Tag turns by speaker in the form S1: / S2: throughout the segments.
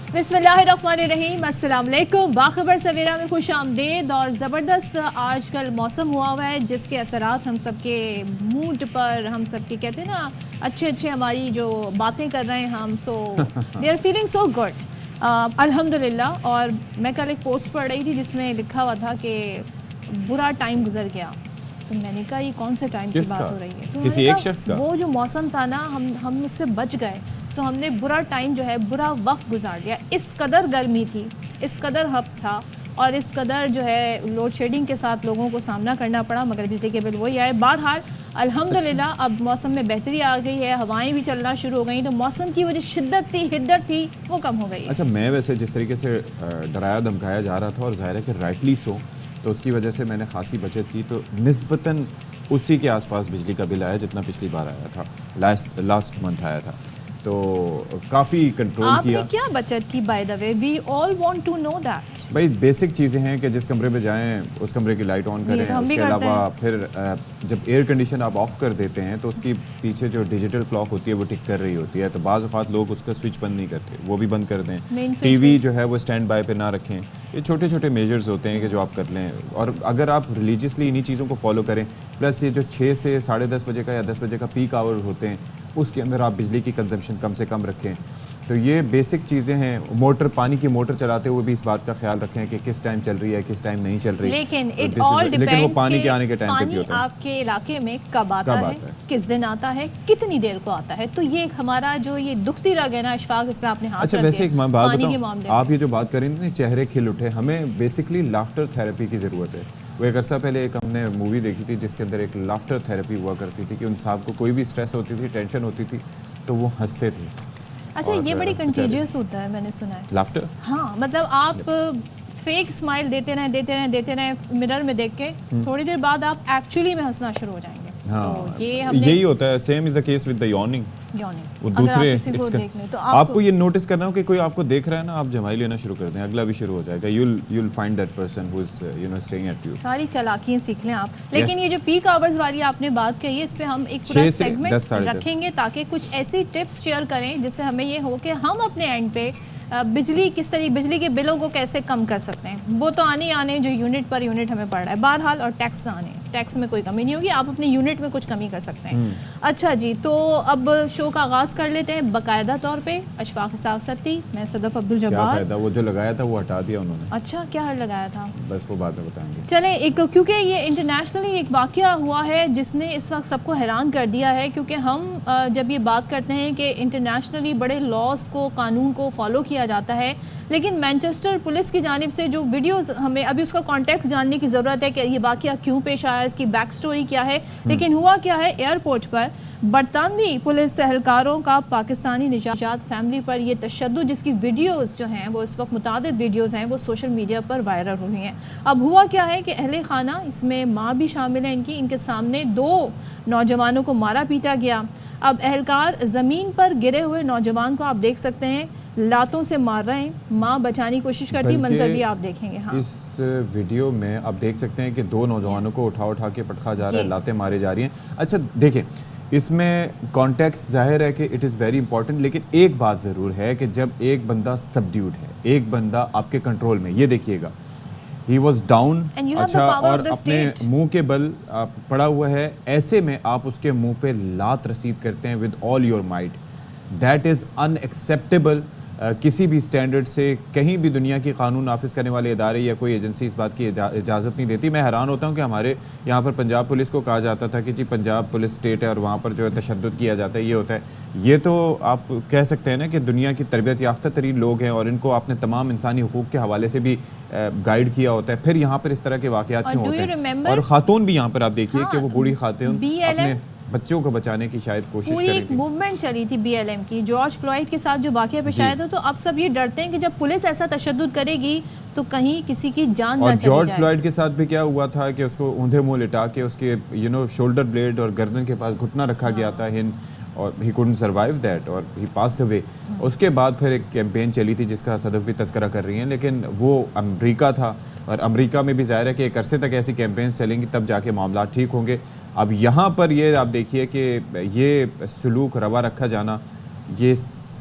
S1: बिस्मिल्लाहिर्रहमानिर्रहीम, अस्सलाम वालेकुम। बाखबर सवेरा में खुश आमदेद। और ज़बरदस्त आजकल मौसम हुआ हुआ है जिसके असरात हम सबके मूड पर, हम सबके कहते हैं ना अच्छे हमारी जो बातें कर रहे हैं हम, so they are feeling so good अल्हम्दुलिल्लाह। और मैं कल एक पोस्ट पढ़ रही थी जिसमें लिखा हुआ था कि बुरा टाइम गुजर गया। तो मैंने कहा ये कौन से टाइम की बात हो रही है? तो
S2: किसी एक शख्स का?
S1: वो जो मौसम था ना, हम उससे बच गए। सो हमने बुरा टाइम जो है, बुरा वक्त गुजार दिया। इस कदर गर्मी थी, इस कदर हब्स था और इस कदर जो है लोड शेडिंग के साथ लोगों को सामना करना पड़ा, मगर बिजली के बिल वही आए। बहरहाल अल्हम्दुलिल्लाह अब मौसम में बेहतरी आ गई है, हवाएं भी चलना शुरू हो गई, तो मौसम की वो जो शिद्दत थी, हिद्दत थी, वो कम हो गई है।
S2: अच्छा, मैं वैसे जिस तरीके से डराया धमकाया जा रहा था, और जाहिर है कि राइटली सो, तो उसकी वजह से मैंने खासी बचत की, तो निस्बतन उसी के आसपास बिजली का बिल आया जितना पिछली बार आया था, लास्ट मंथ आया था, तो काफ़ी कंट्रोल किया।
S1: आपने क्या बचत की? By the way we all want to know that.
S2: भाई बेसिक चीज़ें हैं कि जिस कमरे में जाएं उस कमरे की लाइट ऑन करें, उसके अलावा फिर जब एयर कंडीशन आप ऑफ कर देते हैं तो उसकी पीछे जो डिजिटल क्लॉक होती है वो टिक कर रही होती है, तो बाज़ औक़ात लोग उसका स्विच बंद नहीं करते, वो भी बंद कर दें। टीवी जो है वो स्टैंड बाय पे ना रखें। ये छोटे छोटे मेजर्स होते हैं कि जो आप कर लें, और अगर आप रिलीजियसली इन्हीं चीज़ों को फॉलो करें, प्लस ये जो 6 से 10:30 बजे का या 10 बजे का पीक आवर होते हैं उसके अंदर आप बिजली की कंजम्पशन कम से कम रखें। तो ये बेसिक चीज़ें हैं। मोटर, पानी की मोटर चलाते हुए भी इस बात का ख्याल रखें कि किस टाइम चल रही है, किस टाइम नहीं चल रही।
S1: लेकिन
S2: तो
S1: इट ऑल डिपेंड्स,
S2: लेकिन वो पानी के आने के टाइम पे भी
S1: पानी
S2: होता है।
S1: आपके इलाके में कब आता है, किस दिन आता है, कितनी देर को आता है, तो ये एक हमारा जो ये दुखती रग है ना अशफाक, इसमें आपने हाथ
S2: अच्छा, वैसे एक बात बताऊं, आप ये जो बात कर रही थी चेहरे खिल उठे, हमें बेसिकली लाफ्टर थेरेपी की ज़रूरत है। वो एक अर्सा पहले एक हमने मूवी देखी थी जिसके अंदर एक लाफ्टर थेरेपी हुआ करती थी कि उन साहब को कोई भी स्ट्रेस होती थी, टेंशन होती थी, तो वो हंसते थे।
S1: अच्छा, ये बड़ी कंटेजियस होता है, मैंने सुना है
S2: लाफ्टर।
S1: हाँ, मतलब आप फेक स्माइल देते रहें मिरर में देख के, थोड़ी देर बाद आप एक्चुअली में हंसना शुरू हो जाएंगे।
S2: हाँ,
S1: तो ये
S2: यही होता है। Same is the case with the yawning. वो दूसरे तो आपको ये नोटिस करना हो कि कोई आपको देख रहा है ना, आप जमाई लेना शुरू कर दें, अगला भी शुरू हो जाएगा। you'll find that person who is staying at you.
S1: सारी चालाकियां सीख लें आप। लेकिन ये जो पीक आवर्स वाली आपने बात कही है, इस पे हम एक पूरा सेगमेंट रखेंगे ताकि कुछ ऐसी टिप्स शेयर करें जिससे हमें ये हो कि हम अपने एंड पे बिजली बिजली के बिलों को कैसे कम कर सकते हैं। वो तो आने जो यूनिट पर यूनिट हमें पड़ रहा है बहरहाल, और टैक्स आने, टैक्स में कोई कमी नहीं होगी, आप अपने यूनिट में कुछ कमी कर सकते हैं। अच्छा जी, तो अब शो का आगाज़ कर लेते हैं बाकायदा तौर पे। अशफाक साहब, मैं सदफ अब्दुल जब्बार।
S2: वो जो लगाया था वो हटा दिया उन्होंने।
S1: अच्छा, क्या लगाया था?
S2: बस वो बाद में बताएंगे।
S1: चलें, एक क्योंकि ये इंटरनेशनली एक वाक़या हुआ है जिसने इस वक्त सबको हैरान कर दिया है, क्योंकि हम जब ये बात करते हैं कि इंटरनेशनली बड़े लॉज को, कानून को फॉलो किया जाता है, लेकिन मैनचेस्टर पुलिस की जानिब से जो वीडियोस, हमें अभी उसका कॉन्टेक्स्ट जानने की ज़रूरत है कि ये वाक़या क्यों पेश आया, इसकी बैक स्टोरी क्या है। लेकिन हुआ क्या है, एयरपोर्ट पर बरतानवी पुलिस एहलकारों का पाकिस्तानी निजात फैमिली पर ये तशद्दुद, जिसकी वीडियोस जो हैं वो इस वक्त मुतादिद वीडियोस हैं वो सोशल मीडिया पर वायरल हुई हैं। अब हुआ क्या है कि अहले खाना, इसमें माँ भी शामिल है इनकी, इनके सामने 2 नौजवानों को मारा पीटा गया। अब एहलकार ज़मीन पर गिरे हुए नौजवान को आप देख सकते हैं लातों से मार रहे हैं, माँ बचाने की कोशिश करती, मंजर भी आप देखेंगे। हाँ,
S2: इस वीडियो में आप देख सकते हैं कि 2 नौजवानों को उठा के पटखा जा रहा है, लातें मारी जा रही हैं। अच्छा देखें, इसमें कॉन्टेक्स्ट जाहिर है कि इट इज़ वेरी इंपॉर्टेंट, लेकिन एक बात ज़रूर है कि जब एक बंदा सबड्यूड है, एक बंदा आपके कंट्रोल में, ये देखिएगा ही वॉज डाउन, अच्छा, और अपने मुंह के बल पड़ा हुआ है, ऐसे में आप उसके मुंह पे लात रसीद करते हैं with all your might. That is unacceptable. किसी भी स्टैंडर्ड से कहीं भी दुनिया की कानून नाफिज करने वाले इदारे या कोई एजेंसी इस बात की इजाज़त नहीं देती। मैं हैरान होता हूँ कि हमारे यहाँ पर पंजाब पुलिस को कहा जाता था कि जी पंजाब पुलिस स्टेट है और वहाँ पर जो है तशद्दुद किया जाता है, ये होता है। ये तो आप कह सकते हैं ना कि दुनिया की तरबियत याफ्ता तरीन लोग हैं और इनको आपने तमाम इंसानी हुकूक के हवाले से भी गाइड किया होता है, फिर यहाँ पर इस तरह के वाक़यात क्यों होते हैं? और ख़ातून भी यहाँ पर आप देखिए कि वो बूढ़ी ख़ातून अपने बच्चों को बचाने की शायद कोशिश कर रही थी।
S1: मूवमेंट चली थी BLM की, जॉर्ज फ्लॉयड के साथ जो वाक़या पेश आया था, तो अब सब ये डरते हैं कि जब पुलिस ऐसा तशद्दुद करेगी तो कहीं किसी की जान ना चली जाए।
S2: और जॉर्ज फ्लॉयड के साथ भी क्या हुआ था कि उसको ऊंधे मुंह लिटा के उसके शोल्डर ब्लेड और गर्दन के पास घुटना रखा गया था, और ही कुडंट सर्वाइव दैट और ही पास्ड अवे। उसके बाद फिर एक कैंपेन चली थी जिसका सदफ भी तस्करा कर रही हैं, लेकिन वो अमेरिका था, और अमेरिका में भी ज़ाहिर है कि एक अरसे तक ऐसी कैंपेन्स चलेंगी तब जाके मामला ठीक होंगे। अब यहाँ पर ये आप देखिए कि ये सलूक रवा रखा जाना, ये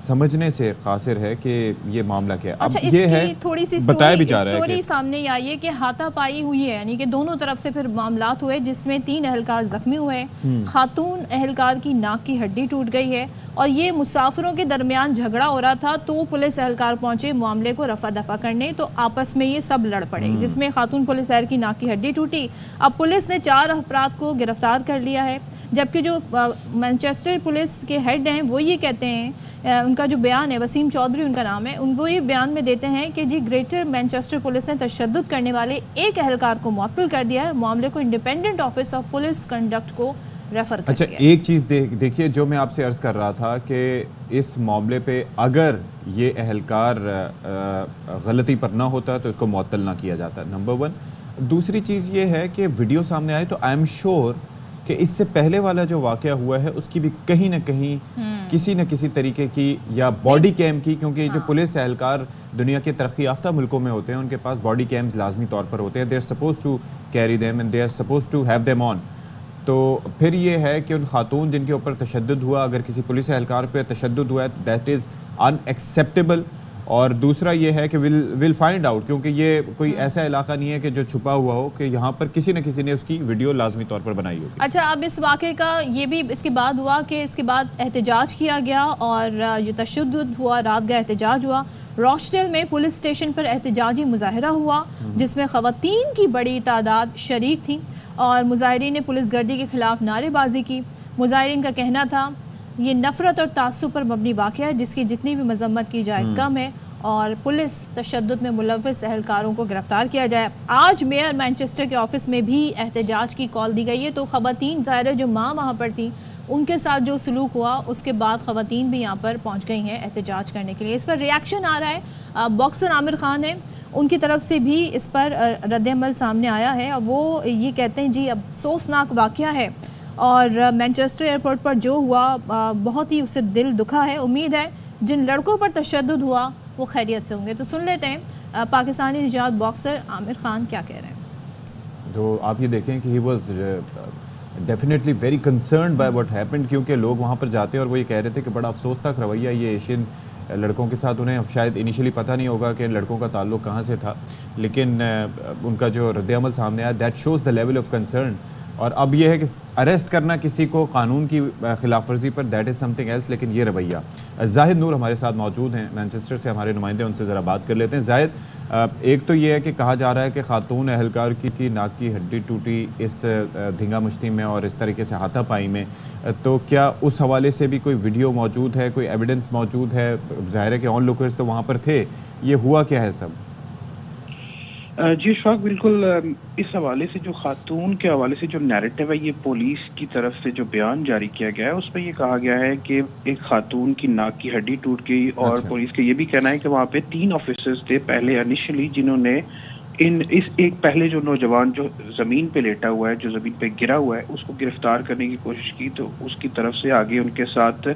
S2: समझने से कासिर है कि ये मामला क्या है।
S1: अच्छा,
S2: अब ये है
S1: थोड़ी सी
S2: बताया भी जा रहा है
S1: स्टोरी
S2: कि
S1: सामने आई है कि हाथापाई हुई है, यानी कि दोनों तरफ से फिर मामलात हुए जिसमें 3 एहलकार जख्मी हुए। खातून एहलकार की नाक की हड्डी टूट गई है और ये मुसाफिरों के दरमियान झगड़ा हो रहा था तो पुलिस एहलकार पहुंचे मामले को रफा दफा करने, तो आपस में ये सब लड़ पड़े जिसमें खातून पुलिस एहलकार की नाक की हड्डी टूटी। अब पुलिस ने 4 अफराद को गिरफ्तार कर लिया है, जबकि जो मैनचेस्टर पुलिस के हेड हैं वो ये कहते हैं, उनका जो बयान है, वसीम चौधरी उनका नाम है, उनको ये बयान में देते हैं कि जी ग्रेटर मैनचेस्टर पुलिस ने तशद्दुद करने वाले एक एहलकार को मुअत्तल कर दिया है, मामले को independent office of police conduct को रेफर कर
S2: अच्छा
S1: दिया।
S2: एक चीज़ देखिए जो मैं आपसे अर्ज़ कर रहा था कि इस मामले पे अगर ये एहलकार गलती पर ना होता तो इसको मुअत्तल ना किया जाता, नंबर 1। दूसरी चीज़ ये है कि वीडियो सामने आए तो आई एम श्योर कि इससे पहले वाला जो वाक़या हुआ है उसकी भी कहीं ना कहीं किसी न किसी तरीके की या बॉडी कैम की, क्योंकि जो पुलिस एहलकार दुनिया के तरक्की याफ्ता मुल्कों में होते हैं उनके पास बॉडी कैम्स लाजमी तौर पर होते हैं। They are suppose to carry them and they are suppose to have them on. तो फिर ये है कि उन खातून जिनके ऊपर तशद्दुद हुआ, अगर किसी पुलिस एहलकार पे तशद्दुद हुआ है दैट इज़ अनएक्सेप्टेबल। और दूसरा ये है कि विल फाइंड आउट, क्योंकि ये कोई ऐसा इलाका नहीं है कि जो छुपा हुआ हो, कि यहाँ पर किसी न किसी ने उसकी वीडियो लाजमी तौर पर बनाई होगी।
S1: अच्छा, अब इस वाक़े का ये भी इसके बाद हुआ कि इसके बाद एहतजाज किया गया और ये तशद्दुद हुआ, रात का एहतजाज हुआ। रॉचडेल में पुलिस स्टेशन पर एहतजाजी मुजाहरा हुआ जिसमें ख़वातीन की बड़ी तादाद शरीक थी और मुजाहिरीन ने पुलिस गर्दी के खिलाफ नारेबाजी की। मुजाहिरीन का कहना था ये नफ़रत और तासुब पर मबनी वाक़या है जिसकी जितनी भी मजम्मत की जाए कम है और पुलिस तशद्दुद में मुलव्वस एहलकारों को गिरफ्तार किया जाए। आज मेयर मैनचेस्टर के ऑफिस में भी एहतजाज की कॉल दी गई है, तो ख़वातीन ज़ाहिर जो माँ वहाँ पर थी उनके साथ जो सलूक हुआ उसके बाद ख़वातीन भी यहाँ पर पहुँच गई हैं एहतजाज करने के लिए। इस पर रिएक्शन आ रहा है, बॉक्सर आमिर खान है उनकी तरफ से भी इस पर रद्द-ए-अमल सामने आया है और वो ये कहते हैं जी अफसोसनाक वाक़या है और मैनचेस्टर एयरपोर्ट पर जो हुआ बहुत ही उससे दिल दुखा है। उम्मीद है जिन लड़कों पर तशद्दुद हुआ वो खैरियत से होंगे। तो सुन लेते हैं पाकिस्तानी निजात बॉक्सर आमिर खान क्या कह रहे हैं।
S2: तो आप ये देखें कि he was definitely very concerned by what happened, क्योंकि लोग वहाँ पर जाते हैं और वो ये कह रहे थे कि बड़ा अफसोसनाक रवैया ये एशियन लड़कों के साथ। उन्हें शायद इनिशियली पता नहीं होगा कि लड़कों का ताल्लुक कहाँ से था, लेकिन उनका जो रद्द-ए-अमल सामने आया that shows the level of concern. और अब यह है कि अरेस्ट करना किसी को कानून की खिलाफ वर्जी पर दैट इज़ समथिंग एल्स, लेकिन ये रवैया। जाहिद नूर हमारे साथ मौजूद हैं, मैनचेस्टर से हमारे नुमाइंदे, उनसे ज़रा बात कर लेते हैं। जाहिद, एक तो ये है कि कहा जा रहा है कि खातून एहलकार की नाक की हड्डी टूटी इस धींगा मुश्ती में और इस तरीके से हाथापाई में, तो क्या उस हवाले से भी कोई वीडियो मौजूद है, कोई एविडेंस मौजूद है? ज़ाहिर है कि ऑन लोकर्स तो वहाँ पर थे, ये हुआ क्या है सब?
S3: जी इशफाक, बिल्कुल इस हवाले से जो खातून के हवाले से जो नैरेटिव है, ये पुलिस की तरफ से जो बयान जारी किया गया है उस पर यह कहा गया है कि एक खातून की नाक की हड्डी टूट गई और
S2: अच्छा।
S3: पुलिस का ये भी कहना है कि वहाँ पे 3 ऑफिसर्स थे पहले इनिशियली जिन्होंने एक पहले जो नौजवान जो ज़मीन पे लेटा हुआ है, जो ज़मीन पे गिरा हुआ है, उसको गिरफ्तार करने की कोशिश की तो उसकी तरफ से आगे उनके साथ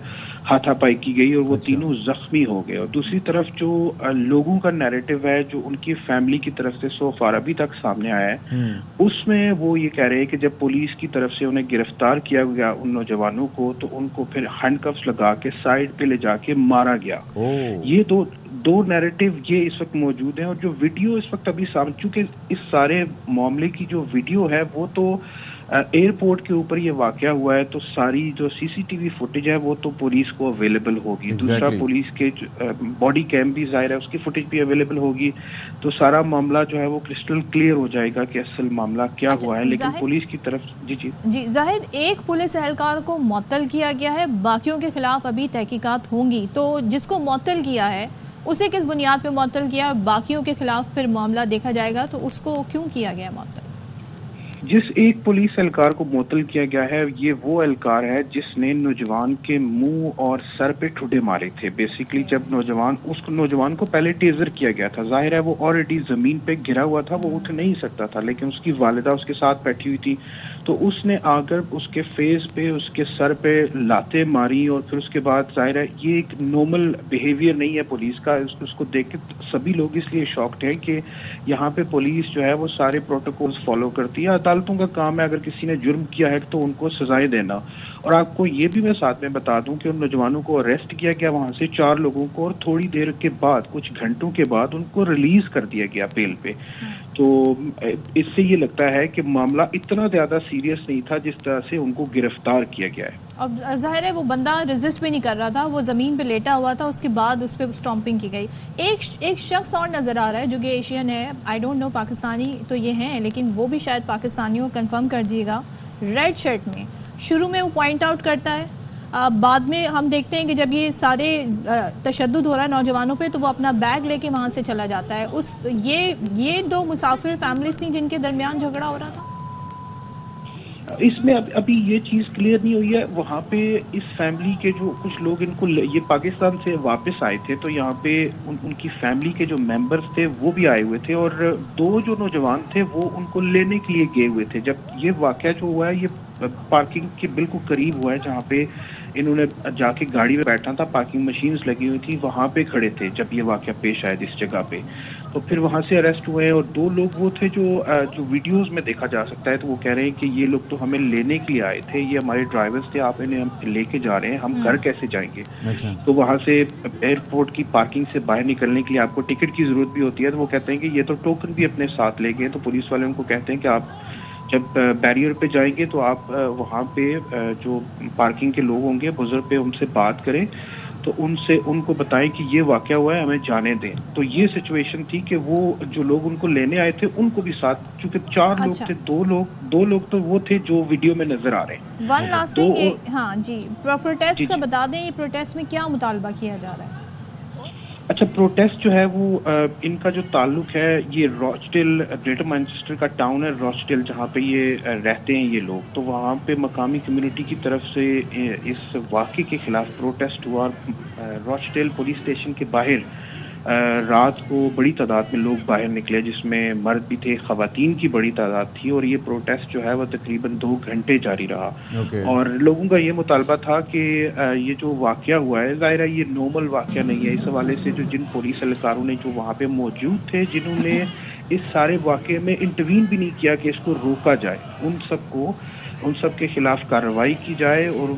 S3: हाथापाई की गई और वो तीनों जख्मी हो गए। और दूसरी तरफ जो लोगों का नैरेटिव है जो उनकी फैमिली की तरफ से सो फार अभी तक सामने आया है, उसमें वो ये कह रहे हैं कि जब पुलिस की तरफ से उन्हें गिरफ्तार किया गया उन नौजवानों को, तो उनको फिर हैंडकफ्स लगा के साइड पे ले जाके मारा गया। ये दो नैरेटिव ये इस वक्त मौजूद हैं और जो वीडियो इस वक्त अभी सामने, चूंकि इस सारे मामले की जो वीडियो है वो तो एयरपोर्ट के ऊपर ये वाकया हुआ है, तो सारी जो सीसीटीवी फुटेज है वो तो पुलिस को अवेलेबल होगी। दूसरा पुलिस के बॉडी कैम भी जाहिर है उसकी फुटेज भी अवेलेबल होगी, तो सारा मामला जो है वो क्रिस्टल क्लियर हो जाएगा कि असल मामला क्या हुआ है। लेकिन पुलिस की तरफ जी
S1: जाहिद, एक पुलिस एहलकार को मुअत्तल किया गया है, बाकियों के खिलाफ अभी तहकीकात होंगी, तो जिसको मुअत्तल किया है उसे किस बुनियाद पे मुअत्तल किया, बाकियों के खिलाफ फिर मामला देखा जाएगा, तो उसको क्यों किया गया मुअत्तल?
S3: जिस एक पुलिस एहलकार को मुअत्तल किया गया है ये वो एहलकार है जिसने नौजवान के मुंह और सर पे ठुड्डे मारे थे। बेसिकली जब नौजवान को पहले टेजर किया गया था, जाहिर है वो ऑलरेडी ज़मीन पे गिरा हुआ था, वो उठ नहीं सकता था, लेकिन उसकी वालिदा उसके साथ बैठी हुई थी, तो उसने आकर उसके फेस पे उसके सर पे लाते मारी और फिर उसके बाद जाहिर है ये एक नॉर्मल बिहेवियर नहीं है पुलिस का। उसको देख के सभी लोग इसलिए शॉक्ड हैं कि यहाँ पे पुलिस जो है वो सारे प्रोटोकॉल्स फॉलो करती है। अदालतों का काम है अगर किसी ने जुर्म किया है तो उनको सजाएं देना, और आपको ये भी मैं साथ में बता दूं कि उन नौजवानों को अरेस्ट किया गया वहां से 4 लोगों को, और थोड़ी देर के बाद, कुछ घंटों के बाद उनको रिलीज कर दिया गया बेल पे। तो इससे ये लगता है कि मामला इतना ज़्यादा सीरियस नहीं था जिस तरह से उनको गिरफ्तार किया गया है।
S1: अब जाहिर है वो बंदा रेजिस्ट भी नहीं कर रहा था, वो ज़मीन पे लेटा हुआ था, उसके बाद उस पर स्टॉम्पिंग की गई। एक शख्स और नज़र आ रहा है जो कि एशियन है, आई डोंट नो पाकिस्तानी तो ये हैं, लेकिन वो भी शायद पाकिस्तानियों को कंफर्म कर दीजिएगा। रेड शर्ट में शुरू में वो पॉइंट आउट करता है, बाद में हम देखते हैं कि जब ये सारे तशद्दुद हो रहा है नौजवानों पे, तो वो अपना बैग लेके वहाँ से चला जाता है। ये 2 मुसाफिर फैमिलीज थी जिनके दरमियान झगड़ा हो रहा था।
S3: इसमें अभी ये चीज़ क्लियर नहीं हुई है। वहाँ पे इस फैमिली के जो कुछ लोग ये पाकिस्तान से वापस आए थे, तो यहाँ पे उनकी फैमिली के जो मेंबर्स थे वो भी आए हुए थे, और 2 जो नौजवान थे वो उनको लेने के लिए गए हुए थे। जब ये वाक़या जो हुआ है ये पार्किंग के बिल्कुल करीब हुआ है, जहाँ पे इन्होंने जाके गाड़ी में बैठना था, पार्किंग मशीन्स लगी हुई थी, वहाँ पे खड़े थे जब ये वाक़या पेश आया जिस जगह पे। तो फिर वहाँ से अरेस्ट हुए, और 2 लोग वो थे जो वीडियोस में देखा जा सकता है। तो वो कह रहे हैं कि ये लोग तो हमें लेने के लिए आए थे, ये हमारे ड्राइवर्स थे, आप इन्हें हम लेके जा रहे हैं, हम घर कैसे जाएंगे।
S2: अच्छा।
S3: तो वहाँ से एयरपोर्ट की पार्किंग से बाहर निकलने के लिए आपको टिकट की ज़रूरत भी होती है। तो वो कहते हैं कि ये तो टोकन भी अपने साथ ले गए। तो पुलिस वाले उनको कहते हैं कि आप जब बैरियर पे जाएंगे तो आप वहाँ पे जो पार्किंग के लोग होंगे बुजुर्ग पे उनसे बात करें, तो उनको बताएं कि ये वाक़या हुआ है, हमें जाने दें। तो ये सिचुएशन थी कि वो जो लोग उनको लेने आए थे उनको भी साथ, चूंकि 4 लोग थे, 2 लोग तो वो थे जो वीडियो में नजर आ रहे हैं।
S1: वन लास्ट थिंग, हाँ जी, प्रोटेस्ट का बता दें, ये प्रोटेस्ट में क्या मुतालबा किया जा रहा है?
S3: अच्छा, प्रोटेस्ट जो है वो इनका जो ताल्लुक है, ये रॉचडेल, ग्रेटर मैनचेस्टर का टाउन है रॉचडेल, जहाँ पे ये रहते हैं ये लोग। तो वहाँ पे मकामी कम्युनिटी की तरफ से इस वाक़े के खिलाफ प्रोटेस्ट हुआ, और रॉचडेल पुलिस स्टेशन के बाहर रात को बड़ी तादाद में लोग बाहर निकले, जिसमें मर्द भी थे, ख़वातीन की बड़ी तादाद थी, और ये प्रोटेस्ट जो है वह तकरीबन 2 घंटे जारी रहा। और लोगों का ये मुतालबा था कि ये जो वाक़या हुआ है, ज़ाहिर है ये नॉर्मल वाक़या नहीं है। इस हवाले से जिन पुलिस एहलकारों ने जो वहाँ पे मौजूद थे, जिन्होंने इस सारे वाक़े में इंटरवीन भी नहीं किया कि इसको रोका जाए, उन सब के खिलाफ कार्रवाई की जाए, और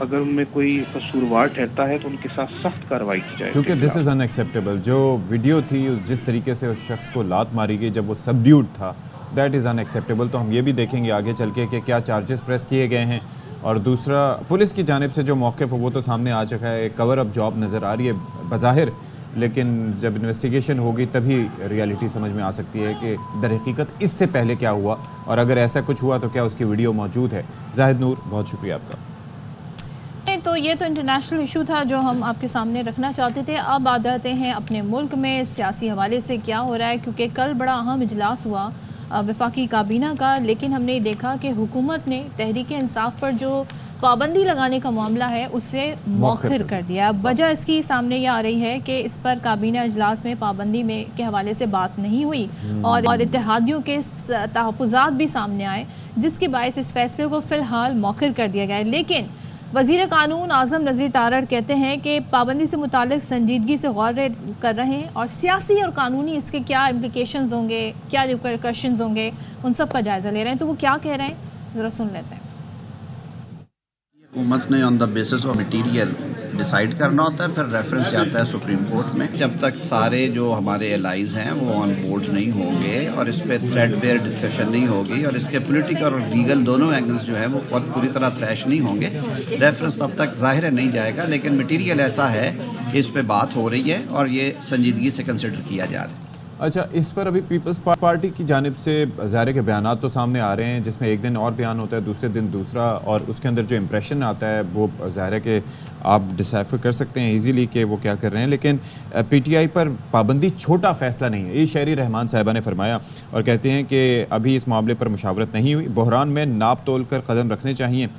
S3: अगर उनमें कोई कसूरवार ठहरता है तो उनके साथ सख्त कार्रवाई की जाए,
S2: क्योंकि दिस इज़ अनएक्सेप्टेबल। जो वीडियो थी, जिस तरीके से उस शख्स को लात मारी गई जब वो सबड्यूड था, दैट इज़ अनएक्सेप्टेबल। तो हम ये भी देखेंगे आगे चल के कि क्या चार्जेस प्रेस किए गए हैं, और दूसरा पुलिस की जानिब से जो मौक़िफ़ वो तो सामने आ चुका है। एक कवर अप जॉब नज़र आ रही है बज़ाहिर, लेकिन जब इन्वेस्टिगेशन होगी तभी रियलिटी समझ में आ सकती है कि दर हकीकत इससे पहले क्या हुआ, और अगर ऐसा कुछ हुआ तो क्या उसकी वीडियो मौजूद है। जाहिद नूर, बहुत शुक्रिया आपका।
S1: तो ये तो इंटरनेशनल इशू था जो हम आपके सामने रखना चाहते थे। अब आ जाते हैं अपने मुल्क में सियासी हवाले से क्या हो रहा है, क्योंकि कल बड़ा अहम इजलास हुआ वफाकी काबीना का, लेकिन हमने देखा कि हुकूमत ने तहरीक इंसाफ पर जो पाबंदी लगाने का मामला है उससे मौखिर कर दिया। अब वजह इसकी सामने ये आ रही है कि इस पर काबीना इजलास में पाबंदी में के हवाले से बात नहीं हुई, और इत्तेहादियों के तहफ़्फ़ुज़ात भी सामने आए, जिसके बायस इस फैसले को फ़िलहाल मौखिर कर दिया गया है। लेकिन वज़ीर कानून आज़म नज़ीर तारड़ कहते हैं कि पाबंदी से मुतालिक संजीदगी से गौर कर रहे हैं, और सियासी और कानूनी इसके क्या इम्प्लिकेशंस होंगे, क्या रिपरकशंस होंगे, उन सब का जायज़ा ले रहे हैं। तो वो क्या कह रहे हैं, ज़रा सुन लेते हैं।
S4: हुकूमत ने on the basis of material decide करना होता है, फिर रेफरेंस जाता है सुप्रीम कोर्ट में। जब तक सारे जो हमारे एलाइज हैं वो ऑन बोर्ड नहीं होंगे और इस पर थ्रेडबेयर डिस्कशन नहीं होगी, और इसके पॉलिटिकल और लीगल दोनों एंगल्स जो है वो पूरी तरह थ्रैश नहीं होंगे, रेफरेंस तब तक जाहिर है नहीं जाएगा। लेकिन मटीरियल ऐसा है कि इस पर बात हो रही है और ये संजीदगी से कंसिडर किया जा रहा है।
S2: अच्छा, इस पर अभी पीपल्स पार्टी की जानिब से ज़ाहिर के बयानात तो सामने आ रहे हैं, जिसमें एक दिन और बयान होता है, दूसरे दिन दूसरा, और उसके अंदर जो इम्प्रेशन आता है वो ज़ाहिर है कि आप डिसाइफर कर सकते हैं इजीली कि वो क्या कर रहे हैं। लेकिन पीटीआई पर पाबंदी छोटा फ़ैसला नहीं है, ये शहरी रहमान साहिबा ने फरमाया, और कहते हैं कि अभी इस मामले पर मुशावरत नहीं हुई, बहरान में नाप तोल कर कदम रखने चाहिए।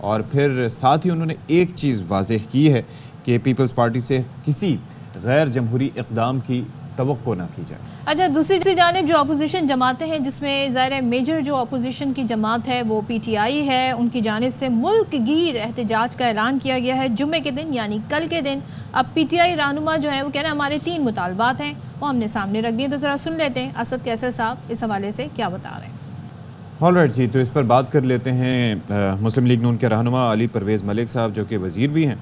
S2: और फिर साथ ही उन्होंने एक चीज़ वाज़ेह की है कि पीपल्स पार्टी से किसी गैर जमहूरी इक़दाम की तवक्को ना की जाए।
S1: अच्छा, दूसरी जानिब जो अपोजिशन जमातें हैं, जिसमें ज़ाहिर है मेजर जो अपोजिशन की जमात है वो पीटीआई है, उनकी जानिब से मुल्क गिर एहतजाज का ऐलान किया गया है जुम्मे के दिन, यानी कल के दिन। अब पीटीआई रहनुमा जो है वो कह रहे हैं हमारे 3 मुतालबात हैं, वो हमने सामने रख दिए। तो ज़रा सुन लेते हैं असद कैसर साहब इस हवाले से क्या बता रहे हैं।
S2: ऑलराइट जी, तो इस पर बात कर लेते हैं मुस्लिम लीग नून के रहनुमा अली परवेज़ मलिक साहब, जो कि वज़ीर भी हैं।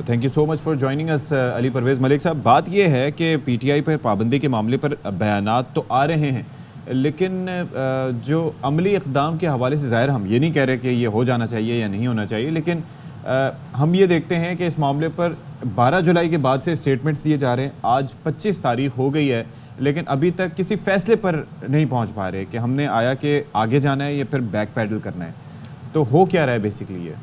S2: Thank you so much for joining us Ali Parvez Malik sahab. बात ये है कि पीटीआई पर पाबंदी के मामले पर बयानात तो आ रहे हैं, लेकिन जो अमली इक़दाम के हवाले से ज़ाहिर हम ये नहीं कह रहे कि ये हो जाना चाहिए या नहीं होना चाहिए, लेकिन हम ये देखते हैं कि इस मामले पर 12 जुलाई के बाद से स्टेटमेंट्स दिए जा रहे हैं। आज 25 तारीख हो गई है, लेकिन अभी तक किसी फैसले पर नहीं पहुंच पा रहे कि हमने आया कि आगे जाना है या फिर बैक पैडल करना है। तो हो क्या रहा है बेसिकली ये?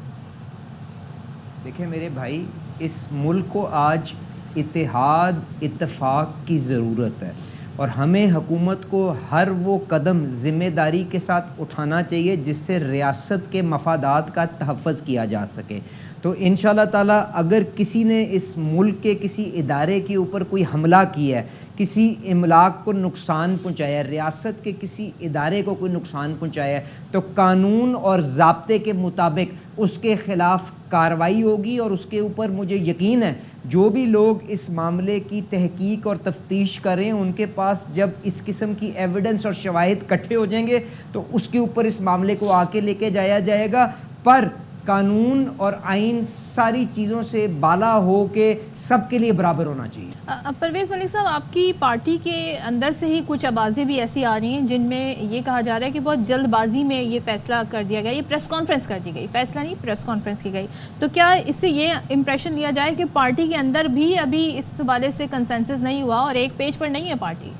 S5: देखिए मेरे भाई, इस मुल्क को आज इत्तेहाद इत्तेफाक की ज़रूरत है और हमें हुकूमत को हर वो कदम ज़िम्मेदारी के साथ उठाना चाहिए जिससे रियासत के मफादात का तहफ़्फ़ुज़ किया जा सके। तो इंशाअल्लाह ताला अगर किसी ने इस मुल्क के किसी इदारे के ऊपर कोई हमला किया है, किसी इमलाक को नुकसान पहुँचाया, रियासत के किसी इदारे को कोई नुकसान पहुँचाया, तो कानून और ज़ाब्ते के मुताबिक उसके ख़िलाफ़ कार्रवाई होगी। और उसके ऊपर मुझे यकीन है जो भी लोग इस मामले की तहकीक और तफ्तीश करें, उनके पास जब इस किस्म की एविडेंस और शवाहिद इकट्ठे हो जाएंगे तो उसके ऊपर इस मामले को आके लेके जाया जाएगा। पर कानून और आइन सारी चीज़ों से बाला हो के सबके लिए बराबर होना चाहिए।
S1: परवेज़ मलिक साहब, आपकी पार्टी के अंदर से ही कुछ आवाज़ें भी ऐसी आ रही हैं जिनमें ये कहा जा रहा है कि बहुत जल्दबाजी में ये फैसला कर दिया गया, ये प्रेस कॉन्फ्रेंस कर दी गई, फैसला नहीं प्रेस कॉन्फ्रेंस की गई। तो क्या इससे ये इम्प्रेशन लिया जाए कि पार्टी के अंदर भी अभी इस हवाले से कंसेंसस नहीं हुआ और एक पेज पर नहीं है पार्टी?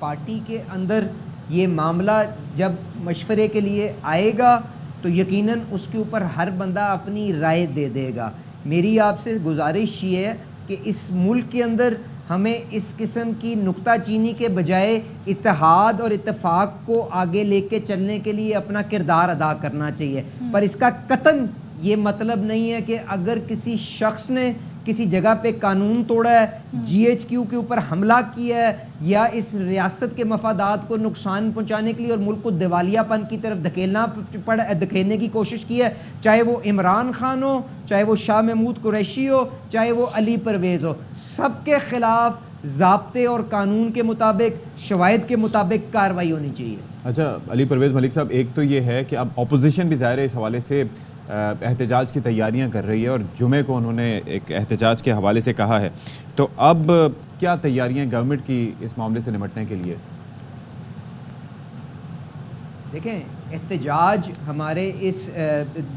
S5: पार्टी के अंदर ये मामला जब मशवरे के लिए आएगा तो यकीनन उसके ऊपर हर बंदा अपनी राय दे देगा। मेरी आपसे गुजारिश ये है कि इस मुल्क के अंदर हमें इस किस्म की नुक्ताचीनी के बजाय इत्तेहाद और इत्तेफाक को आगे लेके चलने के लिए अपना किरदार अदा करना चाहिए। पर इसका कतन ये मतलब नहीं है कि अगर किसी शख्स ने किसी जगह पे कानून तोड़ा है, GHQ के ऊपर हमला किया है या इस रियासत के मफादात को नुकसान पहुंचाने के लिए और मुल्क को दिवालियापन की तरफ धकेलने की कोशिश की है, चाहे वो इमरान खान हो, चाहे वो शाह महमूद कुरैशी हो, चाहे वो अली परवेज़ हो, सबके खिलाफ ज़ाब्ते और कानून के मुताबिक, शवाहिद के मुताबिक कार्रवाई होनी चाहिए।
S2: अच्छा अली परवेज़ मलिक साहब, एक तो ये है कि अब अपोजिशन भी ज़ाहिर है इस हवाले से एहतजाज की तैयारियां कर रही है और जुमे को उन्होंने एक एहतजाज के हवाले से कहा है। तो अब क्या तैयारियां गवर्नमेंट की इस मामले से निपटने के लिए?
S5: देखें, एहतजाज हमारे इस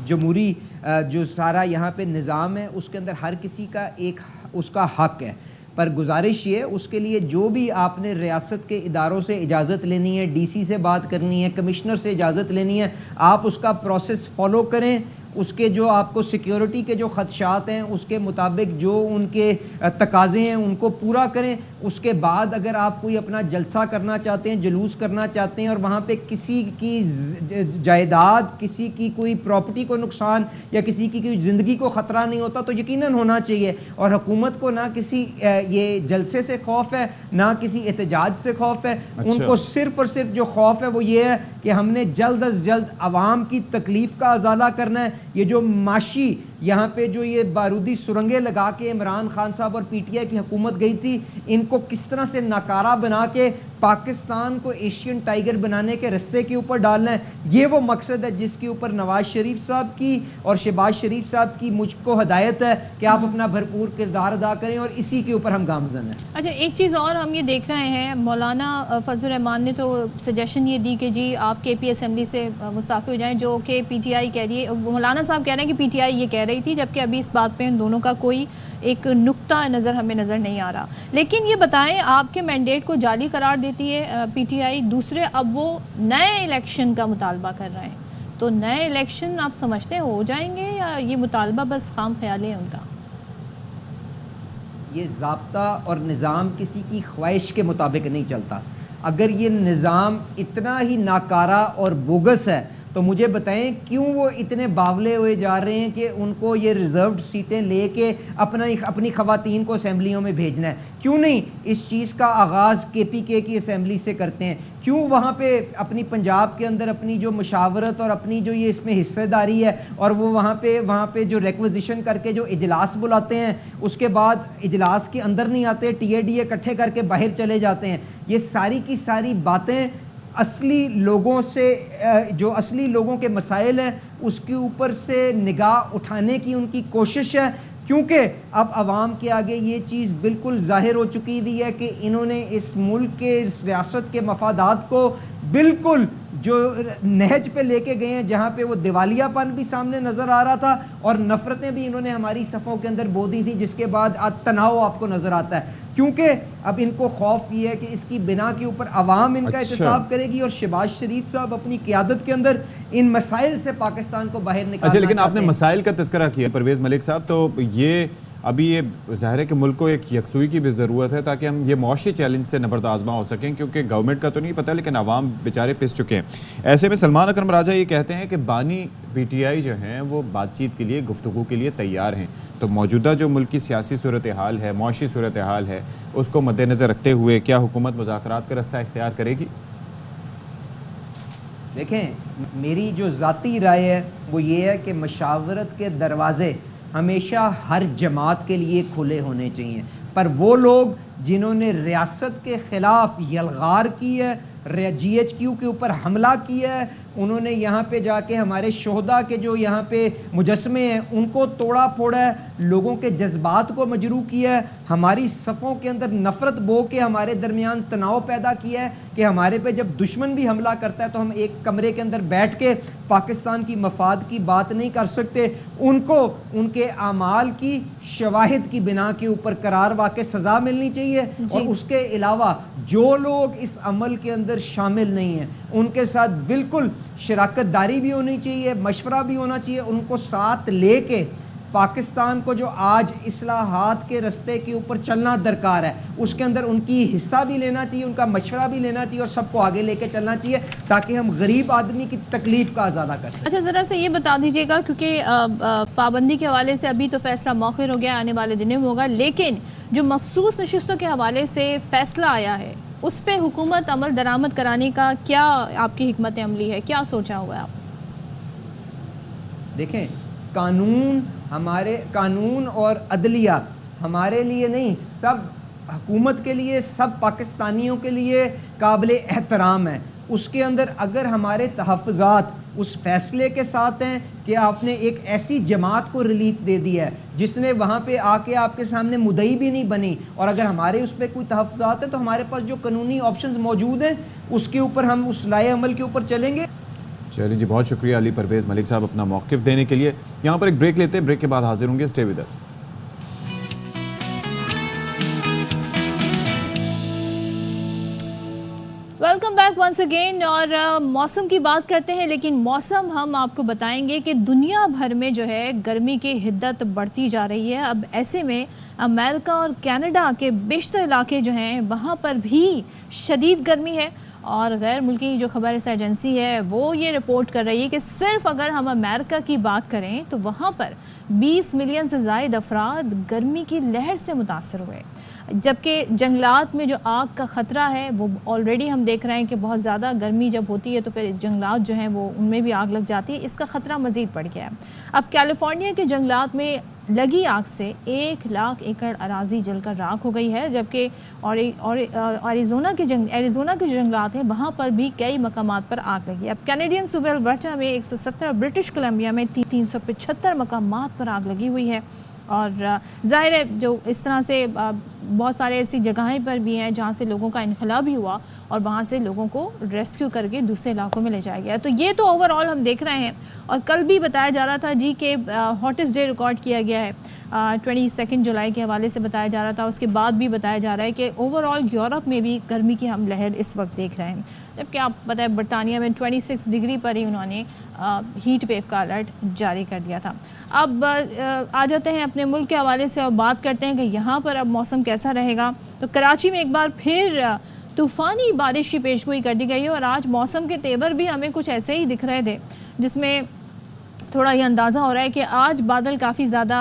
S5: जमहूरी जो सारा यहाँ पे निज़ाम है उसके अंदर हर किसी का एक उसका हक है। पर गुजारिश ये, उसके लिए जो भी आपने रियासत के इदारों से इजाज़त लेनी है, DC से बात करनी है, कमिश्नर से इजाज़त लेनी है, आप उसका प्रोसेस फॉलो करें। उसके जो आपको सिक्योरिटी के जो खदशात हैं उसके मुताबिक जो उनके तकाज़े हैं उनको पूरा करें। उसके बाद अगर आप कोई अपना जलसा करना चाहते हैं, जुलूस करना चाहते हैं और वहाँ पे किसी की जायदाद, किसी की कोई प्रॉपर्टी को नुकसान या किसी की कोई ज़िंदगी को ख़तरा नहीं होता तो यकीनन होना चाहिए। और हुकूमत को ना किसी ये जलसे से खौफ है, ना किसी एहतजाज से खौफ है।
S2: अच्छा।
S5: उनको सिर्फ और सिर्फ जो खौफ है वो ये है कि हमने जल्द अज जल्द आवाम की तकलीफ का अजाला करना है। ये जो माशी यहाँ पे जो ये बारूदी सुरंगें लगा के इमरान खान साहब और PTI की हुकूमत गई थी, इनको किस तरह से नाकारा बना के पाकिस्तान को एशियन टाइगर बनाने के रास्ते के ऊपर डालना है, ये वो मकसद है जिसके ऊपर नवाज शरीफ साहब की और शहबाज शरीफ साहब की मुझको हदायत है कि आप अपना भरपूर किरदार अदा करें और इसी के ऊपर हम गामजन हैं।
S1: अच्छा, एक चीज़ और हम ये देख रहे हैं, मौलाना फजल रहमान ने तो सजेशन ये दी कि जी आप KP असेंबली से मुस्ताफ़ी हो जाएं, जो कि PTI कह रही है। मौलाना साहब कह रहे हैं कि PTI ये कह रही थी, जबकि अभी इस बात पे उन दोनों का कोई एक नुक्ता हमें नज़र नहीं आ रहा। लेकिन ये बताएं, आपके मैंडेट को जाली करार देती है PTI, दूसरे अब वो नए इलेक्शन का मुतालबा कर रहे हैं, तो नए इलेक्शन आप समझते हैं हो जाएंगे या ये मुतालबा बस खाम ख्याली है उनका?
S5: ये ज़ाब्ता और निज़ाम किसी की ख्वाहिश के मुताबिक नहीं चलता। अगर ये निज़ाम इतना ही नाकारा और बोगस है तो मुझे बताएं क्यों वो इतने बावले हुए जा रहे हैं कि उनको ये रिजर्व्ड सीटें लेके अपनी खवातीन को असेंबलियों में भेजना है? क्यों नहीं इस चीज़ का आगाज़ KPK की असेंबली से करते हैं? क्यों वहाँ पे अपनी पंजाब के अंदर अपनी जो मुशावरत और अपनी जो ये इसमें हिस्सेदारी है और वो वहाँ पे जो रिक्वेजिशन करके जो इजलास बुलाते हैं उसके बाद इजलास के अंदर नहीं आते, TADA इकट्ठे करके बाहर चले जाते हैं? ये सारी की सारी बातें असली लोगों से जो असली लोगों के मसाइल हैं उसके ऊपर से निगाह उठाने की उनकी कोशिश है, क्योंकि अब आवाम के आगे ये चीज़ बिल्कुल जाहिर हो चुकी हुई है कि इन्होंने इस मुल्क के इस रियासत के मफादात को बिल्कुल जो नहज पे लेके गए हैं, जहाँ पे वो दिवालियापन भी सामने नज़र आ रहा था और नफ़रतें भी इन्होंने हमारी सफ़ों के अंदर बो दी थी, जिसके बाद आज तनाव आपको नज़र आता है, क्योंकि अब इनको खौफ ये है कि इसकी बिना के ऊपर आवाम इनका एहतसाब करेगी और शहबाज शरीफ साहब अपनी क़ियादत के अंदर इन मसाइल से पाकिस्तान को बाहर निकालना।
S2: अच्छा, लेकिन आपने मसाइल का तज़किरा किया परवेज़ मलिक साहब, तो ये अभी ये ज़ाहिर है कि मुल्क को एक यकसुई की भी ज़रूरत है ताकि हम ये मुआशी चैलेंज से नबर्द आज़मा हो सकें, क्योंकि गवर्नमेंट का तो नहीं पता लेकिन आवाम बेचारे पिस चुके हैं। ऐसे में सलमान अकरम राजा ये कहते हैं कि बानी PTI जो हैं वो बातचीत के लिए, गुफ्तगू के लिए तैयार हैं। तो मौजूदा जो मुल्क की सियासी सूरत हाल है, मुआशी सूरत हाल है, उसको मद्देनज़र रखते हुए क्या हुकूमत मुज़ाकरात का रास्ता इख्तियार करेगी?
S5: देखें, मेरी जो ज़ाती राय है वो ये है कि मशावरत के दरवाज़े हमेशा हर जमात के लिए खुले होने चाहिए, पर वो लोग जिन्होंने रियासत के ख़िलाफ़ यलगार की है, GHQ के ऊपर हमला किया है, उन्होंने यहाँ पे जाके हमारे शोहदा के जो यहाँ पे मुजस्मे हैं उनको तोड़ा फोड़ा है, लोगों के जज्बात को मजरू किया है, हमारी सफ़ों के अंदर नफ़रत बो के हमारे दरमियान तनाव पैदा किया है कि हमारे पे जब दुश्मन भी हमला करता है तो हम एक कमरे के अंदर बैठ के पाकिस्तान की मफाद की बात नहीं कर सकते। उनको उनके आमाल की शवाहिद की बिना के ऊपर करार वाक़ई सज़ा मिलनी चाहिए, और उसके अलावा जो लोग इस अमल के अंदर शामिल नहीं हैं उनके साथ बिल्कुल शराकत दारी भी होनी चाहिए, मशवरा भी होना चाहिए, उनको साथ लेके पाकिस्तान को जो आज इस्लाहात के रास्ते के ऊपर चलना दरकार है उसके अंदर उनकी हिस्सा भी लेना चाहिए, उनका मशवरा भी लेना चाहिए और सबको आगे लेके चलना चाहिए ताकि हम गरीब आदमी की तकलीफ का आज़ादा कर सकें।
S1: अच्छा, ज़रा से ये बता दीजिएगा, क्योंकि पाबंदी के हवाले से अभी तो फैसला मौखिर हो गया, आने वाले दिनों में होगा, लेकिन जो मखसूस नशिस्तों के हवाले से फैसला आया है उस पर हुकूमत अमल दरामद कराने का क्या आपकी हिकमत अमली है, क्या सोचा हुआ है आप?
S5: देखें, कानून और अदलिया हमारे लिए नहीं, सब हुकूमत के लिए, सब पाकिस्तानियों के लिए काबिल एहतराम है। उसके अंदर अगर हमारे तहफ़्फ़ुज़ात उस फैसले के साथ हैं कि आपने एक ऐसी जमात को रिलीफ दे दिया है जिसने वहाँ पे आके आपके सामने मुदई भी नहीं बनी, और अगर हमारे उस पर कोई तहफ़्फ़ुज़ात है तो हमारे पास जो कानूनी ऑप्शंस मौजूद हैं उसके ऊपर हम उस लाए अमल के ऊपर चलेंगे।
S2: चलिए जी, बहुत शुक्रिया अली परवेज़ मलिक साहब अपना मौक़िफ़ देने के लिए। यहाँ पर एक ब्रेक लेते हैं, ब्रेक के बाद हाजिर होंगे, stay with us.
S1: Welcome back once again. और मौसम की बात करते हैं, लेकिन मौसम हम आपको बताएंगे कि दुनिया भर में जो है गर्मी की हिद्दत बढ़ती जा रही है। अब ऐसे में अमेरिका और कनाडा के बेशतर इलाके जो हैं वहाँ पर भी शदीद गर्मी है, और गैर मुल्की जो खबर एजेंसी है वो ये रिपोर्ट कर रही है कि सिर्फ अगर हम अमेरिका की बात करें तो वहाँ पर 20 मिलियन से ज़ायद अफराद गर्मी की लहर से मुतासर हुए, जबकि जंगलात में जो आग का ख़तरा है वो ऑलरेडी हम देख रहे हैं कि बहुत ज़्यादा गर्मी जब होती है तो फिर जंगलात जो हैं वो उनमें भी आग लग जाती है, इसका ख़तरा मज़ीद बढ़ गया है। अब कैलिफोर्निया के जंगलात में लगी आग से 1 लाख एकड़ अराजी जलकर राख हो गई है, जबकि एरिज़ोना के जो जंगलात हैं वहाँ पर भी कई मकामात पर आग लगी। अब कैनेडियन सूबे अल्बर्टा में 170, ब्रिटिश कोलंबिया में 375 मकामात पर आग लगी हुई है। और ज़ाहिर है जो इस तरह से बहुत सारे ऐसी जगहें पर भी हैं जहाँ से लोगों का इनखला भी हुआ और वहाँ से लोगों को रेस्क्यू करके दूसरे इलाकों में ले जाया गया। तो ये तो ओवरऑल हम देख रहे हैं। और कल भी बताया जा रहा था जी कि हॉटेस्ट डे रिकॉर्ड किया गया है, 22 जुलाई के हवाले से बताया जा रहा था। उसके बाद भी बताया जा रहा है कि ओवरऑल यूरोप में भी गर्मी की हम लहर इस वक्त देख रहे हैं, जबकि आप बताएं बरतानिया में 26 डिग्री पर ही उन्होंने हीट वेव का अलर्ट जारी कर दिया था। अब आ जाते हैं अपने मुल्क के हवाले से और बात करते हैं कि यहाँ पर अब मौसम कैसा रहेगा। तो कराची में एक बार फिर तूफ़ानी बारिश की पेशगोई कर दी गई है और आज मौसम के तेवर भी हमें कुछ ऐसे ही दिख रहे थे। जिसमें थोड़ा ये अंदाज़ा हो रहा है कि आज बादल काफ़ी ज़्यादा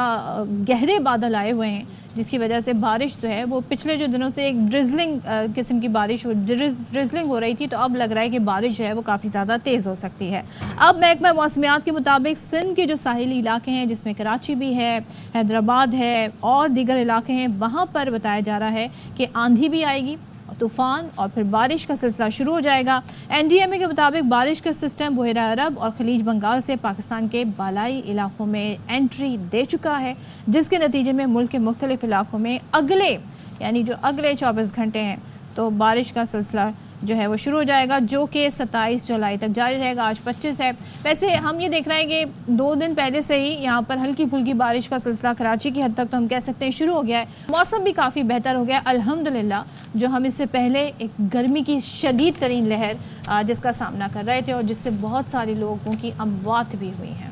S1: गहरे बादल आए हुए हैं, जिसकी वजह से बारिश जो है वो पिछले जो दिनों से एक ड्रिजलिंग किस्म की बारिश ड्रिजलिंग हो रही थी, तो अब लग रहा है कि बारिश जो है वो काफ़ी ज़्यादा तेज़ हो सकती है। अब महकमा मौसमियात के मुताबिक सिंध के जो साहिली इलाके हैं, जिसमें कराची भी है, हैदराबाद है और दीगर इलाके हैं, वहाँ पर बताया जा रहा है कि आंधी भी आएगी, तूफ़ान और फिर बारिश का सिलसिला शुरू हो जाएगा। NDMA के मुताबिक बारिश का सिस्टम बहरा अरब और खलीज बंगाल से पाकिस्तान के बालाई इलाकों में एंट्री दे चुका है, जिसके नतीजे में मुल्क के मुख्तलिफ इलाकों में अगले 24 घंटे हैं तो बारिश का सिलसिला जो है वो शुरू हो जाएगा, जो कि 27 जुलाई तक जारी रहेगा। आज 25 है। वैसे हम ये देख रहे हैं कि 2 दिन पहले से ही यहाँ पर हल्की फुल्की बारिश का सिलसिला कराची की हद तक तो हम कह सकते हैं शुरू हो गया है। मौसम भी काफ़ी बेहतर हो गया अल्हम्दुलिल्लाह, जो हम इससे पहले एक गर्मी की शदीद तरीन लहर जिसका सामना कर रहे थे और जिससे बहुत सारे लोगों की अमवात भी हुई हैं।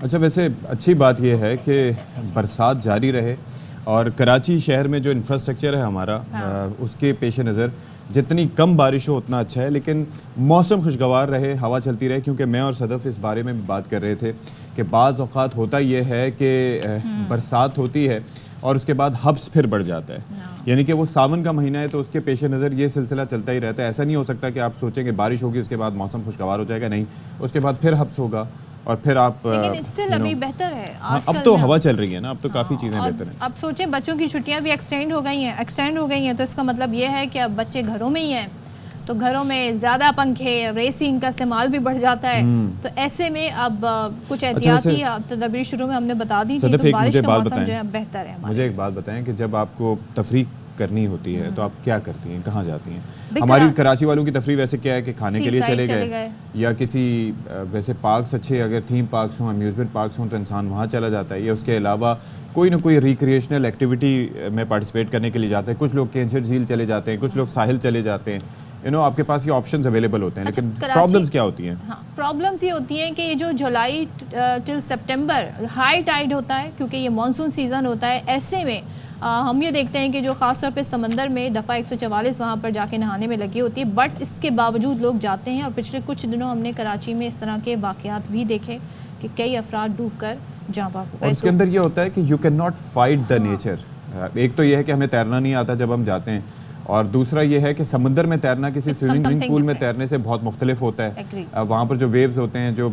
S2: अच्छा, वैसे अच्छी बात यह है कि बरसात जारी रहे और कराची शहर में जो इंफ्रास्ट्रक्चर है हमारा, उसके पेश नज़र जितनी कम बारिश हो उतना अच्छा है, लेकिन मौसम खुशगवार रहे, हवा चलती रहे, क्योंकि मैं और सदफ़ इस बारे में भी बात कर रहे थे कि बाज़ औक़ात होता यह है कि बरसात होती है और उसके बाद हब्स फिर बढ़ जाता है, यानी कि वो सावन का महीना है तो उसके पेश नज़र ये सिलसिला चलता ही रहता है। ऐसा नहीं हो सकता कि आप सोचें कि बारिश होगी उसके बाद मौसम खुशगवार हो जाएगा, नहीं, उसके बाद फिर हब्स होगा और फिर आप
S1: अभी बेहतर है।
S2: हाँ, अब तो हवा चल रही है ना, अब तो काफ़ी चीज़ें बेहतर हैं।
S1: अब सोचें बच्चों की छुट्टियां भी एक्सटेंड हो गई हैं, तो इसका मतलब ये है कि अब बच्चे घरों में ही हैं, तो घरों में ज़्यादा पंखे, रेसिंग का इस्तेमाल भी बढ़ जाता है। तो ऐसे में अब कुछ एहतियाती तदबीर शुरू में हमने बता दी थी, तो बारिश का मौसम जो है बेहतर है।
S2: मुझे एक बात बताएं कि जब आपको तफरीक करनी होती है तो आप क्या करती हैं, कहाँ जाती हैं? हमारी कराची वालों की तफरी वैसे क्या है कि खाने के लिए चले गए या किसी वैसे पार्क्स अच्छे, अगर थीम पार्क्स हों, अम्यूज़मेंट पार्क्स हों तो इंसान वहाँ चला जाता है, या उसके अलावा कोई ना कोई रिक्रिएशनल एक्टिविटी में पार्टिसिपेट करने के लिए जाते हैं। कुछ लोग केंचर झील चले जाते हैं, कुछ लोग साहिल चले जाते हैं। आपके पास ये ऑप्शंस अवेलेबल होते हैं, लेकिन प्रॉब्लम्स क्या होती हैं? हाँ,
S1: प्रॉब्लम्स ये होती हैं कि ये जो जुलाई टिल सितंबर हाई टाइड होता है, क्योंकि ये मानसून सीज़न होता है। ऐसे में हम ये देखते हैं कि जो ख़ासतौर पे समंदर में दफ़ा 144 वहाँ पर जाके नहाने में लगी होती है, बट इसके बावजूद लोग जाते हैं। और पिछले कुछ दिनों हमने कराची में इस तरह के वाक़यात भी देखे कि कई अफराद डूब कर जाँ बाग हो गए।
S2: और उसके अंदर ये होता है कि you can not fight the nature. एक तो ये है कि हमें तैरना नहीं आता जब हम जाते हैं, और दूसरा ये है कि समंदर में तैरना किसी स्विमिंग पूल में तैरने से बहुत मुख्तलिफ होता है। वहाँ पर जो वेव्स होते हैं, जो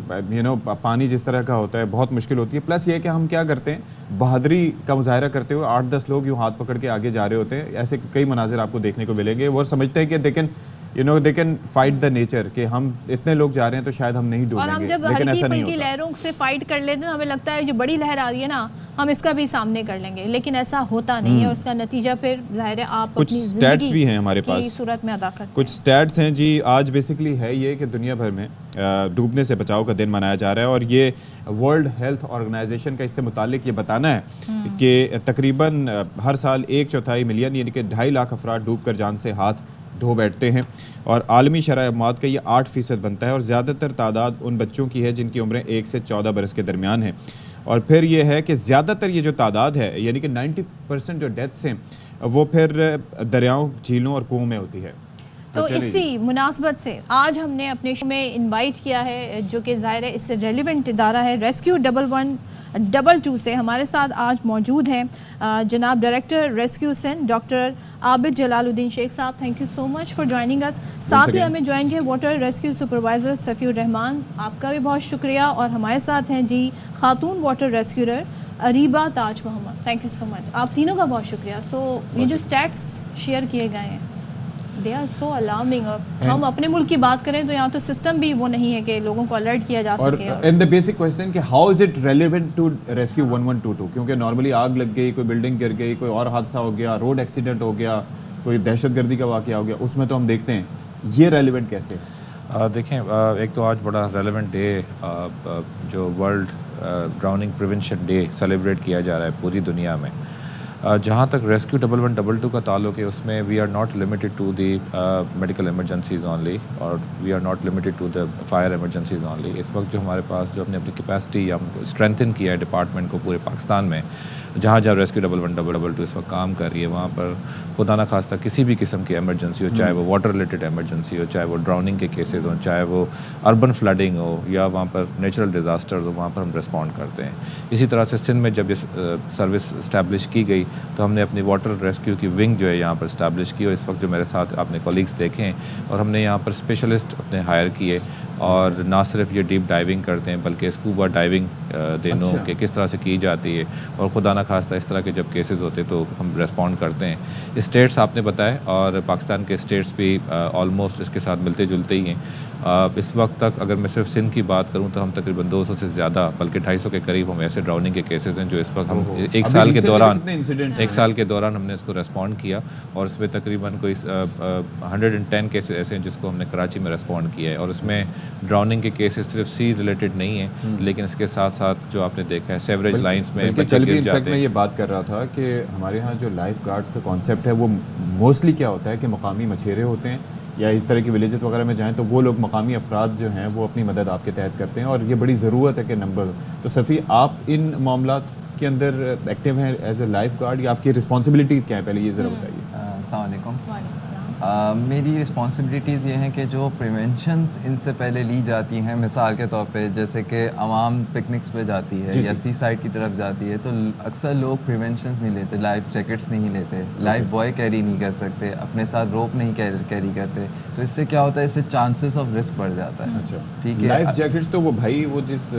S2: पानी जिस तरह का होता है, बहुत मुश्किल होती है। प्लस ये है कि हम क्या करते हैं, बहादुरी का मुजाहरा करते हुए 8-10 लोग यूँ हाथ पकड़ के आगे जा रहे होते हैं। ऐसे कई मनाजिर आपको देखने को मिलेंगे। वो समझते हैं कि they can fight the nature, कि हम इतने लोग जा रहे हैं तो शायद हम नहीं डूबेंगे, लेकिन ऐसा नहीं होता।
S1: लहरों से फाइट कर लेते हैं, हमें लगता है जो बड़ी लहर आ रही है ना, हम इसका भी सामने कर लेंगे, लेकिन ऐसा होता नहीं है। और उसका नतीजा फिर जाहिर है आप
S2: कुछ स्टैट्स भी हैं हमारे पास,
S1: सूरत में अदा करते हैं।
S2: कुछ स्टैट्स हैं जी। आज बेसिकली है ये कि दुनिया भर में डूबने से बचाव का दिन मनाया जा रहा है, और ये वर्ल्ड हेल्थ ऑर्गेनाइजेशन का इससे मुतालिक ये बताना है कि तकरीबन हर साल 1/4 मिलियन यानी कि 2.5 लाख अफराद डूब कर जान से हाथ धो बैठते हैं, और आलमी शरह मौत का ये 8% बनता है, और ज़्यादातर तादाद उन बच्चों की है जिनकी उम्रें 1 से 14 बरस के दरमियान है। और फिर ये है कि ज़्यादातर ये जो तादाद है, यानी कि 90% जो डेथ्स हैं वो फिर दरियाओं, झीलों और कुओं में होती है।
S1: तो इसी मुनासबत से आज हमने अपने शो में इनवाइट किया है, जो कि ज़ाहिर है इससे रेलिवेंट इदारा है, रेस्क्यू 1112 से हमारे साथ आज मौजूद हैं जनाब director rescue Sindh doctor Abid Jalaluddin Sheikh साहब। Thank you so much for joining us. साथ ही हमें ज्वाइन किया water rescue supervisor Safiur Rahman, आपका भी बहुत शुक्रिया। और हमारे साथ हैं जी खातून water rescuer Areeba Taj Mohammad. Thank you so much, आप तीनों का बहुत शुक्रिया। ये जो स्टैट्स शेयर किए गए हैं, दे आर सो अलार्मिंग। हम अपने मुल्क की बात करें तो यहाँ तो सिस्टम भी वो नहीं है कि लोगों को अलर्ट किया जा सके।
S2: एंड द बेसिक क्वेश्चन कि how is it relevant to rescue 1122, क्योंकि नॉर्मली आग लग गई, कोई बिल्डिंग गिर गई, कोई और हादसा हो गया, रोड एक्सीडेंट हो गया, कोई दहशतगर्दी का वाक़या हो गया, उसमें तो हम देखते हैं, ये रेलेवेंट कैसे?
S6: देखें, एक तो आज बड़ा रेलेवेंट डे जो world drowning prevention day celebrate किया जा रहा है पूरी दुनिया में। जहाँ तक रेस्क्यू 1112 का ताल्लुक है, उसमें we are not limited to the medical emergencies only और we are not limited to the fire emergencies only. इस वक्त जो हमारे पास जो हमने अपनी कैपेसिटी या स्ट्रेंथन किया है डिपार्टमेंट को पूरे पाकिस्तान में, जहाँ जहाँ रेस्क्यू 1112 इस वक्त काम कर रही है, वहाँ पर खुदा ना खास्ता किसी भी किस्म की इमरजेंसी हो, चाहे वो वाटर रिलेटेड इमरजेंसी हो, चाहे वो ड्राउनिंग के केसेस हो, चाहे वो अर्बन फ्लडिंग हो या वहाँ पर नेचुरल डिज़ास्टर्स हो, वहाँ पर हम रिस्पॉन्ड करते हैं। इसी तरह से सिंध में जब ये सर्विस इस्टेब्लिश की गई तो हमने अपनी वाटर रेस्क्यू की विंग जो है यहाँ पर इस्टेब्लिश की और इस वक्त जो मेरे साथ आपने कॉलीग्स देखें और हमने यहाँ पर स्पेशलिस्ट अपने हायर किए और ना सिर्फ ये डीप डाइविंग करते हैं बल्कि स्कूबा डाइविंग दिनों के किस तरह से की जाती है और खुदा ना खास्ता इस तरह के जब केसेस होते तो हम रेस्पॉन्ड करते हैं। स्टेट्स आपने बताया और पाकिस्तान के स्टेट्स भी ऑलमोस्ट इसके साथ मिलते जुलते ही हैं। इस वक्त तक अगर मैं सिर्फ सिंध की बात करूं तो हम तकरीबन 200 से ज़्यादा बल्कि 250 के करीब हम ऐसे ड्राउनिंग के केसेस हैं जो इस वक्त हम एक साल के दौरान हमने इसको रेस्पॉन्ड किया और इसमें तकरीबन कोई 110 केसेस ऐसे हैं जिसको हमने कराची में रेस्पॉन्ड किया है और इसमें ड्राउनिंग के केसेस सिर्फ सी रिलेटेड नहीं है लेकिन इसके साथ साथ जो आपने देखा है सेवरेज लाइंस में
S2: कल भी इनफैक्ट मैं ये बात कर रहा था कि हमारे यहाँ जो लाइफ गार्ड्स का कॉन्सेप्ट है वो मोस्टली क्या होता है कि मकामी मछेरे होते हैं या इस तरह की विलेजेस वगैरह में जाएं तो वो लोग मकामी अफराद जो हैं वो अपनी मदद आपके तहत करते हैं और ये बड़ी ज़रूरत है कि नंबर। तो सफ़ी आप इन मामलात के अंदर एक्टिव हैं एज ए लाइफ गार्ड या आपकी रिस्पॉन्सिबिलिटीज़ क्या हैं, पहले ये ज़रा बताइए।
S7: अस्सलाम वालेकुम। मेरी रिस्पॉन्सिबिलिटीज़ ये हैं कि जो प्रिवेंशंस इनसे पहले ली जाती हैं, मिसाल के तौर पे जैसे कि आवाम पिकनिक्स पे जाती है या सी साइड की तरफ जाती है तो अक्सर लोग प्रिवेंशंस नहीं लेते, लाइफ जैकेट्स नहीं लेते, लाइफ बॉय कैरी नहीं कर सकते, अपने साथ रोप नहीं कैरी करते, तो इससे क्या होता है, इससे चांसेस ऑफ रिस्क बढ़ जाता है।
S2: अच्छा,
S7: ठीक है।
S2: लाइफ जैकेट्स तो वो भाई वो जिस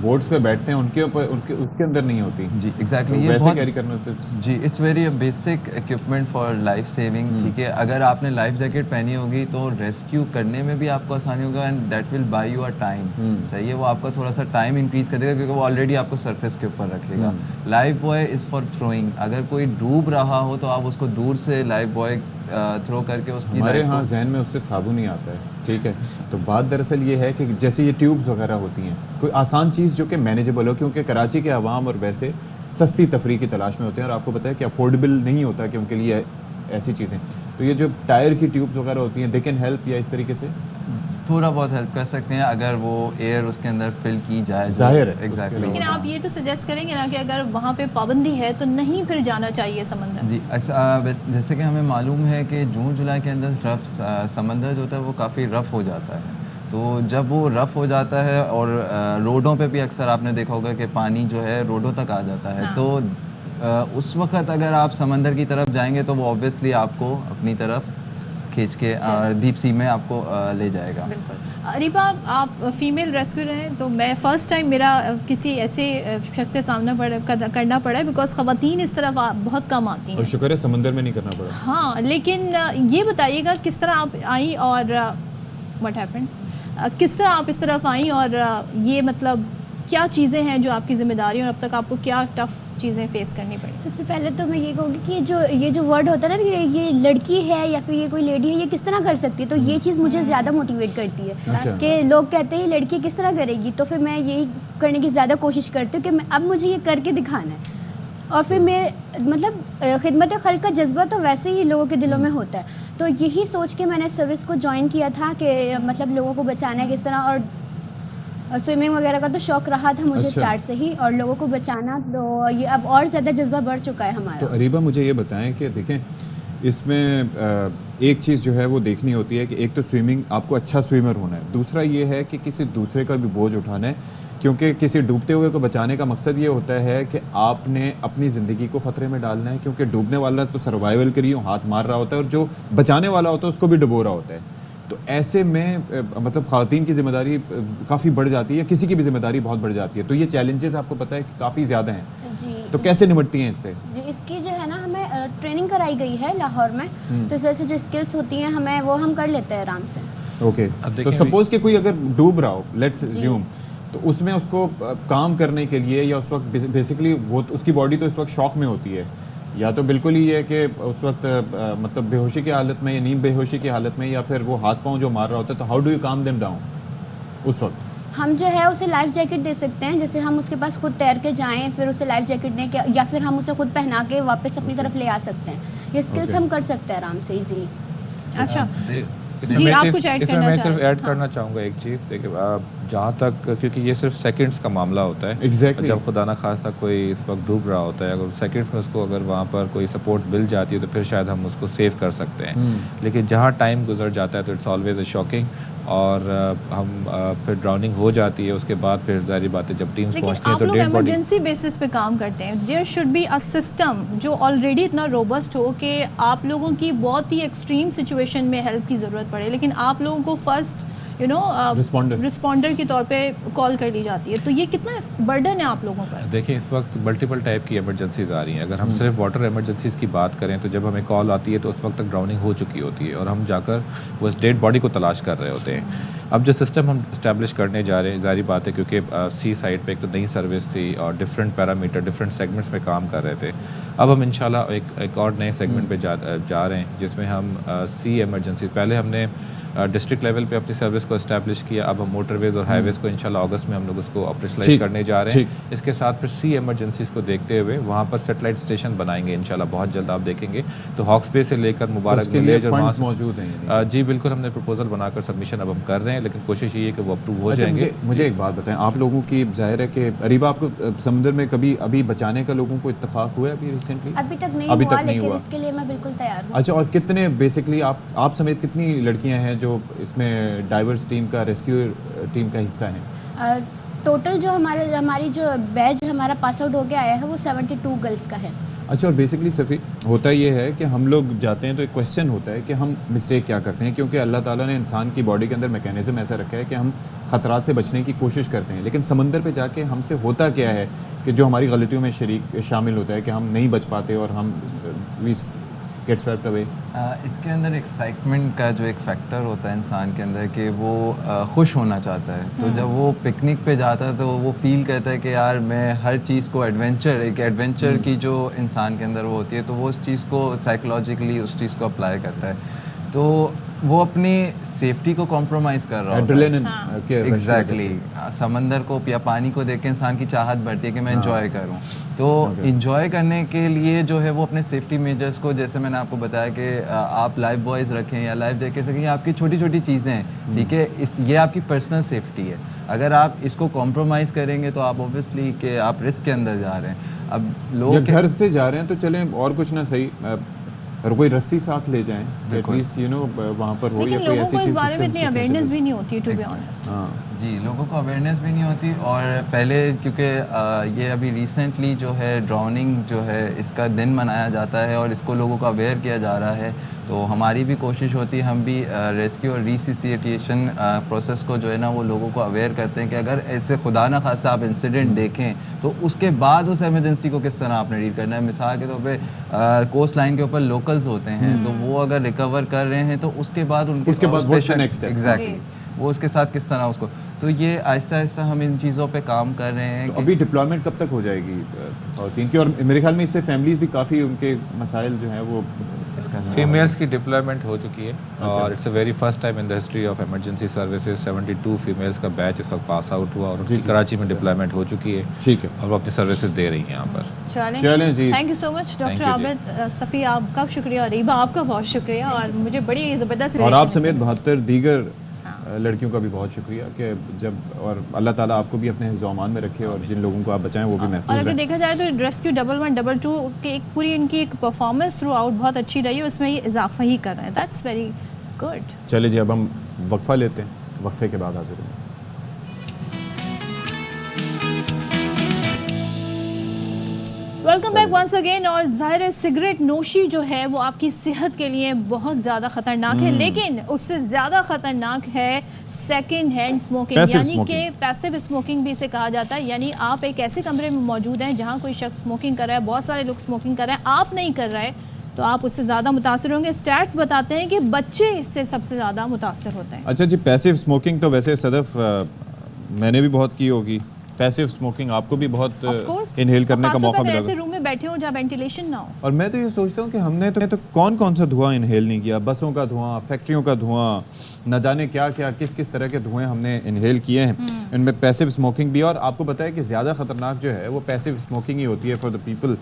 S2: बोट्स पे बैठते हैं उनके ऊपर उसके अंदर नहीं होती
S7: जी, एग्जैक्टली,
S2: ये वैसे कैरी करना होता है
S7: जी। It's very basic equipment for life saving. ठीक है, अगर आपने लाइफ जैकेट पहनी होगी तो रेस्क्यू करने में भी आपको आसानी होगा and that will buy you a time. सही है, वो आपका थोड़ा सा टाइम इंक्रीज कर देगा क्योंकि वो ऑलरेडी आपको सरफेस के ऊपर रखेगा। Life boy is for throwing, अगर कोई डूब रहा हो तो आप उसको दूर से लाइफ बॉय थ्रो करके उसकी,
S2: हमारे यहाँ जहन में उससे साबुन ही आता है। ठीक है, तो बात दरअसल ये है कि जैसे ये ट्यूब्स वगैरह होती हैं, कोई आसान चीज़ जो कि मैनेजेबल हो, क्योंकि कराची के अवाम और वैसे सस्ती तफरी की तलाश में होते हैं और आपको पता है कि अफोर्डेबल नहीं होता कि उनके लिए ऐसी चीज़ें। तो ये जो टायर की ट्यूब्स वगैरह होती हैं दे कैन हेल्प, या इस तरीके से
S7: थोड़ा बहुत हेल्प कर सकते हैं अगर वो एयर उसके अंदर फिल की जाए।
S2: जाहिर है,
S7: एग्जैक्टली।
S1: लेकिन आप ये तो सजेस्ट करेंगे ना कि अगर वहाँ पे पाबंदी है तो नहीं फिर जाना चाहिए समंदर?
S7: जी, जैसे कि हमें मालूम है कि जून जुलाई के अंदर समंदर जो होता है वो काफ़ी रफ़ हो जाता है। तो जब वो रफ़ हो जाता है और रोडों पे भी अक्सर आपने देखा होगा कि पानी जो है रोडों तक आ जाता है। हाँ। तो उस वक़्त अगर आप समंदर की तरफ जाएंगे तो वो ऑब्वियसली आपको अपनी तरफ खींच के डीप सी में आपको ले जाएगा।
S1: बिल्कुल। अरीबा, आप फीमेल रेस्क्यूअर हैं तो मैं फ़र्स्ट टाइम मेरा किसी ऐसे शख्स से सामना करना पड़ा है बिकॉज ख़वातीन इस तरफ बहुत कम आती हैं।
S2: और शुक्र है समंदर में नहीं करना पड़ा।
S1: हाँ, लेकिन ये बताइएगा किस तरह आप आई और व्हाट हैपेंड, किस तरह आप इस तरफ आई और ये मतलब क्या चीज़ें हैं जो आपकी ज़िम्मेदारी और अब तक आपको क्या टफ़ चीज़ें फेस करनी पड़ी?
S8: सबसे पहले तो मैं ये कहूँगी कि ये जो वर्ड होता है ना कि ये लड़की है या फिर ये कोई लेडी है, ये किस तरह कर सकती है, तो ये चीज़ मुझे ज़्यादा मोटिवेट करती है कि लोग कहते हैं लड़की किस तरह करेगी, तो फिर मैं यही करने की ज़्यादा कोशिश करती हूँ कि मैं अब मुझे ये करके दिखाना है। और फिर मैं मतलब खिदमत खल्क का जज्बा तो वैसे ही लोगों के दिलों में होता है, तो यही सोच के मैंने सर्विस को ज्वाइन किया था कि मतलब लोगों को बचाना है किस तरह। और स्विमिंग वगैरह का तो शौक रहा था मुझे स्टार्ट से ही, और लोगों को बचाना तो ये अब और ज़्यादा जज्बा बढ़ चुका है हमारा।
S2: तो अरीबा मुझे ये बताएं कि देखें इसमें एक चीज़ जो है वो देखनी होती है कि एक तो स्विमिंग, आपको अच्छा स्विमर होना है, दूसरा ये है कि किसी दूसरे का भी बोझ उठाना है, क्योंकि किसी डूबते हुए को बचाने का मकसद ये होता है कि आपने अपनी ज़िंदगी को ख़तरे में डालना है, क्योंकि डूबने वाला तो सर्वाइवल के लिए हाथ मार रहा होता है और जो बचाने वाला होता है उसको भी डुबो रहा होता है। तो ऐसे में मतलब ख़वातीन की ज़िम्मेदारी काफ़ी बढ़ जाती है, किसी की भी ज़िम्मेदारी बहुत बढ़ जाती है, तो ये चैलेंजेस आपको पता है कि काफ़ी ज़्यादा हैं जी। तो कैसे निपटती हैं इससे?
S8: इसकी जो है ना हमें ट्रेनिंग कराई गई है लाहौर में, तो इस वजह से जो स्किल्स होती हैं हमें वो हम कर लेते हैं आराम से।
S2: ओके, तो सपोज़ कि कोई अगर डूब रहा हो, लेट्स अज्यूम, तो उसमें उसको काम करने के लिए या उस वक्त बेसिकली वो उसकी बॉडी तो इस वक्त शॉक में होती है, या तो बिल्कुल ही है कि उस वक्त मतलब बेहोशी की हालत में या नींद बेहोशी की हालत में, या फिर वो हाथ पांव जो मार रहा होता है, तो हाउ डू यू काम देम डाउन उस वक्त?
S8: हम जो है उसे लाइफ जैकेट दे सकते हैं, जैसे हम उसके पास खुद तैर के जाएं, फिर उसे लाइफ जैकेट दें, या फिर हम उसे खुद पहना के वापस अपनी तरफ ले आ सकते हैं। ये स्किल्स हम कर सकते हैं आराम से इजीली।
S1: अच्छा
S6: इसमें
S1: जी,
S6: मैं
S1: आप
S6: सिर्फ-
S1: कुछ ऐड
S6: इसमें
S1: करना
S6: मैं
S1: चाह
S6: सिर्फ
S1: रहे हैं?
S6: ऐड करना चाहूँगा एक चीज़। देखिए जहाँ तक, क्योंकि ये सिर्फ सेकंड्स का मामला होता है।
S2: Exactly.
S6: जब खुदा ना खास्ता कोई इस वक्त डूब रहा होता है, अगर सेकंड्स में उसको अगर वहाँ पर कोई सपोर्ट मिल जाती है तो फिर शायद हम उसको सेव कर सकते हैं। लेकिन जहाँ टाइम गुजर जाता है तो इट्स ऑलवेज अ शॉकिंग, और हम फिर ड्राउनिंग हो जाती है। उसके बाद फिर जारी बात है जब टीम्स
S1: लेकिन
S6: पहुँचती हैं
S1: आप
S6: तो
S1: लोग
S6: डेड बॉडी।
S1: इमरजेंसी बेसिस पे काम करते हैं, there should be a system जो ऑलरेडी इतना रोबस्ट हो कि आप लोगों की बहुत ही एक्सट्रीम सिचुएशन में हेल्प की ज़रूरत पड़े, लेकिन आप लोगों को फर्स्ट रिस्पॉन्डर के तौर पे कॉल कर ली जाती है, तो ये कितना बर्डन है आप लोगों पर?
S6: देखिए इस वक्त मल्टीपल टाइप की इमरजेंसीज आ रही हैं। अगर हम सिर्फ वाटर इमरजेंसीज की बात करें तो जब हमें कॉल आती है तो उस वक्त तक ड्राउनिंग हो चुकी होती है और हम जाकर वो डेड बॉडी को तलाश कर रहे होते हैं। अब जो सिस्टम हम इस्टेब्लिश करने जा रहे हैं, जारी बात है क्योंकि सी साइड पे एक तो नई सर्विस थी और डिफरेंट पैरामीटर डिफरेंट सेगमेंट्स में काम कर रहे थे। अब हम इंशाल्लाह एक और नए सेगमेंट पे जा रहे हैं जिसमें हम सी इमरजेंसी, पहले हमने डिस्ट्रिक्ट लेवल पे अपनी सर्विस को इस्टेब्लिश किया, अब हम मोटरवेज और हाईवेज़ को इंशाल्लाह अगस्त में हम लोग उसको ऑपरेशनलाइज करने जा रहे हैं। इसके साथ फिर सी इमरजेंसीज को देखते हुए वहाँ पर सेटेलाइट स्टेशन बनाएंगे इंशाल्लाह बहुत जल्द, आप देखेंगे। तो हॉक्स बे से लेकर मुबारक विलेज और वहाँ
S2: मौजूद हैं।
S6: जी बिल्कुल, हमने प्रपोजल बनाकर सबमिशन अब हम कर रहे हैं, लेकिन कोशिश ये है कि वो अप्रूव हो जाएंगे।
S2: मुझे एक बात बताएं, आप लोगों की जाहिर है कि अरीबा आपको समुद्र में कभी अभी बचाने का लोगों को इत्तेफाक हुआ है अभी रिसेंटली?
S8: अभी तक नहीं हुआ, लेकिन इसके लिए मैं बिल्कुल तैयार हूँ।
S2: अच्छा, और कितने बेसिकली आप समेत कितनी लड़कियां हैं जो इसमें डाइवर्स टीम का, रेस्क्यू टीम का हिस्सा हैं?
S8: टोटल जो हमारी जो बैच हमारा पास आउट होके आया है वो 72 गर्ल्स का है।
S2: अच्छा, और बेसिकली सफ़ी होता ये है कि हम लोग जाते हैं तो एक क्वेश्चन होता है कि हम मिस्टेक क्या करते हैं, क्योंकि अल्लाह ताला ने इंसान की बॉडी के अंदर मैकेनिज़्म ऐसा रखा है कि हम ख़तरात से बचने की कोशिश करते हैं, लेकिन समंदर पे जाके हमसे होता क्या है कि जो हमारी गलतियों में शामिल होता है कि हम नहीं बच पाते और हम गेट स्वेप्ट अवे।
S7: इसके अंदर एक्साइटमेंट का जो एक फैक्टर होता है इंसान के अंदर कि वो खुश होना चाहता है, तो जब वो पिकनिक पे जाता है तो वो फील करता है कि यार मैं हर चीज़ को एक एडवेंचर की जो इंसान के अंदर वो होती है, तो वो उस चीज़ को साइकोलॉजिकली उस चीज़ को अप्लाई करता है, तो वो अपनी सेफ्टी को कॉम्प्रोमाइज़ कर रहा होता है। एग्जैक्टली, समंदर को या पानी को देख के इंसान की चाहत बढ़ती है कि मैं इंजॉय करूं, तो इंजॉय करने के लिए जो है वो अपने सेफ्टी मेजर्स को, जैसे मैंने आपको बताया कि आप लाइफ बॉयज़ रखें या लाइफ जैकेट रखें, ये आपकी छोटी छोटी चीज़ें हैं, ठीक है, ये आपकी पर्सनल सेफ्टी है। अगर आप इसको कॉम्प्रोमाइज़ करेंगे तो आप ऑब्वियसली कि आप रिस्क के अंदर जा रहे हैं। अब लोग
S2: घर से जा रहे हैं तो चलें और कुछ ना सही, और कोई रस्सी साथ ले जाएं, एटलीस्ट वहाँ पर हो, या कोई ऐसी चीज़।
S1: इस बारे में इतनी अवेयरनेस भी नहीं होती, टू बी ऑनेस्ट।
S7: जी, लोगों को अवेयरनेस भी नहीं होती, और पहले क्योंकि ये अभी रिसेंटली जो है ड्राउनिंग जो है इसका दिन मनाया जाता है और इसको लोगों को अवेयर किया जा रहा है, तो हमारी भी कोशिश होती है, हम भी रेस्क्यू और रिसिसिएशन प्रोसेस को जो है ना वो लोगों को अवेयर करते हैं कि अगर ऐसे खुदा ना खास्ता आप इंसिडेंट देखें तो उसके बाद उस एमरजेंसी को किस तरह आपने डील करना है। मिसाल के तौर पे कोस्ट लाइन के ऊपर लोकल्स होते हैं, तो वो अगर रिकवर कर रहे हैं तो उसके बाद एग्जैक्टली वो उसके साथ किस तरह उसको, तो ये आहिस्ता आहिस्ता हम इन चीज़ों पे काम कर रहे हैं।
S2: तो अभी डिप्लॉयमेंट कब तक हो जाएगी खातून की? और मेरे ख्याल में इससे फैमिलीज भी काफ़ी उनके मसाइल जो हैं वो
S6: फीमेल्स की डिप्लॉयमेंट हो चुकी है, और it's a very first time in the history of emergency services 72 females का बैच इस वक्त पास आउट हुआ और उनकी कराची में डिप्लॉयमेंट हो चुकी है।
S2: ठीक है,
S6: और वो अपनी सर्विसेज दे रही हैं यहाँ पर।
S2: चलें जी,
S1: thank you so much doctor Abid Safi, आपका शुक्रिया, और रीबा आपका बहुत शुक्रिया, और मुझे बड़ी ज़बरदस्त,
S2: और आप समेत 72 दीगर लड़कियों का भी बहुत शुक्रिया कि जब, और अल्लाह ताला आपको भी अपने हिज़्ज़ो-अमान में रखे और जिन लोगों को आप बचाएं वो भी महफूज
S1: और
S2: रहें।
S1: अगर देखा जाए तो रेस्क्यू 1112 की एक पूरी इनकी एक परफॉर्मेंस थ्रू आउट बहुत अच्छी रही है, उसमें ये इजाफा ही कर रहे हैं, दैट्स वेरी गुड।
S2: चलिए जी, अब हम वक्फा लेते हैं, वक्फे के बाद हाजिर होंगे।
S1: Welcome back once again. और ज़ाहिर है सिगरेट नोशी जो है वो आपकी सेहत के लिए बहुत ज़्यादा ख़तरनाक है, लेकिन उससे ज़्यादा ख़तरनाक है सेकंड हैंड स्मोकिंग, यानी कि पैसिव स्मोकिंग भी इसे कहा जाता है। यानी आप एक ऐसे कमरे में मौजूद हैं जहाँ कोई शख्स स्मोकिंग कर रहा है, बहुत सारे लोग स्मोकिंग कर रहे हैं, आप नहीं कर रहे तो आप उससे ज़्यादा मुतासर होंगे। स्टैट्स बताते हैं कि बच्चे इससे सबसे ज़्यादा मुतासर होते हैं।
S2: अच्छा जी, पैसिव स्मोकिंग तो वैसे सदफ मैंने भी बहुत की होगी, पैसिव स्मोकिंग आपको भी बहुत
S1: Of course.
S2: इनहेल करने का
S1: खासतौर
S2: मौका
S1: पर
S2: मिला
S1: ऐसे
S2: होगा।
S1: रूम में बैठे हो जहाँ वेंटिलेशन ना हो।
S2: और मैं तो ये सोचता हूँ कि हमने तो कौन कौन सा धुआं इनहेल नहीं किया, बसों का धुआं, फैक्ट्रियों का धुआं, न जाने क्या क्या किस किस तरह के धुएं हमने इनहेल किए हैं। इनमें पैसिव स्मोकिंग भी, और आपको पता है कि ज़्यादा ख़तरनाक जो है वो पैसिव स्मोकिंग ही होती है फॉर द पीपल।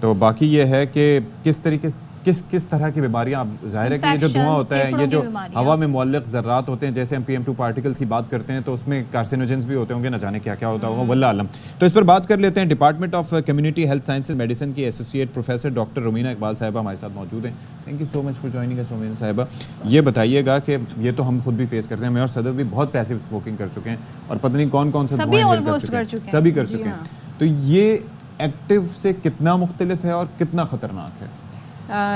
S2: तो बाकी ये है कि किस तरीके किस तरह की बीमारियां, आप जाहिर है कि ये जो धुआं होता है, ये जो हवा में मुअल्लक़ ज़र्रात होते हैं, जैसे हम PM2 पार्टिकल्स की बात करते हैं तो उसमें कार्सिनोजेंस भी होते होंगे, न जाने क्या क्या होता होगा, वल्लाह आलम। तो इस पर बात कर लेते हैं। Department of community health sciences medicine की associate professor doctor Romina Iqbal साहिबा हमारे साथ मौजूद हैं। Thank you so much for joining us Romina साहिबा। ये बताइएगा कि ये तो हम खुद भी फेस करते हैं, मैं और सदर भी बहुत पैसिव स्मोकिंग कर चुके हैं और पता नहीं कौन कौन सा
S1: सभी
S2: धुआं
S1: almost कर चुके हैं।
S2: सभी कर चुके हैं। तो ये एक्टिव से कितना मुख्तलिफ है और कितना ख़तरनाक है?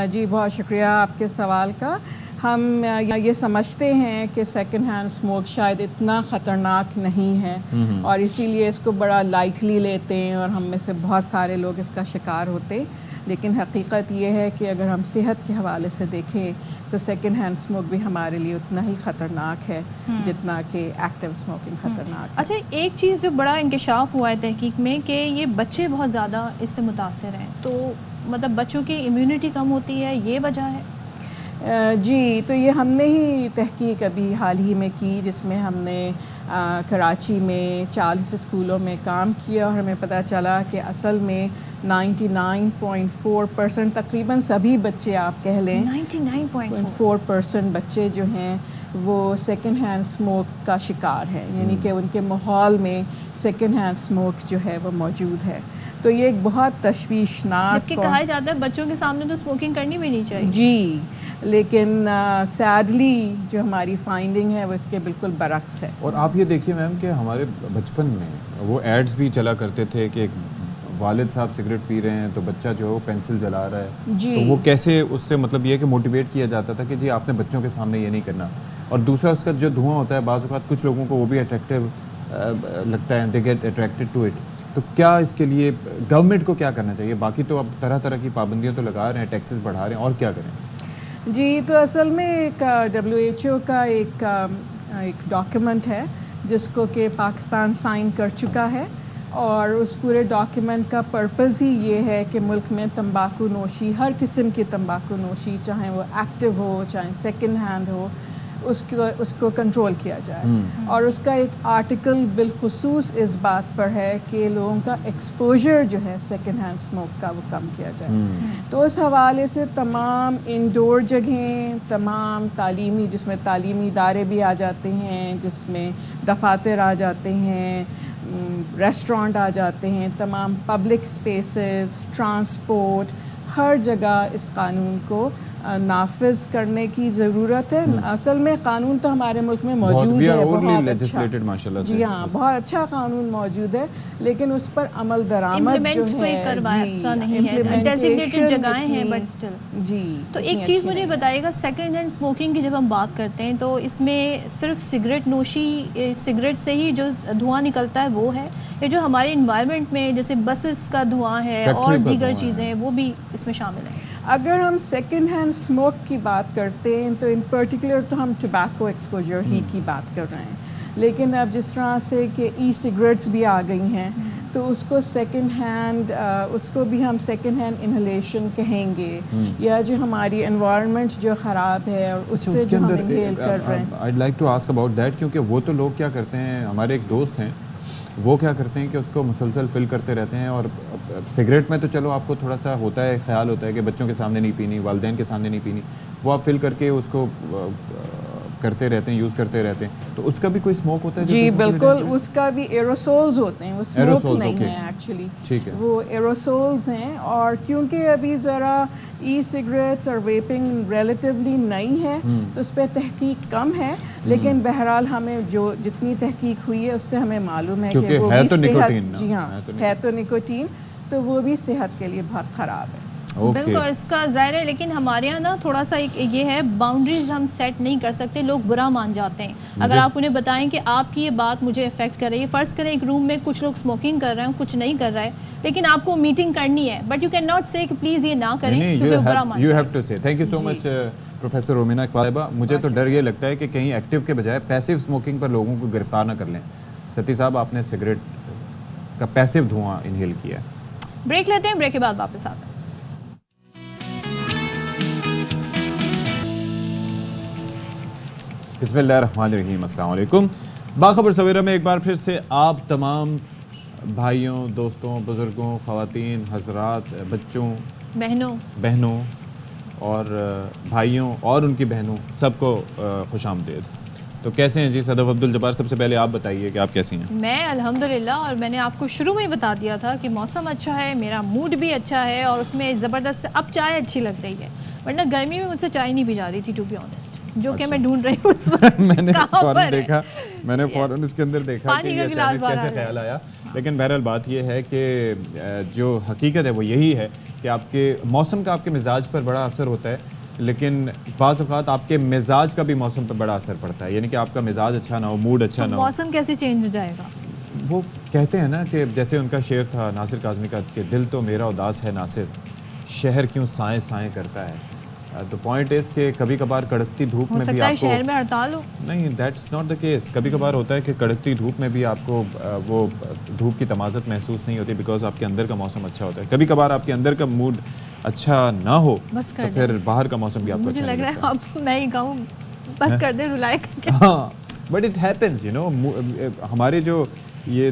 S9: जी बहुत शुक्रिया आपके सवाल का। हम ये समझते हैं कि सेकंड हैंड स्मोक शायद इतना ख़तरनाक नहीं है और इसीलिए इसको बड़ा लाइटली लेते हैं और हम में से बहुत सारे लोग इसका शिकार होते हैं। लेकिन हकीकत ये है कि अगर हम सेहत के हवाले से देखें तो सेकंड हैंड स्मोक भी हमारे लिए उतना ही ख़तरनाक है जितना कि एक्टिव स्मोकिंग ख़तरनाक है।
S1: अच्छा, एक चीज़ जो बड़ा इंकशाफ हुआ है तहकीक में कि ये बच्चे बहुत ज़्यादा इससे मुतासर हैं, तो मतलब बच्चों की इम्यूनिटी कम होती है, ये वजह है?
S9: जी, तो ये हमने ही तहकीक अभी हाल ही में की जिसमें हमने कराची में 40 स्कूलों में काम किया और हमें पता चला कि असल में 99.4% तकरीबन सभी बच्चे आप कह लें 99.4% बच्चे जो हैं वो सेकंड हैंड स्मोक का शिकार हैं, यानी कि उनके माहौल में सेकंड हैंड स्मोक जो है वो मौजूद है। तो ये एक बहुत तशवीशनाक,
S1: जबकि कहा जाता है बच्चों के सामने तो स्मोकिंग करनी भी नहीं चाहिए।
S9: जी, लेकिन सैडली जो हमारी फाइंडिंग है वो इसके बिल्कुल बरक्स है।
S2: और आप ये देखिए मैम कि हमारे बचपन में वो एड्स भी चला करते थे कि एक वालिद साहब सिगरेट पी रहे हैं तो बच्चा जो है वो पेंसिल जला रहा है, तो वो कैसे उससे मतलब ये कि मोटिवेट किया जाता था कि जी आपने बच्चों के सामने ये नहीं करना। और दूसरा उसका जो धुआं होता है बाज़ औक़ात कुछ लोगों को वो भी अट्रैक्टिव लगता है, they get attracted to it. तो क्या इसके लिए गवर्नमेंट को क्या करना चाहिए? बाकी तो अब तरह तरह की पाबंदियाँ तो लगा रहे हैं, टैक्सेस बढ़ा रहे हैं, और क्या करें?
S9: जी, तो असल में एक WHO का एक डॉक्यूमेंट है जिसको कि पाकिस्तान साइन कर चुका है और उस पूरे डॉक्यूमेंट का पर्पज़ ही ये है कि मुल्क में तंबाकू नोशी, हर किस्म की तंबाकू नोशी, चाहे वो एक्टिव हो चाहे सेकंड हैंड हो, उसको कंट्रोल किया जाए। और उसका एक आर्टिकल बिलखुसूस इस बात पर है कि लोगों का एक्सपोजर जो है सेकंड हैंड स्मोक का वो कम किया जाए। तो उस हवाले से तमाम इंडोर जगहें, तमाम तालीमी, जिसमें तालीमी इदारे भी आ जाते हैं, जिसमें दफातर आ जाते हैं, रेस्टोरेंट आ जाते हैं, तमाम पब्लिक स्पेसेस, ट्रांसपोर्ट, हर जगह इस कानून को नाफिज करने की ज़रूरत है। असल में कानून तो हमारे मुल्क में मौजूद है, बहुत अच्छा, जी हाँ, बहुत अच्छा कानून मौजूद है, लेकिन उस पर अमल दरामद जो है
S1: डेजिग्नेटेड जगहें हैं बट स्टिल।
S9: जी,
S1: तो एक चीज़ मुझे बताइएगा, सेकंड हैंड स्मोकिंग की जब हम बात करते हैं तो इसमें सिर्फ सिगरेट नोशी, सिगरेट से ही जो धुआं निकलता है वो है, ये जो हमारे इन्वायरमेंट में जैसे बसेस का धुआं है और दीगर चीज़ें हैं वो भी इसमें शामिल हैं?
S9: अगर हम सेकंड हैंड स्मोक की बात करते हैं तो इन पर्टिकुलर तो हम टबैको एक्सपोजर ही की बात कर रहे हैं, लेकिन अब जिस तरह से कि ई सिगरेट्स भी आ गई हैं तो उसको सेकंड हैंड, उसको भी हम सेकंड हैंड इनहेलेशन कहेंगे, या जो हमारी एनवायरनमेंट जो ख़राब है और उससे जो हम इनहेल कर रहे हैं।
S2: I'd like to ask about that, क्योंकि वो तो लोग क्या करते हैं, हमारे एक दोस्त हैं वो क्या करते हैं कि उसको मुसलसल फिल करते रहते हैं। और सिगरेट में तो चलो आपको थोड़ा सा होता है, ख्याल होता है कि बच्चों के सामने नहीं पीनी, वालिदैन के सामने नहीं पीनी, वो आप फिल करके उसको करते रहते हैं, यूज़ करते रहते हैं, तो उसका भी कोई स्मोक होता है?
S9: जी बिल्कुल, उसका भी एरोसोल्स होते हैं, वो स्मोक नहीं है एक्चुअली,
S2: ठीक है,
S9: वो एरोसोल्स हैं। और क्योंकि अभी ज़रा ई सिगरेट्स और वेपिंग रिलेटिवली नई है तो उस पर तहकीक कम है, लेकिन बहरहाल हमें जो जितनी तहकीक हुई है उससे हमें मालूम है कि वो भी सेहत, जी हाँ, है तो निकोटीन, तो वो भी सेहत के लिए बहुत ख़राब है।
S1: बिल्कुल, इसका ज़ाहिर है, लेकिन हमारे यहाँ ना थोड़ा सा एक ये है, बाउंड्रीज हम सेट नहीं कर सकते, लोग बुरा मान जाते हैं। अगर आप उन्हें बताएं कि आपकी ये बात मुझे इफेक्ट कर रही है, फ़र्ज़ करें एक रूम में कुछ लोग स्मोकिंग कर रहे हैं, कुछ नहीं कर रहा है, लेकिन आपको मीटिंग करनी है, बट यू कैन नॉट से कि प्लीज़ ये ना करें, क्योंकि बुरा मान।
S2: You have to say. Thank you so much professor Romina Iqbal साहिबा। मुझे तो डर ये लगता है कि कहीं एक्टिव के बजाय पैसिव स्मोकिंग पर लोगों को गिरफ्तार ना कर लें। सती साहब, आपने सिगरेट इसका पैसिव धुआं इनहेल किया है।
S1: ब्रेक लेते हैं, ब्रेक के बाद वापस आते हैं।
S2: बिस्मिल्लाहिर्रहमानिर्रहीम, अस्सलाम वालेकुम। बाखबर सवेरा में एक बार फिर से आप तमाम भाइयों, दोस्तों, बुज़ुर्गों, ख़वातीन, हज़रात, बच्चों, बहनों और भाइयों और उनकी बहनों सबको खुशामदीद। तो कैसे हैं जी सदफ अब्दुल जब्बार? सबसे पहले आप बताइए कि आप कैसी हैं?
S1: मैं अल्हम्दुलिल्लाह, और मैंने आपको शुरू में ही बता दिया था कि मौसम अच्छा है, मेरा मूड भी अच्छा है और उसमें ज़बरदस्त अब चाय अच्छी लग रही है, वरना गर्मी में मुझसे चाय नहीं भी जा रही थी टू बी ऑनेस्ट, जो कि मैं ढूंढ रही हूँ उस वक्त।
S2: मैंने फ़ौरन देखा, मैंने फ़ौरन इसके अंदर देखा कि ये
S1: गिलास
S2: अचानक कैसे ख्याल आया। लेकिन बहरहाल बात ये है कि जो हकीकत है वो यही है कि आपके मौसम का आपके मिजाज पर बड़ा असर होता है, लेकिन बाज़ औक़ात आपके मिजाज का भी मौसम पर बड़ा असर पड़ता है, यानी कि आपका मिजाज अच्छा ना हो, मूड अच्छा ना हो,
S1: मौसम कैसे चेंज हो जाएगा?
S2: वो कहते हैं ना कि जैसे उनका शेर था नासिर काज़मी का कि दिल तो मेरा उदास है नासिर, शहर क्यों साएं साएं करता है। द पॉइंट इज़ कि कभी कभार कड़कती धूप में भी आपको
S1: शहर में हड़ताल हो,
S2: नहीं, दैट्स नॉट द केस। कभी कभार होता है कि कड़कती धूप में भी आपको वो धूप की तमाज़त महसूस नहीं होती, बिकॉज आपके अंदर का मौसम अच्छा होता है। कभी कभार आपके अंदर का मूड अच्छा ना हो तो फिर बाहर का मौसम भी आपको
S1: मुझे
S2: अच्छा
S1: लग रहा है
S2: लगता
S1: अब मैं ही कहूँ बस कर दे रुलाए करके।
S2: हाँ, but it happens, you know, हमारे जो ये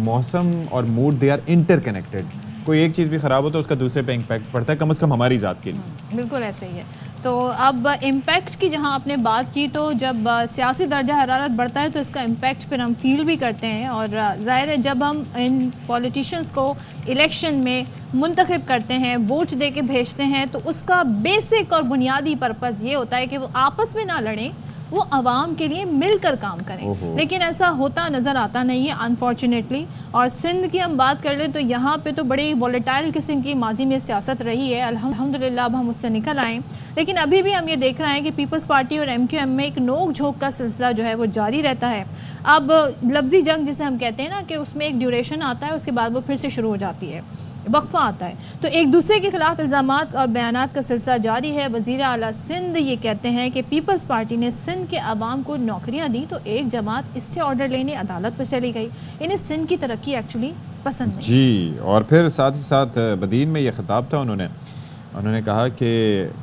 S2: मौसम और मूड दे आर इंटरकनेक्टेड। कोई एक चीज़ भी ख़राब हो तो उसका दूसरे पे इम्पैक्ट पड़ता है, कम से कम हमारी ज़ात के लिए।
S1: बिल्कुल ऐसे ही है। तो अब इम्पैक्ट की जहां आपने बात की, तो जब सियासी दर्जा हरारत बढ़ता है तो इसका इम्पैक्ट फिर हम फील भी करते हैं, और ज़ाहिर है जब हम इन पॉलिटिशियंस को इलेक्शन में मुंतखब करते हैं, वोट दे के भेजते हैं, तो उसका बेसिक और बुनियादी पर्पज़ ये होता है कि वो आपस में ना लड़ें, वो आवाम के लिए मिलकर काम करें। लेकिन ऐसा होता नज़र आता नहीं है अनफॉर्चुनेटली। और सिंध की हम बात कर लें तो यहाँ पे तो बड़ी वॉलेटाइल किस्म की माजी में सियासत रही है, अल्हम्दुलिल्लाह अब हम उससे निकल आए। लेकिन अभी भी हम ये देख रहे हैं कि पीपल्स पार्टी और MQM में एक नोक झोंक का सिलसिला जो है वो जारी रहता है। अब लफ्ज़ी जंग जिसे हम कहते हैं ना कि उसमें एक ड्यूरेशन आता है, उसके बाद वो फिर से शुरू हो जाती है, वक्फा आता है, तो एक दूसरे के खिलाफ इल्ज़ामात और बयानात का सिलसिला जारी है। वज़ीर आला सिंध ये कहते हैं कि पीपल्स पार्टी ने सिंध के आवाम को नौकरियां दी तो एक जमात स्टे ऑर्डर लेने अदालत पर चली गई। इन्हें सिंध की तरक्की एक्चुअली पसंद नहीं
S2: जी। और फिर साथ ही साथ बदीन में ये खिताब था, उन्होंने कहा कि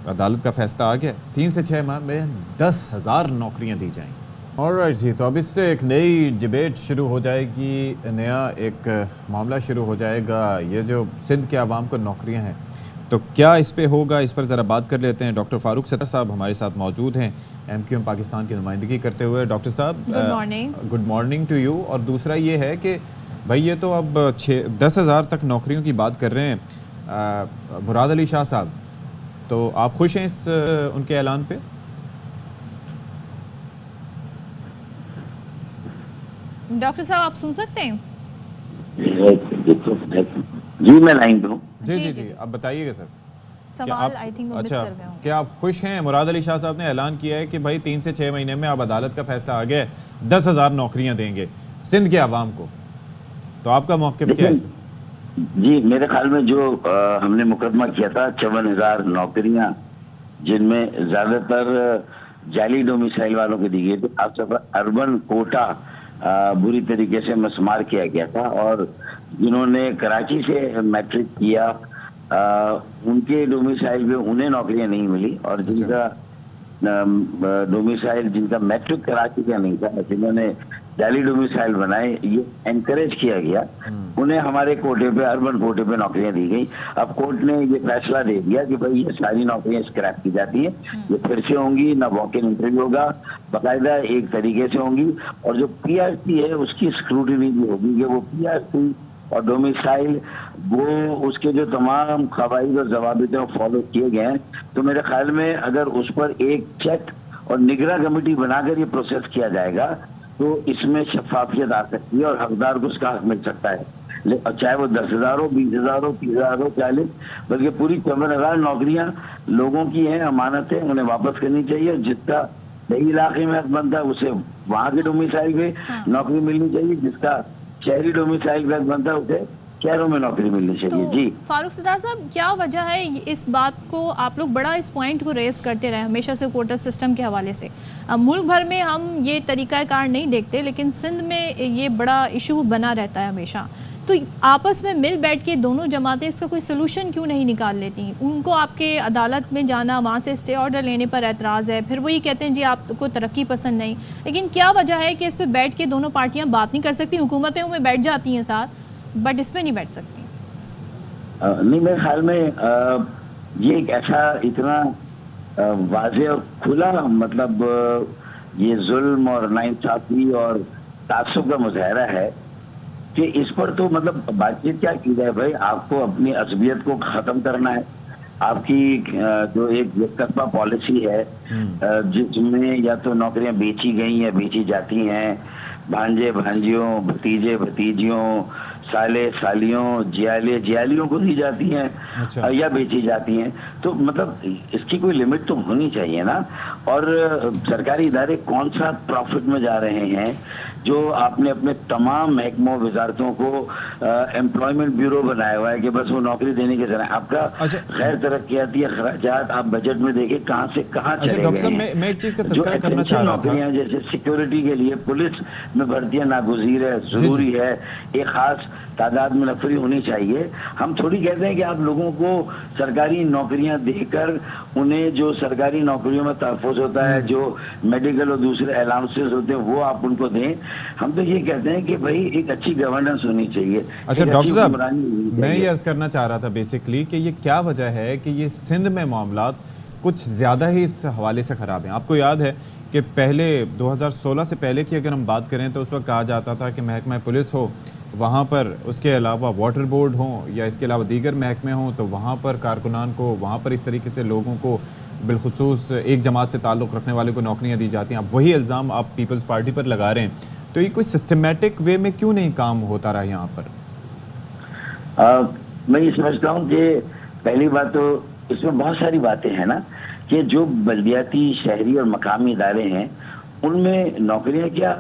S2: अदालत का फैसला आ गया, 3 से 6 माह में 10,000 नौकरियाँ दी जाएंगी। ऑलराइट जी, तो अब इससे एक नई डिबेट शुरू हो जाएगी, नया एक मामला शुरू हो जाएगा। ये जो सिंध के आवाम को नौकरियां हैं, तो क्या इस पे होगा, इस पर ज़रा बात कर लेते हैं। डॉक्टर फ़ारूक सत्तर साहब हमारे साथ मौजूद हैं, MQM पाकिस्तान की नुमाइंदगी करते हुए। डॉक्टर साहब गुड मॉर्निंग टू यू। और दूसरा ये है कि भाई ये तो अब 10,000 तक नौकरियों की बात कर रहे हैं मुराद अली शाह साहब, तो आप खुश हैं इस उनके ऐलान पे?
S1: डॉक्टर साहब आप सुन सकते हैं?
S10: जी मैं लाइन पे हूँ।
S2: जी अब बताइएगा सर।
S1: सवाल आई थिंक वो मिस कर गए होंगे।
S2: क्या आप खुश हैं? मुराद अली शाह साहब ने ऐलान किया है कि भाई 3 से 6 महीने में अब अदालत का फैसला आ गया है, 10,000 नौकरियां देंगे सिंध के आवाम को, तो आपका मौक़िफ़ क्या है इसमें?
S10: जी मेरे ख्याल में जो हमने मुकदमा किया था 54,000 नौकरियां, जिनमें ज्यादातर जाली डोमिसाइल वालों को दी गई थी, खासतौर पर अर्बन कोटा बुरी तरीके से मस्मार किया गया था, और जिन्होंने कराची से मैट्रिक किया उनके डोमिसाइल पे उन्हें नौकरियां नहीं मिली, और जिनका डोमिसाइल जिनका मैट्रिक कराची का नहीं था, जिन्होंने जाली डोमिसाइल बनाए, ये एनकरेज किया गया, उन्हें हमारे कोटे पे, अर्बन कोटे पे नौकरियां दी गई। अब कोर्ट ने ये फैसला दे दिया कि भाई ये सारी नौकरियां स्क्रैप की जाती हैं, ये फिर से होंगी, ना वॉक इन इंटरव्यू होगा, बाकायदा एक तरीके से होंगी, और जो PRC है उसकी स्क्रूटिनी भी होगी कि वो PRC और डोमिसाइल वो उसके जो तमाम कवायद और ज़वाबित हैं फॉलो किए गए हैं। तो मेरे ख्याल में अगर उस पर एक चेक और निगरान कमेटी बनाकर ये प्रोसेस किया जाएगा तो इसमें शफाफियत आ सकती है और हकदार को उसका हक मिल सकता है, चाहे वो 10,000 हो, 20,000 हो, 30,000 हो, 40, बल्कि पूरी 54,000 नौकरियां लोगों की हैं, अमानत है, उन्हें वापस करनी चाहिए। और जिसका सही इलाके में हक बनता है उसे वहाँ के डोमिसाइल पे नौकरी मिलनी चाहिए, जिसका शहरी डोमिसाइल पे हक बनता है उसे शहरों में नौकरी मिलनी चाहिए। जी
S1: फारूक सत्तार साहब, क्या वजह है इस बात को, आप लोग बड़ा इस पॉइंट को रेस करते रहे हमेशा से कोटा सिस्टम के हवाले से। मुल्क भर में हम ये तरीक़ाकार नहीं देखते, लेकिन सिंध में ये बड़ा इशू बना रहता है हमेशा। तो आपस में मिल बैठ के दोनों जमातें इसका कोई सोल्यूशन क्यों नहीं निकाल लेती? उनको आपके अदालत में जाना, वहाँ से स्टे ऑर्डर लेने पर एतराज़ है, फिर वही कहते हैं जी आपको तरक्की पसंद नहीं। लेकिन क्या वजह है कि इस पर बैठ के दोनों पार्टियाँ बात नहीं कर सकती? हुकूमतें में बैठ जाती हैं साथ, बट इसमें नहीं बैठ सकती।
S10: नहीं, मेरे ख्याल में ये एक ऐसा इतना वाज़ेह और खुला मतलब ये जुल्म और नाइंसाफ़ी और तासुब का मुजाहरा है कि इस पर तो मतलब बातचीत क्या की जाए भाई। आपको अपनी असबियत को ख़त्म करना है। आपकी जो एक एकतरफा पॉलिसी है जिसमें या तो नौकरियां बेची गई या बेची जाती हैं, भांजे भांजियों, भतीजे भतीजियों, साले सालियों, जियालियों को दी जाती हैं। अच्छा। या बेची जाती हैं। तो मतलब इसकी कोई लिमिट तो होनी चाहिए ना। और सरकारी इदारे कौन सा प्रॉफिट में जा रहे हैं जो आपने अपने तमाम महकमों वजारतों को एम्प्लॉयमेंट ब्यूरो बनाया हुआ है कि बस वो नौकरी देने के जरिए आपका गैर तरक्याती अखराजात आप बजट में देखें कहाँ से कहाँ चले गए हैं।
S2: मैं एक चीज का तज़किरा करना चाह रहा था,
S10: जैसे सिक्योरिटी के लिए पुलिस में भर्तियां नागुज़ीर है, जरूरी है, एक खास तादाद में नफरी होनी चाहिए। हम थोड़ी कहते हैं कि आप लोगों को सरकारी नौकरियां देकर उन्हें जो सरकारी नौकरियों में तहफ़्फ़ुज़ होता है, जो मेडिकल और दूसरे अलाउंसेस होते हैं वो आप उनको दें। हम तो ये कहते हैं कि भाई एक अच्छी गवर्नेंस होनी चाहिए।
S2: अच्छा डॉक्टर साहब, मैं ये अर्ज़ करना चाह रहा था बेसिकली कि ये क्या वजह है कि ये सिंध में मामलात कुछ ज़्यादा ही इस हवाले से ख़राब हैं। आपको याद है कि पहले 2016 से पहले की अगर हम बात करें तो उस वक्त कहा जाता था कि महकमा पुलिस हो, वहाँ पर उसके अलावा वाटर बोर्ड हो या इसके अलावा दीगर महकमे हों, तो वहाँ पर कारकुनान को, वहाँ पर इस तरीके से लोगों को बिलखुसूस एक जमात से ताल्लुक़ रखने वाले को नौकरियाँ दी जाती हैं। अब वही इल्ज़ाम आप पीपल्स पार्टी पर लगा रहे हैं, तो ये कोई सिस्टमेटिक वे में क्यों नहीं काम होता रहा यहाँ पर?
S10: मैं ये समझता हूँ कि पहली बात तो इसमें बहुत सारी बातें हैं ना कि जो बल्दियाती, शहरी और मकामी इदारे हैं उनमें नौकरियाँ क्या,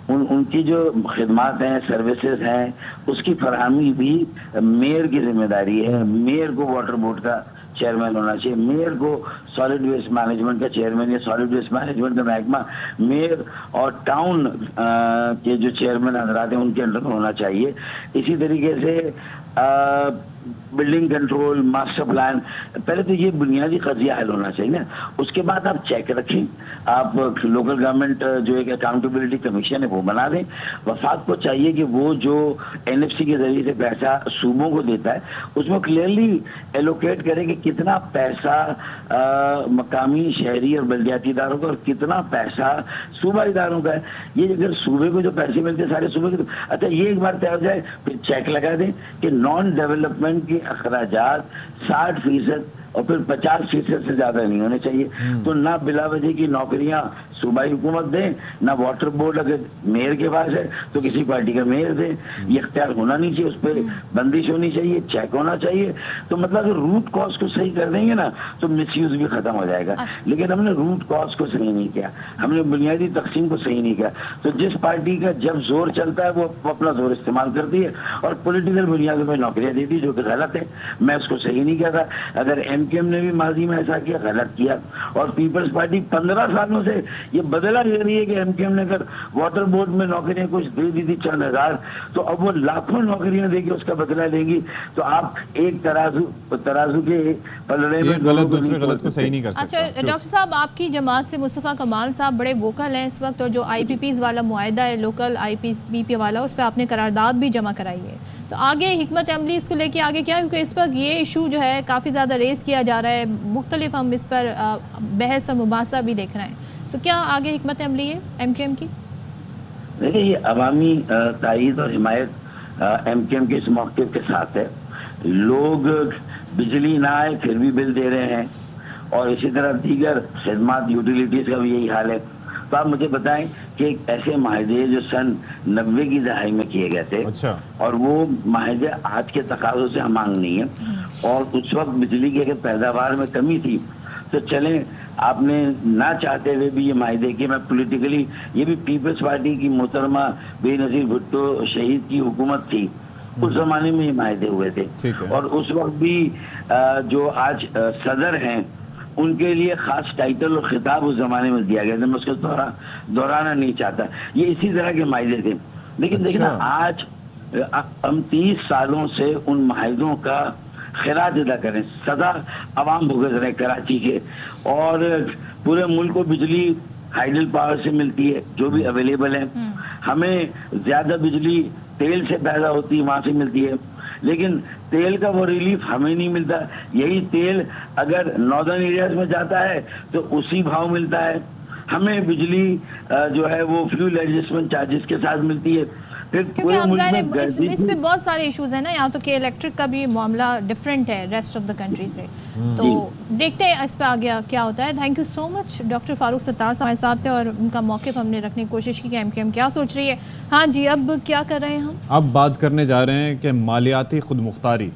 S10: उनकी जो खिदमात हैं, सर्विसेज हैं, उसकी फरहमी भी मेयर की जिम्मेदारी है। मेयर को वाटर बोर्ड का चेयरमैन होना चाहिए, मेयर को सॉलिड वेस्ट मैनेजमेंट का चेयरमैन या सॉलिड वेस्ट मैनेजमेंट का महकमा मेयर और टाउन के जो चेयरमैन हजरात हैं उनके अंडर में होना चाहिए। इसी तरीके से बिल्डिंग कंट्रोल, मास्टर प्लान, पहले तो ये बुनियादी कज़िया हल होना चाहिए ना। उसके बाद आप चेक रखें, आप लोकल गवर्नमेंट जो एक अकाउंटेबिलिटी कमीशन है वो बना दें। वफाक को चाहिए कि वो जो NFC के जरिए से पैसा सूबों को देता है उसमें क्लियरली एलोकेट करें कि कितना पैसा मकामी, शहरी और बल्दियाती इदारों का और कितना पैसा सूबा इदारों का है। ये अगर सूबे को जो पैसे मिलते हैं सारे सूबे के, अच्छा ये एक बार तय हो जाए फिर चेक लगा दें कि नॉन डेवलपमेंट के अखराजात 60% और फिर 50% से ज्यादा नहीं होने चाहिए। तो ना बिला वजह की नौकरियां सूबाई हुकूमत दे, ना वाटर बोर्ड अगर मेयर के पास है तो किसी पार्टी का मेयर दे। ये इख्तियार होना नहीं चाहिए, उस पर बंदिश होनी चाहिए, चेक होना चाहिए। तो मतलब रूट कॉज को सही कर देंगे ना तो मिसयूज भी खत्म हो जाएगा। लेकिन हमने रूट कॉज को सही नहीं किया, हमने बुनियादी तकसीम को सही नहीं किया। तो जिस पार्टी का जब जोर चलता है वो अपना जोर इस्तेमाल करती है और पॉलिटिकल बुनियादों पर नौकरियां देती है, जो कि गलत है। मैं उसको सही नहीं कहता। अगर MKM ने भी माजी में ऐसा किया, गलत किया। और पीपल्स पार्टी 15 सालों से ये बदला ले रही है कि MKM ने अगर वाटर बोर्ड में नौकरियां कुछ दे दी थी चंद हजार, तो अब वो लाखों नौकरियां देके उसका बदला लेंगी। तो आप एक तराजू के पलड़े में
S2: गलत दूसरे गलत को सही नहीं कर सकते।
S1: अच्छा डॉक्टर साहब, आपकी जमात से मुस्तफ़ा कमाल साहब बड़े वोकल हैं इस वक्त, और जो IPPs वाला मुआहदा है लोकल IPP वाला, उस पर आपने करारदाद भी जमा कराई है। तो आगे हिकमत अमली इसको लेके आगे क्या, क्योंकि इस वक्त ये इशू जो है काफ़ी ज़्यादा रेस किया जा रहा है, मुख्तलिफ हम इस पर बहस और मुबासा भी देख रहे हैं। तो क्या आगे हिकमत अमली है MKM की?
S10: देखिए ये अवामी तायीद और हिमायत MKM के इस मौक़िफ़ के साथ है। लोग बिजली ना आए फिर भी बिल दे रहे हैं और इसी तरह दीगर खिदमात, यूटिलिटीज़ का भी यही हाल है। तो आप मुझे बताएं कि ऐसे माहिदे जो सन 90 की दहाई में किए गए थे, अच्छा, और वो माहिदे आज के तकाज़ों से हमांग नहीं है और उस वक्त बिजली की अगर पैदावार में कमी थी तो चलें आपने ना चाहते हुए भी ये माहिदे कि मैं पॉलिटिकली, ये भी पीपल्स पार्टी की मोहतरमा बेनज़ीर भुट्टो शहीद की हुकूमत थी उस जमाने में ये माहदे हुए थे।
S2: ठीक है।
S10: और उस वक्त भी जो आज सदर हैं उनके लिए खास टाइटल और खिताब उस जमाने में दिया गया था। मैं उसको दोहराना नहीं चाहता। ये इसी तरह के माहदे थे। लेकिन देखना, आज हम 30 सालों से उन माहदों का खैरात अदा करें। सदा आवाम भुगत रहे कराची के, और पूरे मुल्क को बिजली हाइडल पावर से मिलती है जो भी अवेलेबल है। हमें ज्यादा बिजली तेल से पैदा होती है, वहां से मिलती है, लेकिन तेल का वो रिलीफ हमें नहीं मिलता। यही तेल अगर नॉर्दर्न एरियाज में जाता है तो उसी भाव मिलता है। हमें बिजली जो है वो फ्यूल एडजस्टमेंट चार्जेस के साथ मिलती है।
S1: क्योंकि हम इस पे बहुत सारे इश्यूज हैं ना, यहाँ तो कि इलेक्ट्रिक का भी मामला डिफरेंट है रेस्ट ऑफ द कंट्री से। तो देखते हैं इस पे आगे क्या होता है। Thank you so much doctor Farooq Sattar हमारे साथ थे, और उनका मौक़िफ़ हमने रखने की कोशिश की कि एमकेएम क्या सोच रही है। हाँ जी, अब क्या कर रहे हैं हम?
S2: अब बात करने जा रहे हैं कि मालियाती खुद मुख्तारी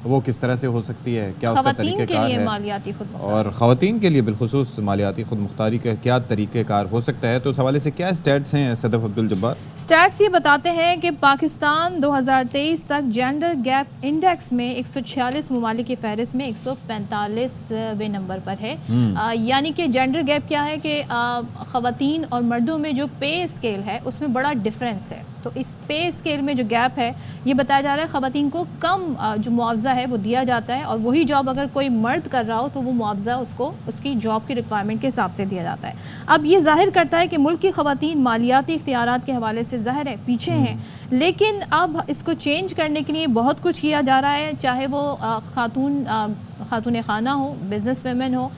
S2: वो किस तरह से हो सकती है, क्या उसका तरीक़ेकार है,
S1: मालियाती खुद
S2: और ख़वातीन के लिए बिलखुसूस मालियाती खुद मुख्तारी का क्या तरीक़ेकार हो सकता है। तो उस हवाले से क्या स्टैट्स हैं सदफ अब्दुल जब्बार?
S1: स्टैट्स ये बताते हैं कि पाकिस्तान 2023 तक जेंडर गैप इंडेक्स में 146 ममालिक की फहरिस्त में 145वें नंबर पर है। यानी कि जेंडर गैप क्या है कि ख़वातीन और मर्दों में जो पे स्केल है उसमें बड़ा डिफरेंस है। तो इस पे स्केल में जो गैप है ये बताया जा रहा है ख़वातीन को कम जो मुआवजा है वो दिया जाता है, और वही जॉब अगर कोई मर्द कर रहा हो तो वो मुआवजा उसको उसकी जॉब की रिक्वायरमेंट के हिसाब से दिया जाता है। अब ये जाहिर करता है कि मुल्क की ख़वातीन मालियाती इख्तियारात के हवाले से ज़ाहिर है पीछे हैं, लेकिन अब इसको चेंज करने के लिए बहुत कुछ किया जा रहा है। चाहे वो खातून खाना हो, बिज़नेस वेमेन हो,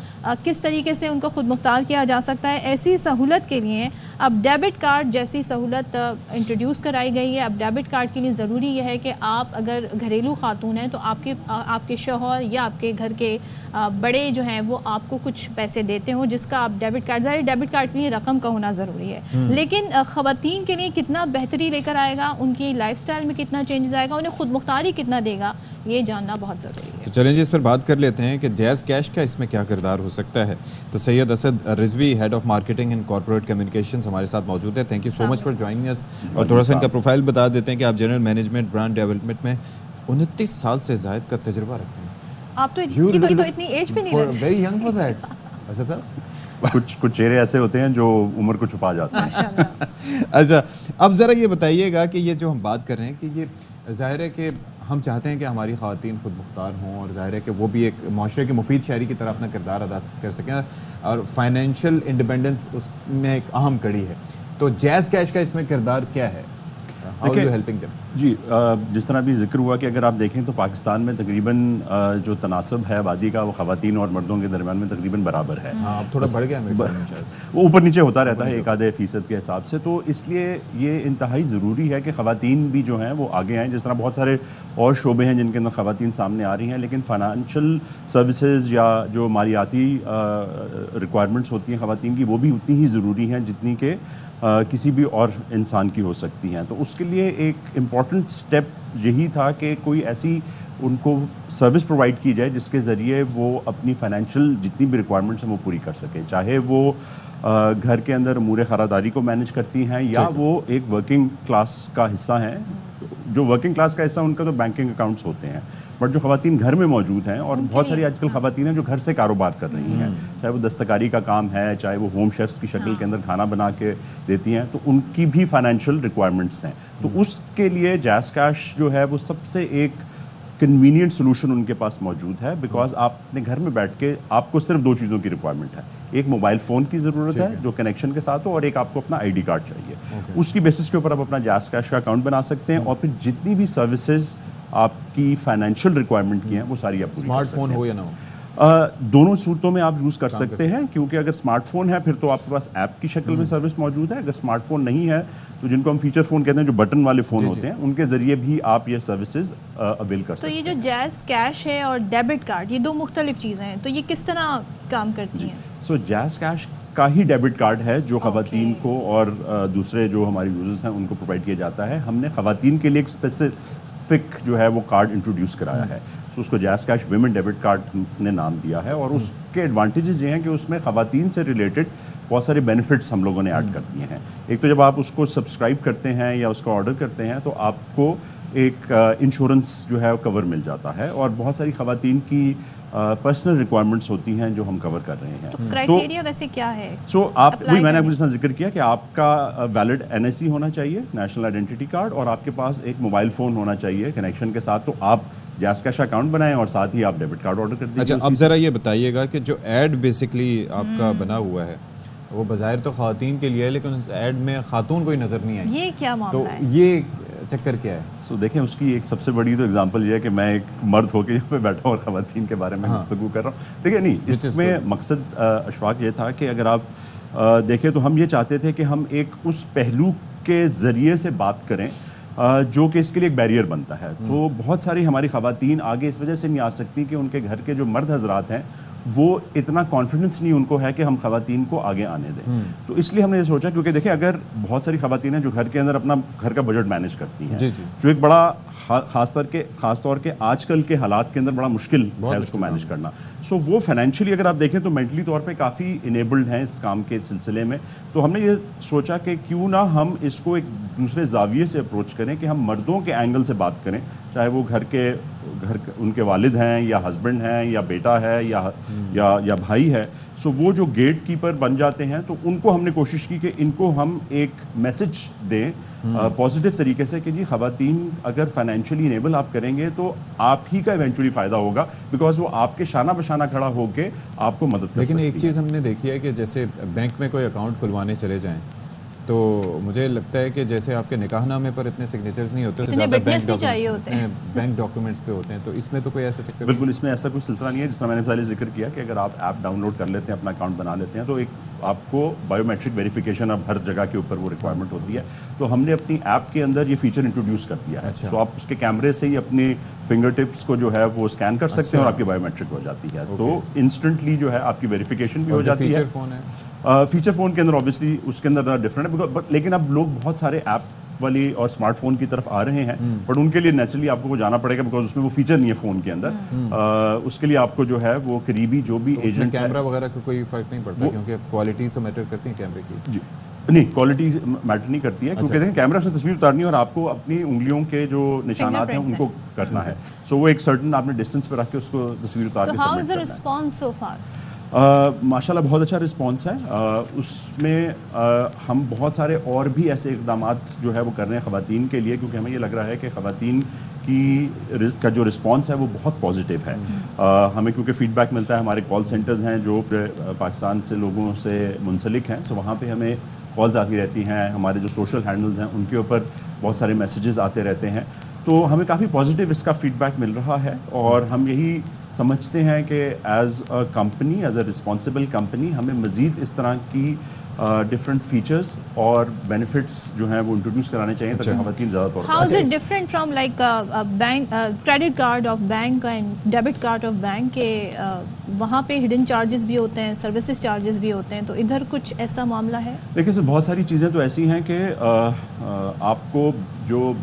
S1: किस तरीके से उनको खुद मुख्तार किया जा सकता है, ऐसी सहूलत के लिए अब डेबिट कार्ड जैसी सहूलत इंट्रोड्यूस कराई गई है। अब डेबिट कार्ड के लिए ज़रूरी यह है कि आप अगर घरेलू खातून हैं तो आपके शौहर या आपके घर के बड़े जो हैं वो आपको कुछ पैसे देते हो, जिसका आप डेबिट कार्ड, ज़ाहिर डेबिट कार्ड के लिए रकम का होना ज़रूरी है। लेकिन ख़वातीन के लिए कितना बेहतरी लेकर आएगा, उनकी लाइफस्टाइल में कितना चेंजेस आएगा, उन्हें खुद मुख्तारी कितना देगा, ये जानना बहुत ज़रूरी है।
S2: तो चलें जी, इस पर बात कर लेते हैं कि जैज़ कैश का इसमें क्या किरदार हो सकता है। तो Syed Asad Rizvi, head of marketing and corporate communications, हमारे साथ मौजूद है। Thank you so much for joining अस। और थोड़ा सा इनका प्रोफाइल बता देते हैं कि आप जनरल मैनेजमेंट ब्रांड डेवलपमेंट में 29 साल से ज़ायद का तजुर्बा रखते हैं।
S1: आप तो इतनी एज भी नहीं लग रही।
S2: Very young for that. अच्छा सर,
S11: कुछ चेहरे ऐसे होते हैं जो उम्र को छुपा जाते हैं।
S2: अच्छा, अब ज़रा ये बताइएगा कि ये जो हम बात कर रहे हैं कि ये ज़ाहिर है कि हम चाहते हैं कि हमारी ख़वातीन खुद मुख्तार हों, और ज़ाहिर है कि वो भी एक माशरे के मुफीद शहरी की तरह अपना किरदार अदा कर सकें, और फाइनेंशियल इंडिपेंडेंस उसमें एक अहम कड़ी है। तो जैज़ कैश का इसमें किरदार क्या है? How are you helping them?
S11: जी, जिस तरह अभी जिक्र हुआ कि अगर आप देखें तो पाकिस्तान में तकरीबन जो तनासब है आबादी का वो ख़वातीन और मर्दों के दरमियान में तकरीबन बराबर है।
S2: हाँ, थोड़ा बढ़ गया है,
S11: वो ऊपर नीचे होता रहता है 1-2% के हिसाब से। तो इसलिए ये इंतहाई ज़रूरी है कि ख़वातीन भी जो हैं वो आगे आएँ। जिस तरह बहुत सारे और शोबे हैं जिनके अंदर ख़वातीन सामने आ रही हैं, लेकिन फाइनेंशियल सर्विसेज या जो मालियाती रिक्वायरमेंट्स होती हैं ख़वातीन की, वो भी उतनी ही ज़रूरी हैं जितनी कि किसी भी और इंसान की हो सकती हैं। तो उसके लिए एक इम्पॉर्टेंट स्टेप यही था कि कोई ऐसी उनको सर्विस प्रोवाइड की जाए जिसके ज़रिए वो अपनी फाइनेंशियल जितनी भी रिक्वायरमेंट्स हैं वो पूरी कर सकें, चाहे वो घर के अंदर अमूर ख़ारादारी को मैनेज करती हैं या वो एक वर्किंग क्लास का हिस्सा हैं। जो वर्किंग क्लास का हिस्सा उनका तो बैंकिंग अकाउंट्स होते हैं, बट जो ख़वातीन घर में मौजूद हैं, और बहुत सारी आजकल ख़वातीन हैं जो घर से कारोबार कर रही हैं, चाहे वो दस्तकारी का काम है, चाहे वो होम शेफ्स की शक्ल के अंदर खाना बना के देती हैं, तो उनकी भी फाइनेंशियल रिक्वायरमेंट्स हैं। तो उसके लिए जैज़ कैश जो है वो सबसे एक कन्वीनियंट सोल्यूशन उनके पास मौजूद है। बिकॉज आप अपने घर में बैठ के, आपको सिर्फ 2 चीज़ों की रिक्वायरमेंट है, एक मोबाइल फ़ोन की ज़रूरत है जो कनेक्शन के साथ हो, और एक आपको अपना ID कार्ड चाहिए। उसकी बेसिस के ऊपर आप अपना जैज़ कैश का अकाउंट बना सकते हैं, और फिर जितनी भी सर्विसेज आपकी फाइनेंशियल रिक्वायरमेंट की हैं वो सारी आप पूरी कर सकते हैं।
S2: स्मार्टफोन हो या ना हो,
S11: दोनों सूरतों में आप यूज़ कर सकते हैं, क्योंकि अगर स्मार्टफोन है फिर तो आपके पास ऐप की शक्ल में सर्विस मौजूद है। अगर स्मार्टफोन नहीं है तो जिनको हम फीचर फ़ोन कहते हैं, जो बटन वाले फ़ोन होते हैं, उनके ज़रिए भी आप ये सर्विसेज अवेल कर सकते हैं।
S1: तो ये जो जैज़ कैश है और डेबिट कार्ड, ये 2 मुख्तलिफ चीज़ें हैं, तो ये किस तरह काम करती हैं?
S11: सो जैज़ कैश का ही डेबिट कार्ड है जो ख़वातीन को और दूसरे जो हमारे यूजर्स हैं उनको प्रोवाइड किया जाता है। हमने ख़वातीन के लिए एक स्पेसिफिक जो है वो कार्ड इंट्रोड्यूस कराया है, सो उसको jazz cash women debit card ने नाम दिया है। और उसके एडवांटेजेस ये हैं कि उसमें ख़वातीन से रिलेटेड बहुत सारे बेनिफिट्स हम लोगों ने ऐड कर दिए हैं। एक तो जब आप उसको सब्सक्राइब करते हैं या उसको ऑर्डर करते हैं तो आपको एक इंश्योरेंस जो है कवर मिल जाता है, और बहुत सारी ख़वातीन की पर्सनल रिक्वायरमेंट्स होती हैं जो हम कवर कर रहे हैं।
S1: तो क्राइटेरिया वैसे क्या है?
S11: आप वही मैंने आपको जिस तरह जिक्र किया कि आपका वैलिड NIC होना चाहिए, नेशनल आइडेंटिटी कार्ड, और आपके पास एक मोबाइल फ़ोन होना चाहिए कनेक्शन के साथ। तो आप जैज़ कैश अकाउंट बनाएं और साथ ही आप डेबिट कार्ड ऑर्डर कर दीजिए।
S2: अच्छा, अब ज़रा ये बताइएगा कि जो ऐड बेसिकली आपका बना हुआ है वो बाज़ाहिर तो ख़वातीन के लिए है, लेकिन उस ऐड में खातून कोई नज़र नहीं आई,
S1: ये क्या मामला है?
S2: तो ये चक्कर क्या है?
S11: सो देखें, उसकी एक सबसे बड़ी तो एग्जांपल ये है कि मैं एक मर्द होकर यहाँ पे बैठा हूँ और ख़वातीन के बारे में गुफ्तगू कर रहा हूँ। देखिए नहीं, इसमें मकसद अशफाक ये था कि अगर आप देखें तो हम ये चाहते थे कि हम एक उस पहलू के ज़रिए से बात करें जो कि इसके लिए एक बैरियर बनता है। तो बहुत सारी हमारी ख़वातीन आगे इस वजह से नहीं आ सकती कि उनके घर के जो मर्द हजरात हैं वो इतना कॉन्फिडेंस नहीं उनको है कि हम ख़वातीन को आगे आने दें। तो इसलिए हमने ये सोचा, क्योंकि देखिए अगर बहुत सारी ख़वातीन हैं जो घर के अंदर अपना घर का बजट मैनेज करती हैं, जो एक बड़ा ख़ास तौर के आजकल के हालात के अंदर बड़ा मुश्किल है उसको मैनेज करना। सो वो फाइनेंशियली अगर आप देखें तो मेंटली तौर पे काफ़ी इनेबल्ड हैं इस काम के सिलसिले में। तो हमने ये सोचा कि क्यों ना हम इसको एक दूसरे जाविये से अप्रोच करें कि हम मर्दों के एंगल से बात करें, चाहे वो घर उनके वालिद हैं या हस्बैंड हैं या बेटा है या भाई है। सो वो जो गेट कीपर बन जाते हैं, तो उनको हमने कोशिश की कि इनको हम एक मैसेज दें पॉजिटिव तरीके से कि जी ख़वातीन अगर फाइनेंशियली इनेबल आप करेंगे तो आप ही का इवेंचुअली फ़ायदा होगा, बिकॉज वो आपके शाना बशाना खड़ा होकर आपको मदद कर सकती है।
S2: लेकिन एक चीज़ हमने देखी है कि जैसे बैंक में कोई अकाउंट खुलवाने चले जाएँ तो मुझे लगता है कि जैसे आपके निकाहनामे पर इतने सिग्नेचर्स नहीं होते, ज़्यादा बैंक डॉक्यूमेंट्स पे होते हैं, तो इसमें तो कोई ऐसा चक्कर?
S11: बिल्कुल, इसमें ऐसा कोई सिलसिला नहीं है। जिस तरह मैंने पहले जिक्र किया कि अगर आप ऐप डाउनलोड कर लेते हैं, अपना अकाउंट बना लेते हैं, तो एक आपको बायोमेट्रिक वेरिफिकेशन अब हर जगह के ऊपर वो रिक्वायरमेंट होती है। तो हमने अपनी ऐप के अंदर ये फीचर इंट्रोड्यूस कर दिया है। तो आप उसके कैमरे से ही अपनी फिंगर टिप्स को जो है वो स्कैन कर सकते हैं और आपकी बायोमेट्रिक हो जाती है। तो इंस्टेंटली जो है आपकी वेरिफिकेशन भी हो जाती है। फीचर फ़ोन के अंदर ऑब्वियसली उसके अंदर डिफरेंट है, लेकिन अब लोग बहुत सारे ऐप वाली और स्मार्टफोन की तरफ आ रहे हैं, बट उनके लिए नेचुरली आपको वो जाना पड़ेगा, बिकॉज उसमें वो फीचर नहीं है फ़ोन के अंदर। उसके लिए आपको जो है वो करीबी जो भी एजेंट,
S2: कैमरा वगैरह का कोई फ़र्क नहीं पड़ता, क्योंकि क्वालिटीज़ तो मैटर करती हैं कैमरे की?
S11: जी नहीं, क्वालिटी मैटर नहीं करती है, क्योंकि देखिए कैमरा से तस्वीर उतारनी है और आपको अपनी उंगलियों के जो निशानात हैं उनको करना है। सो वो एक सर्टन आपने डिस्टेंस पे रख के उसको तस्वीर उतार के सबमिट करना है।
S1: रिस्पॉन्स सो फार?
S11: माशाल्लाह बहुत अच्छा रिस्पॉन्स है। उसमें हम बहुत सारे और भी ऐसे इक़दामात जो है वो कर रहे हैं ख़वातीन के लिए, क्योंकि हमें ये लग रहा है कि ख़वातीन का जो रिस्पॉन्स है वो बहुत पॉजिटिव है। हमें क्योंकि फ़ीडबैक मिलता है, हमारे कॉल सेंटर्स हैं जो पाकिस्तान से लोगों से मुंसलिक हैं, सो वहाँ पे हमें कॉल्स आती रहती हैं, हमारे जो सोशल हैंडल्स हैं उनके ऊपर बहुत सारे मैसेजेस आते रहते हैं। तो हमें काफ़ी पॉजिटिव इसका फीडबैक मिल रहा है, और हम यही समझते हैं कि as a company, as a responsible company, हमें मज़ीद इस तरह की डिफरेंट फीचर्स और बेनिफिट्स जो हैं वो इंट्रोड्यूस कराने चाहिए ताकि ख़वातीन ज़्यादा तौर पर।
S1: How is it different from like bank credit card of bank and debit card of bank के? वहाँ पे हिडन चार्जेस भी होते हैं, सर्विसेज चार्जेस भी होते हैं, तो इधर कुछ ऐसा मामला है?
S11: देखिए सर, बहुत सारी चीज़ें तो ऐसी हैं कि आपको जो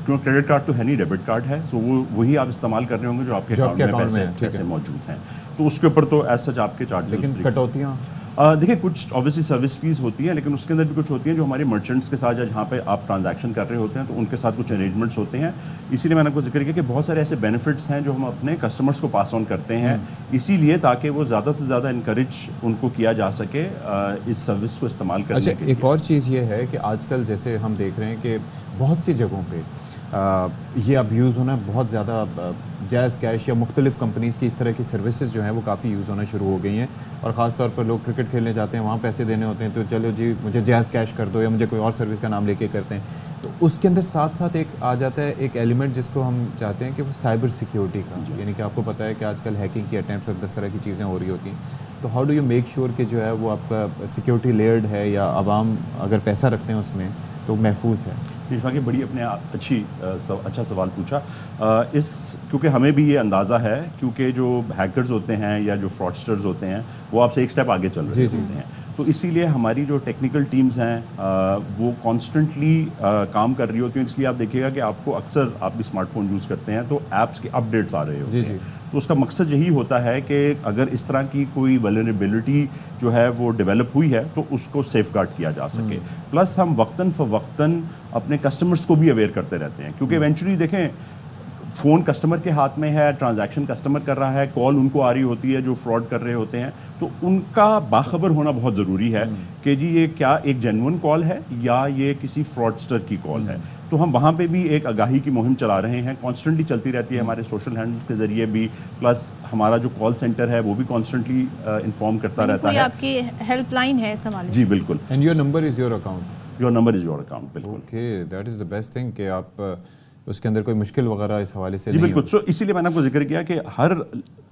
S11: क्योंकि क्रेडिट कार्ड तो है नहीं, डेबिट कार्ड है, सो वो वही आप इस्तेमाल कर रहे होंगे जो आपके अकाउंट में पैसे मौजूद हैं, तो उसके ऊपर तो एज सच आपके चार्जेस।
S2: लेकिन कटौतियाँ
S11: देखिए कुछ ऑब्वियसली सर्विस फीस होती है, लेकिन उसके अंदर भी कुछ होती हैं जो हमारे मर्चेंट्स के साथ जहाँ पे आप ट्रांजैक्शन कर रहे होते हैं तो उनके साथ कुछ अरेंजमेंट्स होते हैं। इसीलिए मैंने आपको जिक्र किया कि बहुत सारे ऐसे बेनिफिट्स हैं जो हम अपने कस्टमर्स को पास ऑन करते हैं, इसीलिए ताकि वो ज़्यादा से ज़्यादा इनकरेज उनको किया जा सके इस सर्विस को इस्तेमाल करने के लिए।
S2: एक और चीज़ ये है कि आजकल जैसे हम देख रहे हैं कि बहुत सी जगहों पर ये अब्यूज़ होना बहुत ज़्यादा, जैज़ कैश या मुख्तलिफ़ कंपनीज़ की इस तरह की सर्विसेज जो हैं वो काफ़ी यूज़ होना शुरू हो गई हैं, और ख़ास तौर पर लोग क्रिकेट खेलने जाते हैं, वहाँ पैसे देने होते हैं, तो चलो जी मुझे जैज़ कैश कर दो या मुझे कोई और सर्विस का नाम लेके करते हैं, तो उसके अंदर साथ साथ एक आ जाता है एक एलिमेंट जिसको हम चाहते हैं कि वो साइबर सिक्योरिटी का, यानी कि आपको पता है कि आजकल हैकिंग की अटैम्प्ट्स और 10 तरह की चीज़ें हो रही होती हैं, तो how do you make sure कि जो है वो आपका सिक्योरिटी लेयर्ड है या आवाम अगर पैसा रखते हैं उसमें तो महफूज है?
S11: की बड़ी अपने अच्छा सवाल पूछा। क्योंकि हमें भी ये अंदाज़ा है, क्योंकि जो हैकर्स होते हैं या जो फ्रॉडस्टर्स होते हैं वो आपसे एक स्टेप आगे चल रहे होते हैं, तो इसीलिए हमारी जो टेक्निकल टीम्स हैं वो कॉन्स्टेंटली काम कर रही होती हैं। इसलिए आप देखिएगा कि आपको अक्सर, आप भी स्मार्टफोन यूज़ करते हैं तो ऐप्स के अपडेट्स आ रहे होते हैं, तो उसका मकसद यही होता है कि अगर इस तरह की कोई वल्नरेबिलिटी जो है वो डेवलप हुई है तो उसको सेफगार्ड किया जा सके। प्लस हम वक्तन फ़वक्तन अपने कस्टमर्स को भी अवेयर करते रहते हैं, क्योंकि इवेंचुअली देखें फ़ोन कस्टमर के हाथ में है, ट्रांजैक्शन कस्टमर कर रहा है, कॉल उनको आ रही होती है जो फ्रॉड कर रहे होते हैं, तो उनका बाखबर होना बहुत ज़रूरी है कि जी ये क्या एक जेन्युइन कॉल है या ये किसी फ्रॉडस्टर की कॉल है। तो हम वहाँ पे भी एक आगाही की मुहिम चला रहे हैं, कॉन्स्टेंटली चलती रहती है हमारे सोशल हैंडल्स के ज़रिए भी, प्लस हमारा जो कॉल सेंटर है वो भी कॉन्स्टेंटली इन्फॉर्म करता रहता है।
S1: आपकी हेल्पलाइन है सवाल?
S11: जी बिल्कुल।
S2: And your number is your account?
S11: Your number is your account, बिल्कुल।
S2: Okay, that is the best thing कि आप उसके अंदर कोई मुश्किल वगैरह इस हवाले से
S11: जी
S2: नहीं
S11: बिल्कुल। सो इसीलिए मैंने आपको जिक्र किया कि हर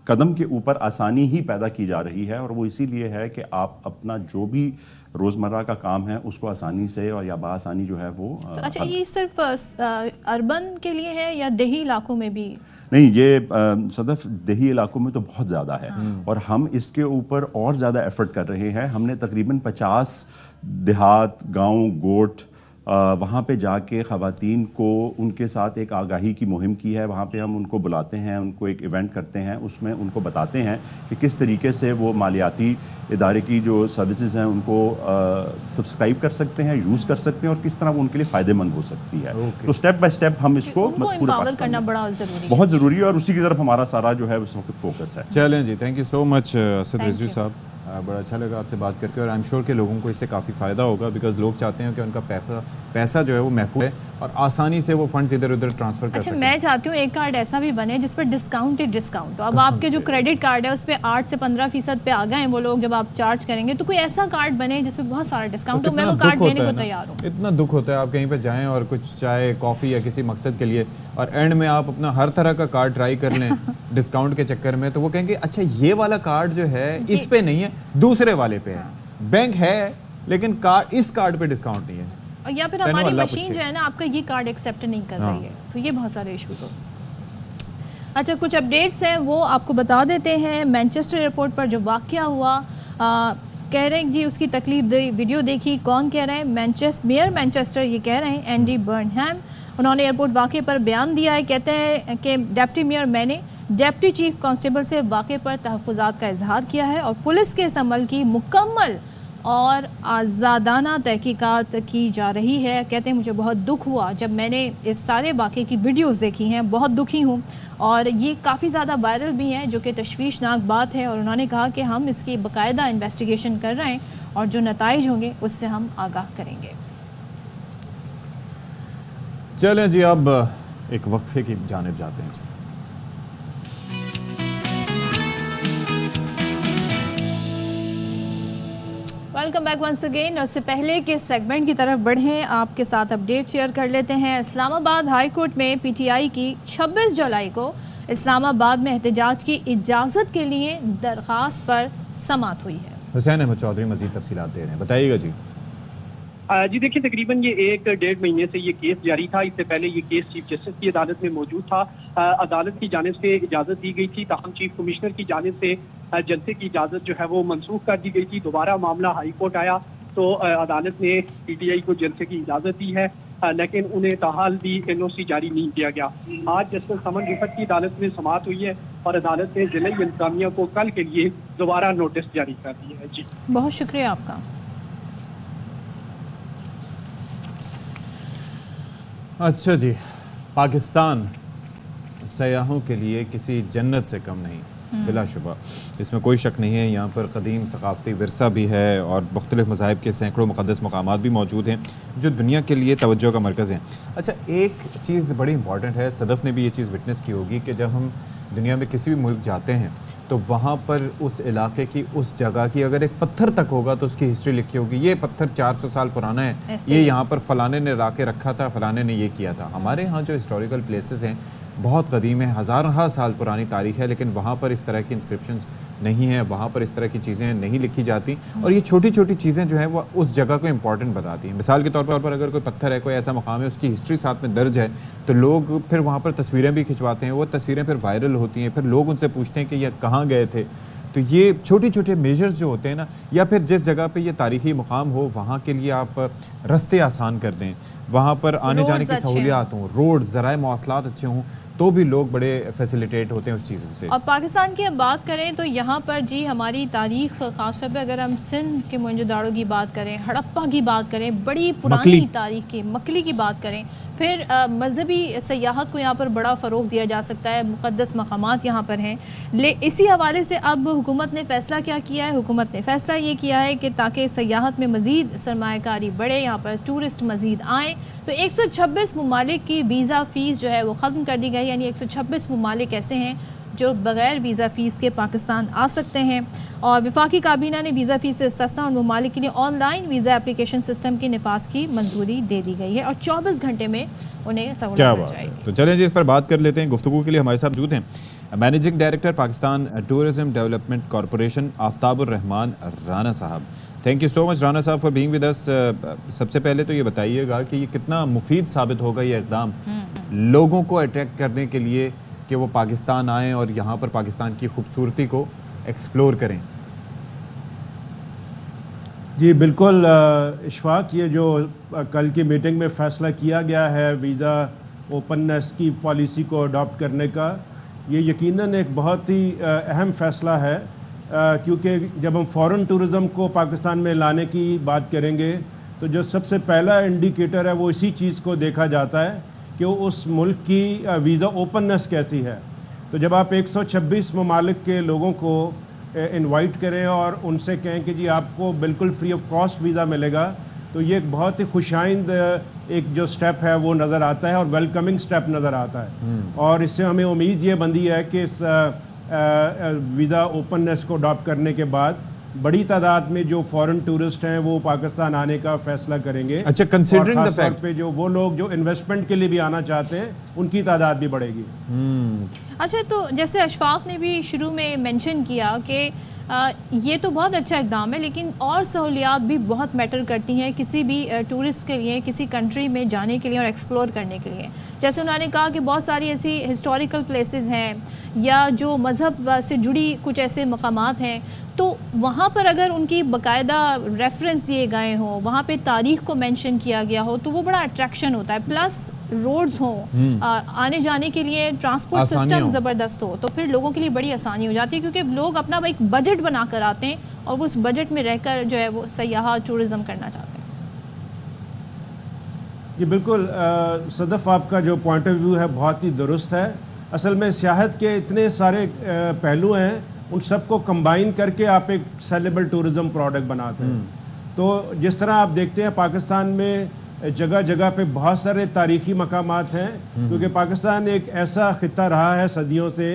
S11: कदम के ऊपर आसानी ही पैदा की जा रही है, और वो इसीलिए है कि आप अपना जो भी रोज़मर्रा का काम है उसको आसानी से और या बासानी जो है वो
S1: तो अच्छा, ये सिर्फ अर्बन के लिए है या देही इलाकों में भी?
S11: नहीं, ये सदफ देही इलाकों में तो बहुत ज़्यादा है, और हम इसके ऊपर और ज़्यादा एफर्ट कर रहे हैं। हमने तकरीबन 50 देहात, गांव, गोट वहाँ पे जाके ख़वातीन को उनके साथ एक आगाही की मुहिम की है। वहाँ पे हम उनको बुलाते हैं, उनको एक इवेंट करते हैं, उसमें उनको बताते हैं कि किस तरीके से वो मालियाती इदारे की जो सर्विसेज हैं उनको सब्सक्राइब कर सकते हैं, यूज़ कर सकते हैं, और किस तरह वो उनके लिए फ़ायदेमंद हो सकती है। तो स्टेप बाय स्टेप हम इसको
S1: पूरे करना बड़ा ज़रूरी,
S11: बहुत ज़रूरी है, और उसी की तरफ हमारा सारा जो है उस वक्त फोकस है।
S2: चलें जी, thank you so much Asad Rizvi साहब, बड़ा अच्छा लगा आपसे बात करके, और आई एम श्योर के लोगों को इससे काफ़ी फ़ायदा होगा, बिकॉज लोग चाहते हैं कि उनका पैसा जो है वो महफूज है और आसानी से वो फंड्स इधर उधर ट्रांसफ़र कर सकें।
S1: मैं चाहती हूँ एक कार्ड ऐसा भी बने जिस पर डिस्काउंट हो। अब आपके जो क्रेडिट कार्ड है उस पर 8 से 15% पे आ गए हैं वो लोग जब आप चार्ज करेंगे, तो कोई ऐसा कार्ड बने जिसपे बहुत सारा डिस्काउंट हो। मैं वो कार्ड देने को तैयार हूँ।
S2: इतना दुख होता है आप कहीं पर जाएँ और कुछ चाय कॉफ़ी या किसी मकसद के लिए, और एंड में आप अपना हर तरह का कार्ड ट्राई कर लें डिस्काउंट के चक्कर में, तो वो कहेंगे अच्छा ये वाला कार्ड जो है इस पे नहीं है, दूसरे वाले पे है। बैंक है लेकिन कार्ड, इस कार्ड पे डिस्काउंट नहीं है,
S1: या फिर हमारी मशीन जो है ना आपका ये कार्ड एक्सेप्ट नहीं कर रही है, तो ये बहुत सारे इशू। तो अच्छा, कुछ अपडेट्स हैं वो आपको बता देते हैं। मैनचेस्टर एयरपोर्ट पर जो वाकया हुआ, कह रहे हैं जी उसकी तकलीफ दे वीडियो देखी। कौन कह रहे हैं? मेयर मैनचेस्टर ये कह रहे हैं, एंडी बर्नहैम। उन्होंने एयरपोर्ट वाक़े पर बयान दिया है। कहते हैं कि डिप्टी मेयर मैंने डिप्टी चीफ कांस्टेबल से वाक़े पर तहफ़्फ़ुज़ात का इजहार किया है और पुलिस के इस अमल की मुकम्मल और आज़ादाना तहकीकात की जा रही है। कहते हैं मुझे बहुत दुख हुआ जब मैंने इस सारे वाक़े की वीडियोस देखी हैं, बहुत दुखी हूँ, और ये काफ़ी ज़्यादा वायरल भी हैं, जो कि तशवीशनाक बात है। और उन्होंने कहा कि हम इसकी बाकायदा इन्वेस्टिगेशन कर रहे हैं और जो नताइज होंगे उससे हम आगाह करेंगे।
S2: चलें जी, अब एक वक्फे की जानिब जाते हैं।
S1: Welcome back once again. और इससे पहले कि सेगमेंट की तरफ बढ़ें, आपके साथ अपडेट शेयर कर लेते हैं। इस्लामाबाद हाई कोर्ट में पीटीआई की 26 जुलाई को इस्लामाबाद में एहतजाज की इजाज़त के लिए दरख्वास्त पर समाअत हुई है।
S2: हुसैन अहमद चौधरी मज़ीद तफसीलात दे रहे हैं, बताइएगा जी।
S12: जी देखिए, तकरीबन ये 1-1.5 महीने से ये केस जारी था। इससे पहले ये केस चीफ जस्टिस की अदालत में मौजूद था। अदालत की जानिब से इजाज़त दी गई थी, ताहम चीफ कमिश्नर की जानिब से जलसे की इजाज़त जो है वो मनसूख कर दी गई थी। दोबारा मामला हाई कोर्ट आया तो अदालत ने पीटीआई को जलसे की इजाज़त दी है, लेकिन उन्हें ताहाल भी एनओसी जारी नहीं किया गया। आज जस्टिस समन रिफत की अदालत में समाअत हुई है और अदालत ने जिला इंतजामिया को कल के लिए दोबारा नोटिस जारी कर दिया है। जी
S1: बहुत शुक्रिया आपका।
S2: अच्छा जी, पाकिस्तान सयाहों के लिए किसी जन्नत से कम नहीं, बिलाशुबा, इसमें कोई शक नहीं है। यहाँ पर कदीम सकाफ़ती विरसा भी है और मुख्तलिफ़ मज़ाहिब के सैकड़ों मुक़द्दस मकामात भी मौजूद हैं जो दुनिया के लिए तवज्जो का मरकज़ हैं। अच्छा, एक चीज़ बड़ी इंपॉर्टेंट है, सदफ़ ने भी ये चीज़ विटनेस की होगी कि जब हम दुनिया में किसी भी मुल्क जाते हैं तो वहाँ पर उस इलाके की, उस जगह की अगर एक पत्थर तक होगा तो उसकी हिस्ट्री लिखी होगी। ये पत्थर 400 साल पुराना है, ये यहाँ पर फ़लाने ने ला के रखा था, फ़लाने ने ये किया था। हमारे यहाँ जो हिस्टोरिकल प्लेसेस हैं बहुत कदीम है, हज़ारों साल पुरानी तारीख़ है, लेकिन वहाँ पर इस तरह की इंस्क्रिप्शंस नहीं हैं, वहाँ पर इस तरह की चीज़ें नहीं लिखी जाती, और ये छोटी छोटी चीज़ें जो हैं वो उस जगह को इंपॉर्टेंट बताती हैं। मिसाल के तौर पर अगर कोई पत्थर है, कोई ऐसा मकाम है, उसकी हिस्ट्री साथ में दर्ज है, तो लोग फिर वहाँ पर तस्वीरें भी खिंचवाते हैं, वो तस्वीरें फिर वायरल होती हैं, फिर लोग उनसे पूछते हैं कि ये कहाँ गए थे। तो ये छोटे छोटे मेजर्स जो होते हैं ना, या फिर जिस जगह पे ये तारीख़ी मुकाम हो वहाँ के लिए आप रास्ते आसान कर दें, वहाँ पर आने जाने की सहूलियात हों, रोड ज़राए मवासलात अच्छे हों, तो भी लोग बड़े फैसिलिटेट होते हैं उस चीज़ों से।
S1: और पाकिस्तान की अब बात करें तो यहाँ पर जी हमारी तारीख खासतौर पे अगर हम सिंध के मोहनजोदाड़ो की बात करें, हड़प्पा की बात करें, बड़ी पुरानी तारीख की मकली की बात करें, फिर मजहबी सयाहत को यहाँ पर बड़ा फ़रोग दिया जा सकता है, मुक़द्दस मकामात यहाँ पर हैं। इसी हवाले से अब हुकूमत ने फ़ैसला क्या किया है? हुकूमत ने फ़ैसला ये किया है कि ताकि सयाहत में मज़ीद सरमायाकारी बढ़े, यहाँ पर टूरिस्ट मज़ीद आएँ, तो 126 ममालिक की वीज़ा फ़ीस जो है वो ख़त्म कर दी गई। यानी 126 ममालिक ऐसे हैं जो बग़ैर वीज़ा फ़ीस के पाकिस्तान आ सकते हैं। और वफाकी काबीना ने वीज़ा फ़ीस से इस्तिस्ना और ममालिक के लिए ऑनलाइन वीज़ा एप्लीकेशन सिस्टम की नफाज की मंजूरी दे दी गई है और 24 घंटे में उन्हें सहूलत मिल जाएगी।
S2: तो चलें जी इस पर बात कर लेते हैं। गुफ्तगू के लिए हमारे साथ मौजूद हैं managing director Pakistan tourism development corporation Aftabur Rahman Rana साहब। Thank you so much Rana साहब फॉर बीइंग विद अस। सबसे पहले तो ये बताइएगा कि ये कितना मुफीद साबित होगा ये इक़दाम लोगों को अट्रैक्ट करने के लिए कि वो पाकिस्तान आएँ और यहाँ पर पाकिस्तान की खूबसूरती को एक्सप्लोर करें।
S13: जी बिल्कुल इशफाक, ये जो कल की मीटिंग में फ़ैसला किया गया है वीज़ा ओपननेस की पॉलिसी को अडॉप्ट करने का, ये यकीनन एक बहुत ही अहम फ़ैसला है, क्योंकि जब हम फ़ॉरेन टूरिज़म को पाकिस्तान में लाने की बात करेंगे तो जो सबसे पहला इंडिकेटर है वो इसी चीज़ को देखा जाता है कि उस मुल्क की वीज़ा ओपननेस कैसी है। तो जब आप 126 ममालिक के लोगों को इनवाइट करें और उनसे कहें कि जी आपको बिल्कुल फ्री ऑफ कॉस्ट वीज़ा मिलेगा, तो ये एक बहुत ही खुशाइंद एक जो स्टेप है वो नज़र आता है और वेलकमिंग स्टेप नज़र आता है। और इससे हमें उम्मीद ये बंधी है कि इस वीज़ा ओपननेस को अडॉप्ट करने के बाद बड़ी तादाद में जो फॉरेन टूरिस्ट हैं वो पाकिस्तान आने का फैसला करेंगे।
S2: अच्छा, कंसीडरिंग द फैक्ट
S13: पे जो वो लोग जो इन्वेस्टमेंट के लिए भी आना चाहते हैं उनकी तादाद भी बढ़ेगी।
S1: अच्छा, तो जैसे अशफाक ने भी शुरू में मेंशन किया कि ये तो बहुत अच्छा इक़दाम है, लेकिन और सहूलियात भी बहुत मैटर करती हैं किसी भी टूरिस्ट के लिए, किसी कंट्री में जाने के लिए और एक्सप्लोर करने के लिए। जैसे उन्होंने कहा कि बहुत सारी ऐसी हिस्टोरिकल प्लेसेस हैं या जो मज़हब से जुड़ी कुछ ऐसे मकामात हैं, तो वहाँ पर अगर उनकी बाकायदा रेफरेंस दिए गए हों, वहाँ पे तारीख़ को मेंशन किया गया हो, तो वो बड़ा अट्रैक्शन होता है। प्लस रोड्स हों, आने जाने के लिए ट्रांसपोर्ट सिस्टम ज़बरदस्त हो, तो फिर लोगों के लिए बड़ी आसानी हो जाती है, क्योंकि लोग अपना एक बजट बना कर आते हैं और वो उस बजट में रहकर जो है वो सयाहत टूरिज़म करना चाहते हैं।
S13: ये बिल्कुल सदफ़, आपका जो पॉइंट ऑफ व्यू है बहुत ही दुरुस्त है। असल में सियाहत के इतने सारे पहलू हैं, उन सबको कंबाइन करके आप एक सेलेबल टूरिज़म प्रोडक्ट बनाते हैं। तो जिस तरह आप देखते हैं पाकिस्तान में जगह जगह पे बहुत सारे तारीख़ी मकामात हैं, क्योंकि पाकिस्तान एक ऐसा ख़ित्ता रहा है सदियों से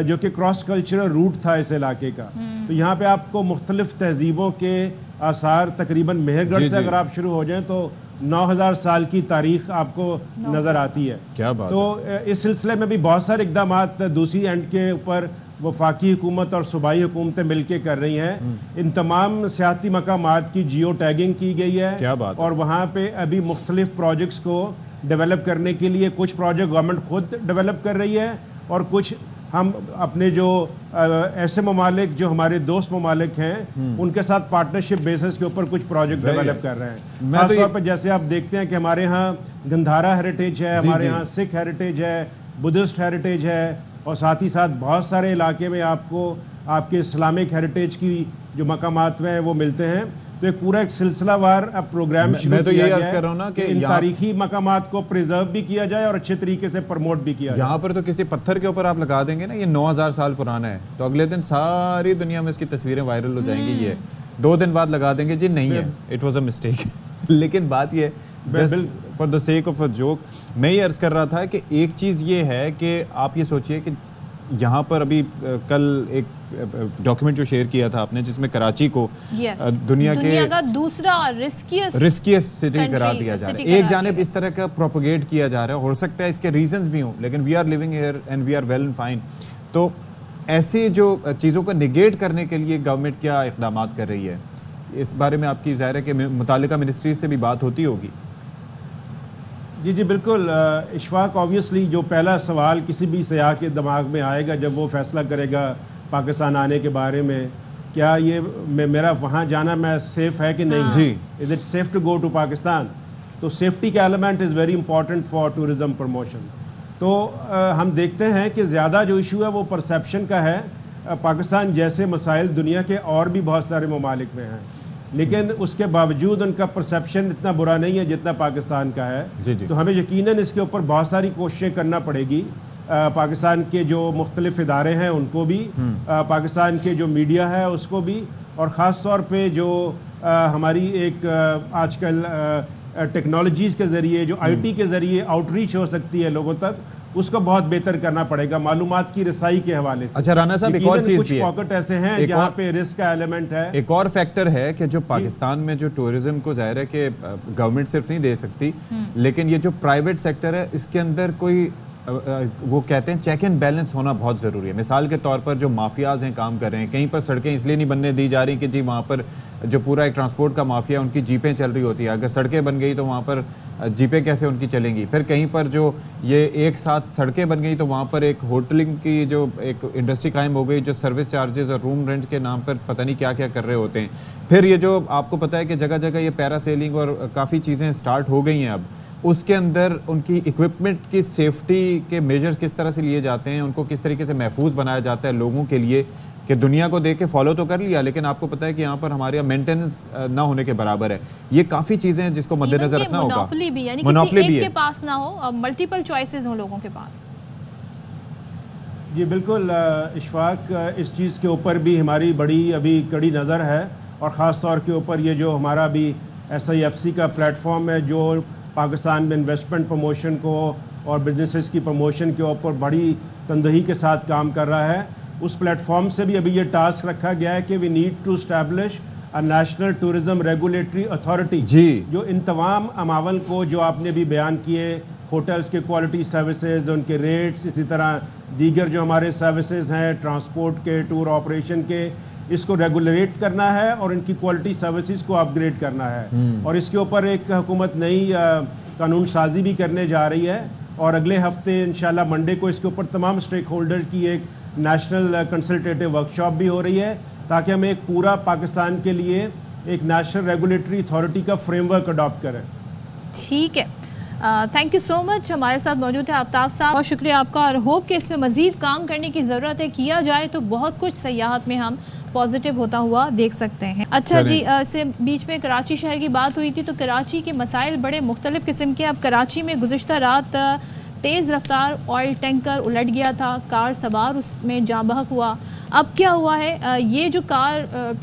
S13: जो कि क्रॉस कल्चरल रूट था इस इलाके का। तो यहाँ पे आपको मुख्तलिफ़ तहज़ीबों के आसार तकरीबन मेहरगढ़ से अगर आप शुरू हो जाएं तो 9000 साल की तारीख आपको नज़र आती है।
S2: क्या बात
S13: तो इस सिलसिले में भी बहुत सारे इक़दामात दूसरी एंड के ऊपर वफाकी हुकूमत और सूबाई हुकूमतें मिलकर कर रही हैं। इन तमाम सियाती मकामात की जियो टैगिंग की गई है।
S2: क्या बात
S13: और वहाँ पे अभी मुख्तलिफ प्रोजेक्ट्स को डेवलप करने के लिए कुछ प्रोजेक्ट गवर्नमेंट खुद डेवलप कर रही है और कुछ हम अपने जो ऐसे ममालिक जो हमारे दोस्त ममालिक हैं उनके साथ पार्टनरशिप बेसिस के ऊपर कुछ प्रोजेक्ट डेवलप कर रहे हैं। खास तौर पर जैसे आप देखते हैं कि हमारे यहाँ गंधारा हेरिटेज है, हमारे यहाँ सिख हेरिटेज है, बुद्धिस्ट हेरिटेज है, और साथ ही साथ बहुत सारे इलाके में आपको आपके इस्लामिक हेरिटेज की जो मकामात हैं वो मिलते हैं। तो एक पूरा एक सिलसिलावार अब प्रोग्राम शुरू
S2: मैं तो
S13: किया
S2: यही अर्ज
S13: गया
S2: कर रहा हूं ना कि
S13: इन तारीखी मकामात को प्रिजर्व भी किया जाए और अच्छे तरीके से प्रमोट भी किया जाए।
S2: यहाँ पर तो किसी पत्थर के ऊपर आप लगा देंगे ना ये 9000 साल पुराना है, तो अगले दिन सारी दुनिया में इसकी तस्वीरें वायरल हो जाएंगी। ये 2 दिन बाद लगा देंगे जी नहीं है, इट वॉज अ मिस्टेक। लेकिन बात ये just for the sake of a joke मैं ये अर्ज कर रहा था कि एक चीज़ ये है कि आप ये सोचिए कि यहाँ पर अभी कल एक डॉक्यूमेंट जो शेयर किया था आपने जिसमें कराची को दुनिया का दूसरा रिस्कीएस्ट सिटी करार दिया जा रहा है। एक जानिब इस तरह का प्रोपोगेट किया जा रहा है, हो सकता है इसके रीजंस भी हों, लेकिन we are living here and we are well and fine. तो ऐसे जो चीज़ों को निगेट करने के लिए गवर्नमेंट क्या इक़दाम कर रही है, इस बारे में आपकी ज़ाहिर है कि मुतालिका मिनिस्ट्री से भी बात होती होगी।
S13: जी जी बिल्कुल इशफाक, ऑब्वियसली जो पहला सवाल किसी भी सयाह के दिमाग में आएगा जब वो फैसला करेगा पाकिस्तान आने के बारे में, क्या ये मेरा वहाँ जाना मैं सेफ़ है कि नहीं जी, is it safe to go to Pakistan. तो सेफ्टी का element is very important for tourism promotion. तो हम देखते हैं कि ज़्यादा जो इशू है वो परसेप्शन का है। पाकिस्तान जैसे मसाइल दुनिया के और भी बहुत सारे ममालिक में हैं, लेकिन उसके बावजूद उनका परसेप्शन इतना बुरा नहीं है जितना पाकिस्तान का है।
S2: जी जी।
S13: तो हमें यकीनन इसके ऊपर बहुत सारी कोशिशें करना पड़ेगी। पाकिस्तान के जो मुख्तलिफ इदारे हैं उनको भी, पाकिस्तान के जो मीडिया है उसको भी, और ख़ास तौर पे जो हमारी एक आजकल टेक्नोलॉजीज़ के ज़रिए जो आईटी के ज़रिए आउटरीच हो सकती है लोगों तक, उसको बहुत बेहतर करना पड़ेगा मालूमात की रसाई के हवाले से।
S2: अच्छा राना साहब, एक और चीज़ भी है,
S13: पॉकेट ऐसे हैं जहाँ पे रिस्क का एलिमेंट है।
S2: एक और फैक्टर है कि जो पाकिस्तान में जो टूरिज्म को ज़ाहिर है कि गवर्नमेंट सिर्फ नहीं दे सकती, लेकिन ये जो प्राइवेट सेक्टर है इसके अंदर कोई वो कहते हैं चेक एंड बैलेंस होना बहुत ज़रूरी है। मिसाल के तौर पर जो माफियाज हैं काम कर रहे हैं, कहीं पर सड़कें इसलिए नहीं बनने दी जा रही कि जी वहाँ पर जो पूरा एक ट्रांसपोर्ट का माफिया उनकी जीपें चल रही होती है, अगर सड़कें बन गई तो वहाँ पर जीपें कैसे उनकी चलेंगी। फिर कहीं पर जो ये एक साथ सड़कें बन गई तो वहाँ पर एक होटलिंग की जो एक इंडस्ट्री कायम हो गई, जो सर्विस चार्जेस और रूम रेंट के नाम पर पता नहीं क्या क्या कर रहे होते हैं। फिर ये जो आपको पता है कि जगह जगह ये पैरासेलिंग और काफ़ी चीज़ें स्टार्ट हो गई हैं अब, उसके अंदर उनकी इक्विपमेंट की सेफ्टी के मेजर्स किस तरह से लिए जाते हैं, उनको किस तरीके से महफूज बनाया जाता है लोगों के लिए, कि दुनिया को देख के फॉलो तो कर लिया लेकिन आपको पता है कि यहाँ पर हमारे यहाँ मेंटेनेंस ना होने के बराबर है। ये काफ़ी चीज़ें हैं जिसको मद्देनजर रखना होगा।
S1: मोनोपोली भी, यानी
S2: मोनोपोली
S1: किसी
S2: भी
S1: एक
S2: है
S1: के पास ना हो, मल्टीपल चॉइसेस हो लोगों के पास।
S13: जी बिल्कुल इशफाक, इस चीज़ के ऊपर भी हमारी बड़ी अभी कड़ी नज़र है, और ख़ास तौर के ऊपर ये जो हमारा भी SIFC का प्लेटफॉर्म है जो पाकिस्तान में इन्वेस्टमेंट प्रमोशन को और बिजनेसेस की प्रमोशन के ऊपर बड़ी तंदही के साथ काम कर रहा है, उस प्लेटफॉर्म से भी अभी ये टास्क रखा गया है कि we need to establish a national tourism regulatory authority,
S2: जी
S13: जो इन तमाम अमावल को जो आपने भी बयान किए, होटल्स के क्वालिटी सर्विसेज, उनके रेट्स, इसी तरह दीगर जो हमारे सर्विसेज हैं ट्रांसपोर्ट के, टूर ऑपरेशन के, इसको रेगुलेट करना है और इनकी क्वालिटी सर्विसेज को अपग्रेड करना है। और इसके ऊपर एक हुकूमत नई कानून साजी भी करने जा रही है, और अगले हफ्ते इंशाल्लाह मंडे को इसके ऊपर तमाम स्टेक होल्डर की एक नेशनल कंसल्टेटिव वर्कशॉप भी हो रही है, ताकि हम एक पूरा पाकिस्तान के लिए एक नेशनल रेगुलेटरी अथॉरिटी का फ्रेमवर्क अडॉप्ट करें।
S1: ठीक है, थैंक यू सो मच। हमारे साथ मौजूद है आफ्ताब साहब, बहुत शुक्रिया आपका, और होप कि इसमें मज़ीद काम करने की ज़रूरत है, किया जाए तो बहुत कुछ सयाहत में हम पॉजिटिव होता हुआ देख सकते हैं। अच्छा जी, से बीच में कराची शहर की बात हुई थी, तो कराची के मसाइल बड़े मुख्तलिफ किस्म के। अब कराची में गुज़िश्ता रात तेज़ रफ्तार ऑयल टैंकर उलट गया था, कार सवार उसमें जाँ बहक हुआ। अब क्या हुआ है, ये जो कार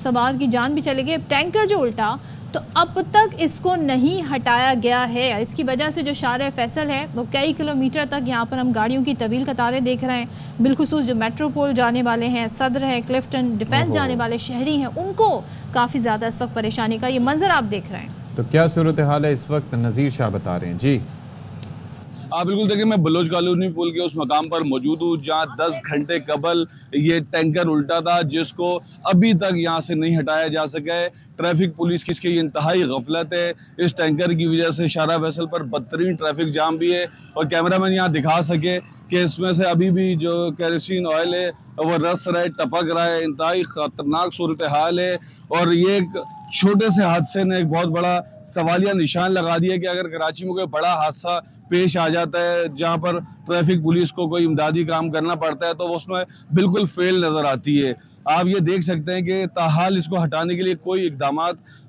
S1: सवार की जान भी चली गई, टैंकर जो उल्टा तो अब तक इसको नहीं हटाया गया है। इसकी वजह से जो शार फैसल है वो कई किलोमीटर तक यहाँ पर हम गाड़ियों की तवील कतारें देख रहे हैं, बिलखुसूस जो मेट्रोपोल जाने वाले हैं, सदर है, क्लिफ्टन, डिफेंस जाने वाले शहरी हैं, उनको काफ़ी ज़्यादा इस वक्त परेशानी का ये मंजर आप देख रहे हैं।
S2: तो क्या सूरत हाल है इस वक्त, नज़ीर शाह बता रहे हैं जी।
S14: आप बिल्कुल देखिए, मैं बलोच कॉलोनी पुल के उस मकाम पर मौजूद हूँ जहाँ 10 घंटे कबल ये टैंकर उल्टा था, जिसको अभी तक यहाँ से नहीं हटाया जा सका है। ट्रैफिक पुलिस की इसकी इंतहाई गफलत है। इस टैंकर की वजह से शारा फैसल पर बदतरीन ट्रैफिक जाम भी है, और कैमरामैन यहाँ दिखा सके कि इसमें से अभी भी जो केरोसिन ऑयल है वो रस रहा है, टपक रहा है। इंतहाई ख़तरनाक सूरत हाल है, और ये एक छोटे से हादसे ने एक बहुत बड़ा सवालिया निशान लगा दिया कि अगर कराची में कोई बड़ा हादसा पेश आ जाता है जहां पर ट्रैफिक पुलिस को कोई इमदादी काम करना पड़ता है, तो वो उसमें बिल्कुल फेल नज़र आती है। आप ये देख सकते हैं कि ताहाल इसको हटाने के लिए कोई इकदाम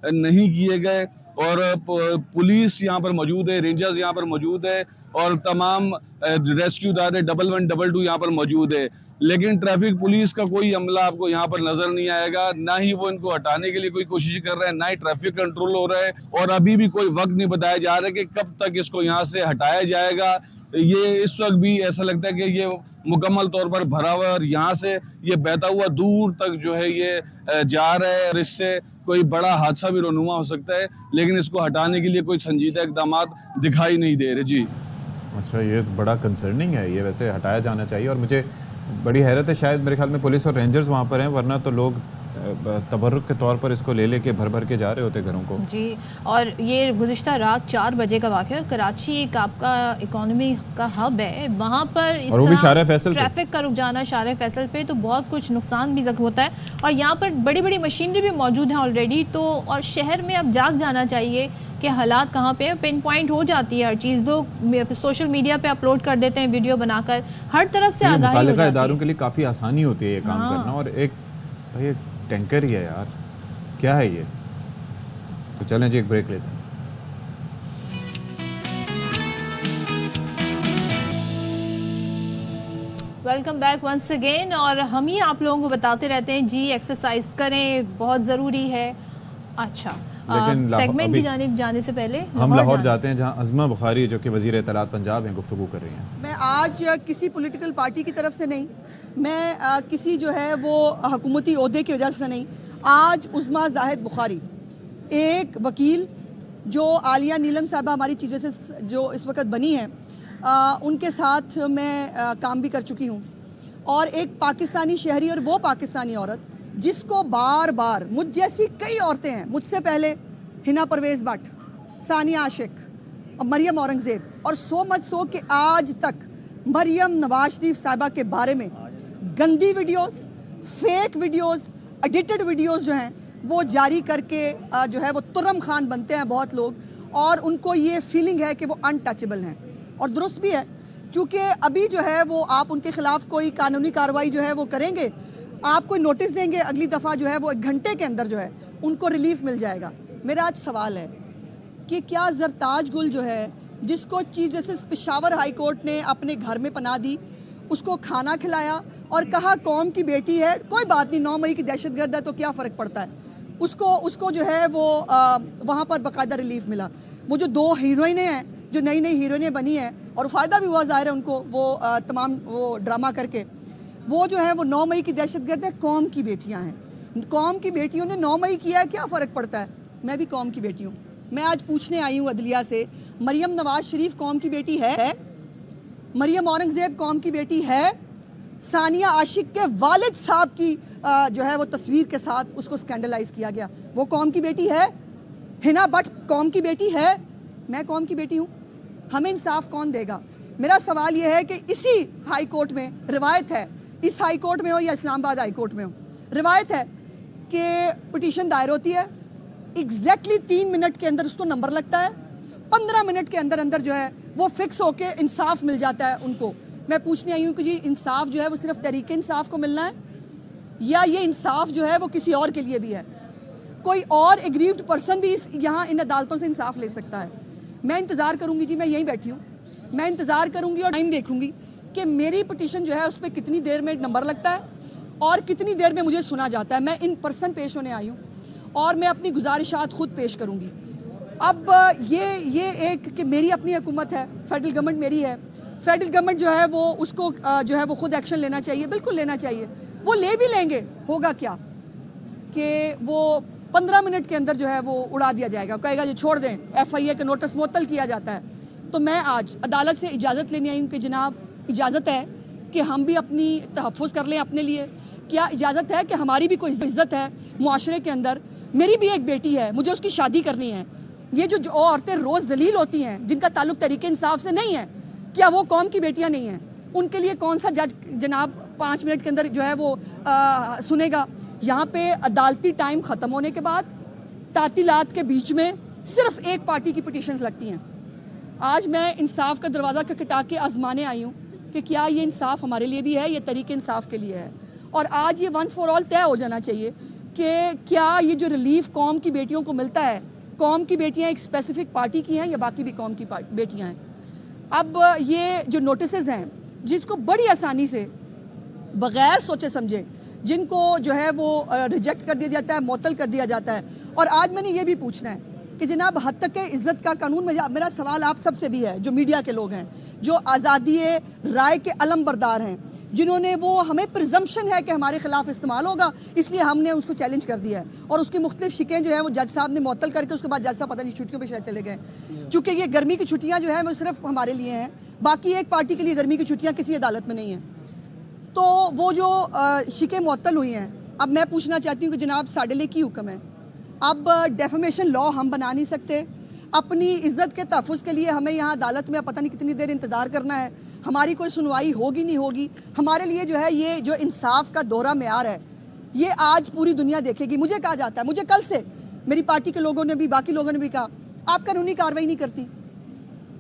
S14: नहीं किए गए, और पुलिस यहाँ पर मौजूद है, रेंजर्स यहाँ पर मौजूद है, और तमाम रेस्क्यू इदारे 112 यहाँ पर मौजूद है, लेकिन ट्रैफिक पुलिस का कोई अमला आपको यहाँ पर नजर नहीं आएगा। ना ही वो इनको हटाने के लिए कोई कोशिश कर रहे हैं, ना ही ट्रैफिक कंट्रोल हो रहा है, और अभी भी कोई वक्त नहीं बताया जा रहा है कि कब तक इसको यहाँ से हटाया जाएगा। ये इस वक्त भी ऐसा लगता है कि ये मुकम्मल तौर पर भरा हुआ है, और यहाँ से ये बहता हुआ दूर तक जो है ये जा रहा है, और इससे कोई बड़ा हादसा भी रोनुमा हो सकता है, लेकिन इसको हटाने के लिए कोई संजीदा इकदाम दिखाई नहीं दे रहे जी।
S2: अच्छा, ये तो बड़ा कंसर्निंग है, ये वैसे हटाया जाना चाहिए। और मुझे बड़ी हैरत है, शायद मेरे ख्याल में पुलिस और रेंजर्स वहाँ पर हैं, वरना तो लोग तबर्रुक के तौर पर इसको ले लेके भर भर के जा रहे होते घरों को।
S1: जी, और ये गुज़िश्ता रात 4 बजे का वाक़या। कराची एक आपका इकोनॉमी का हब है, वहाँ पर इस
S2: और वो भी
S1: तरह
S2: शारे फैसल पे।
S1: ट्रैफिक का रुक जाना शारे फैसल पे, तो बहुत कुछ नुकसान भी होता है। और यहाँ पर बड़ी बड़ी मशीनरी भी मौजूद हैं ऑलरेडी, तो और शहर में अब जाग जाना चाहिए कि हालात कहाँ पे पिन पॉइंट हो जाती है हर चीज़। लोग सोशल मीडिया पे अपलोड कर देते हैं वीडियो बनाकर, हर तरफ से आगाही हो
S2: मुताल्लिका
S1: जाती
S2: इदारों
S1: है।
S2: के लिए काफ़ी आसानी होती है ये काम करना। और एक भाई एक टैंकर ही है यार, क्या है ये। तो चलें जी एक ब्रेक लेते हैं।
S1: Welcome back once again. और हम ही आप लोगों को बताते रहते हैं जी एक्सरसाइज करें, बहुत ज़रूरी है। अच्छा, सेगमेंट की जानिब जाने से पहले
S2: हम लाहौर जाते हैं, जहां अज़मा बुखारी जो कि वज़ीर इत्तलात पंजाब हैं गुफ्तगू कर रही हैं।
S15: मैं आज किसी पॉलिटिकल पार्टी की तरफ से नहीं, मैं किसी जो है वो हुकूमती ओहदे की वजह से नहीं, आज उज़मा जाहिद बुखारी एक वकील जो आलिया नीलम साहबा हमारी चीज़ों से जो इस वक्त बनी है, उनके साथ मैं काम भी कर चुकी हूँ। और एक पाकिस्तानी शहरी और वो पाकिस्तानी औरत जिसको बार बार मुझ जैसी कई औरतें हैं, मुझसे पहले हिना परवेज़ भट्ट, सानिया आशिक, मरियम औरंगज़ेब, और सो मच सो कि आज तक मरियम नवाज शरीफ साहिबा के बारे में गंदी videos, fake videos, edited videos जो हैं वो जारी करके जो है वो तुर्रम खान बनते हैं बहुत लोग, और उनको ये फीलिंग है कि वो अनटचेबल हैं। और दुरुस्त भी है, क्योंकि अभी जो है वो आप उनके ख़िलाफ़ कोई कानूनी कार्रवाई जो है वो करेंगे, आप कोई नोटिस देंगे, अगली दफ़ा जो है वो 1 घंटे के अंदर जो है उनको रिलीफ मिल जाएगा। मेरा आज सवाल है कि क्या ज़रताज गुल जो है, जिसको chief justice Peshawar high court ने अपने घर में पनाह दी, उसको खाना खिलाया और कहा कौम की बेटी है, कोई बात नहीं, 9 मई की दहशतगर्द है तो क्या फ़र्क पड़ता है, उसको जो है वो वहाँ पर बाकायदा रिलीफ मिला। वो जो 2 हीरोइनें हैं जो नई नई हीरोइनें बनी हैं, और फ़ायदा भी हुआ ज़ाहिर है उनको, वो तमाम वो ड्रामा करके, वो जो है वो 9 मई की दहशतगर्द है, कौम की बेटियां हैं। कौम की बेटियों ने 9 मई किया है, क्या फ़र्क पड़ता है। मैं भी कौम की बेटी हूँ। मैं आज पूछने आई हूँ अदलिया से, मरियम नवाज शरीफ कौम की बेटी है? मरियम औरंगज़ेब कौम की बेटी है? सानिया आशिक के वालिद साहब की जो है वो तस्वीर के साथ उसको स्कैंडलाइज किया गया, वो कौम की बेटी है? हिना भट्ट कौम की बेटी है? मैं कौम की बेटी हूँ। हमें इंसाफ कौन देगा? मेरा सवाल ये है कि इसी हाई कोर्ट में रिवायत है, इस हाई कोर्ट में हो या इस्लामाबाद हाई कोर्ट में हो, रिवायत है कि पिटीशन दायर होती है, एग्जैक्टली 3 मिनट के अंदर उसको नंबर लगता है, 15 मिनट के अंदर अंदर जो है वो फिक्स होके इंसाफ मिल जाता है उनको। मैं पूछने आई हूँ कि जी इंसाफ जो है वो सिर्फ तरीके इंसाफ को मिलना है, या ये इंसाफ जो है वो किसी और के लिए भी है? कोई और एग्रीव्ड पर्सन भी यहाँ इन अदालतों से इंसाफ ले सकता है। मैं इंतज़ार करूँगी जी, मैं यहीं बैठी हूँ, मैं इंतज़ार करूँगी और टाइम देखूँगी कि मेरी पिटीशन जो है उस पर कितनी देर में नंबर लगता है और कितनी देर में मुझे सुना जाता है। मैं इन पर्सन पेश होने आई हूँ और मैं अपनी गुजारिशात खुद पेश करूँगी। अब ये एक कि मेरी अपनी हुकूमत है, फेडरल गवर्नमेंट मेरी है, फेडरल गवर्नमेंट जो है वो उसको जो है वो खुद एक्शन लेना चाहिए, बिल्कुल लेना चाहिए। वो ले भी लेंगे, होगा क्या कि वो 15 मिनट के अंदर जो है वो उड़ा दिया जाएगा, कहेगा ये छोड़ दें, FIA का नोटिस मुअत्तल किया जाता है। तो मैं आज अदालत से इजाज़त लेने आई हूँ कि जनाब इजाज़त है कि हम भी अपनी तहफ़्फ़ुज़ कर लें अपने लिए, क्या इजाज़त है कि हमारी भी कोई इज़्ज़त है मुआशरे के अंदर। मेरी भी एक बेटी है, मुझे उसकी शादी करनी है। ये जो औरतें रोज़ जलील होती हैं, जिनका ताल्लुक़ तरीके इंसाफ से नहीं है, क्या वो कौम की बेटियां नहीं हैं? उनके लिए कौन सा जज जनाब 5 मिनट के अंदर जो है वो सुनेगा? यहाँ पे अदालती टाइम ख़त्म होने के बाद तातीलात के बीच में सिर्फ एक पार्टी की पिटीशंस लगती हैं। आज मैं इंसाफ का दरवाज़ा खटखटा के आजमाने आई हूँ कि क्या ये इंसाफ हमारे लिए भी है, ये तरीके इंसाफ के लिए है। और आज ये वंस फॉर ऑल तय हो जाना चाहिए कि क्या ये जो रिलीफ कौम की बेटियों को मिलता है, कौम की बेटियाँ एक स्पेसिफिक पार्टी की हैं या बाकी भी कौम की बेटियाँ हैं। अब ये जो नोटिसेस हैं जिसको बड़ी आसानी से बग़ैर सोचे समझे जिनको जो है वो रिजेक्ट कर दिया जाता है, मुअत्तल कर दिया जाता है। और आज मैंने ये भी पूछना है कि जनाब हद तक के इज़्ज़त का कानून में, मेरा सवाल आप सब से भी है जो मीडिया के लोग हैं, जो आज़ादी राय के अलम बरदार हैं, जिन्होंने वो हमें प्रिजम्पशन है कि हमारे खिलाफ इस्तेमाल होगा इसलिए हमने उसको चैलेंज कर दिया है, और उसकी मुख्तलिफ शिकें जो है वो जज साहब ने मुअत्तल करके उसके बाद जज साहब पता नहीं छुट्टियों पे शायद चले गए, क्योंकि ये गर्मी की छुट्टियां जो है वो सिर्फ हमारे लिए हैं, बाकी एक पार्टी के लिए गर्मी की छुट्टियां किसी अदालत में नहीं हैं। तो वो जो शिकें मुअत्तल हुई हैं अब मैं पूछना चाहती हूँ कि जनाब साढ़े लिए की हुक्म है। अब डेफेमेशन लॉ हम बना नहीं सकते। अपनी इज्जत के तहफ़्फ़ुज़ के लिए हमें यहाँ अदालत में पता नहीं कितनी देर इंतज़ार करना है। हमारी कोई सुनवाई होगी नहीं होगी। हमारे लिए जो है ये जो इंसाफ का दोहरा मेयार है ये आज पूरी दुनिया देखेगी। मुझे कहा जाता है, मुझे कल से मेरी पार्टी के लोगों ने भी, बाकी लोगों ने भी कहा आप कानूनी कार्रवाई नहीं करती।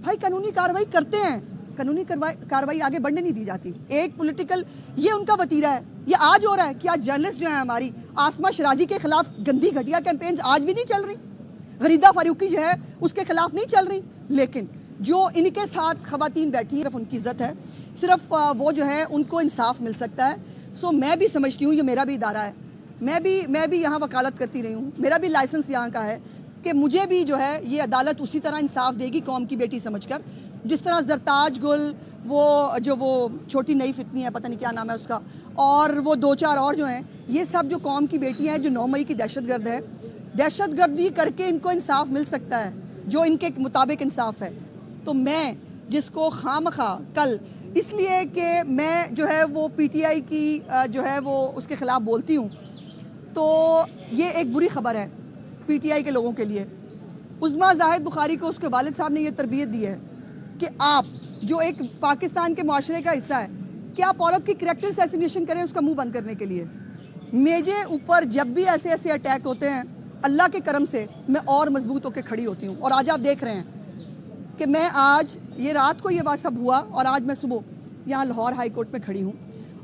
S15: भाई कानूनी कार्रवाई करते हैं, कानूनी कार्रवाई आगे बढ़ने नहीं दी जाती। एक पॉलिटिकल ये उनका वतीरा है। ये आज हो रहा है कि आज जर्नलिस्ट जो है हमारी आसमा शराजी के खिलाफ गंदी घटिया कैंपेन्स आज भी नहीं चल रही। गरीदा फारूकी जो है उसके खिलाफ नहीं चल रही, लेकिन जो इनके साथ खवातीन बैठी हैं सिर्फ उनकी इज्जत है, सिर्फ वो जो है उनको इंसाफ मिल सकता है। सो मैं भी समझती हूँ ये मेरा भी इदारा है, मैं भी यहाँ वकालत करती रही हूँ, मेरा भी लाइसेंस यहाँ का है कि मुझे भी जो है ये अदालत उसी तरह इंसाफ देगी कौम की बेटी समझकर, जिस तरह जरताज गुल वो छोटी नई फितनी है, पता नहीं क्या नाम है उसका, और वो 2-4 और जो हैं, ये सब जो कौम की बेटियाँ हैं जो 9 मई की दहशतगर्द है, दहशतगर्दी करके इनको इंसाफ मिल सकता है जो इनके मुताबिक इंसाफ है। तो मैं जिसको खामखा कल इसलिए कि मैं जो है वो पीटीआई की जो है वो उसके ख़िलाफ़ बोलती हूँ, तो ये एक बुरी ख़बर है पीटीआई के लोगों के लिए। उज़्मा जाहिद बुखारी को उसके वालिद साहब ने ये तरबियत दी है कि आप जो एक पाकिस्तान के माशरे का हिस्सा है कि आप औरत की करैक्टर असैसिनेशन करें उसका मुंह बंद करने के लिए। मेरे ऊपर जब भी ऐसे ऐसे अटैक होते हैं अल्लाह के करम से मैं और मजबूत होकर खड़ी होती हूँ। और आज आप देख रहे हैं कि मैं आज ये रात को ये बात सब हुआ और आज मैं सुबह यहाँ लाहौर हाई कोर्ट में खड़ी हूँ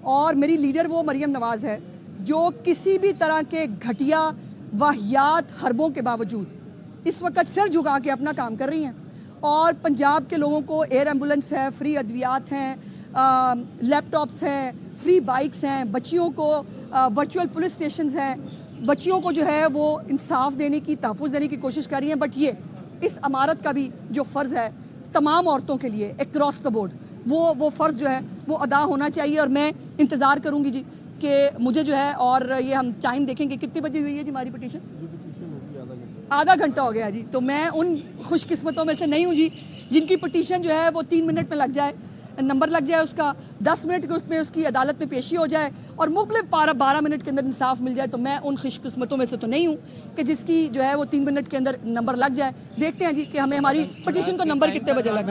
S15: और मेरी लीडर वो मरियम नवाज़ है जो किसी भी तरह के घटिया वाहियात हरबों के बावजूद इस वक्त सिर झुका के अपना काम कर रही हैं। और पंजाब के लोगों को एयर एम्बुलेंस है, फ्री अद्वियात हैं, लैपटॉप्स हैं, फ्री बाइक्स हैं, बच्चियों को वर्चुअल पुलिस स्टेशन हैं, बच्चियों को जो है वो इंसाफ देने की, तहफ़्फ़ुज़ देने की कोशिश कर रही हैं। बट ये इस अमारत का भी जो फ़र्ज़ है तमाम औरतों के लिए अक्रॉस द बोर्ड वो फ़र्ज़ जो है वो अदा होना चाहिए। और मैं इंतज़ार करूँगी जी कि मुझे जो है, और ये हम टाइम देखेंगे कितने बजे हुई है जी हमारी पिटीशन, आधा घंटा हो गया जी। तो मैं उन खुशकिस्मतों में से नहीं हूँ जी जिनकी पिटीशन जो है वो 3 मिनट में लग जाए, नंबर लग जाए उसका, 10 मिनट के उसमें उसकी अदालत में पेशी हो जाए और मुकम्मल 12 मिनट के अंदर इंसाफ मिल जाए। तो मैं उन खुशकिस्मतों में से तो नहीं हूँ कि जिसकी जो है वो 3 मिनट के अंदर नंबर लग जाए। देखते हैं जी कि हमें हमारी पिटीशन को नंबर कितने बजे लग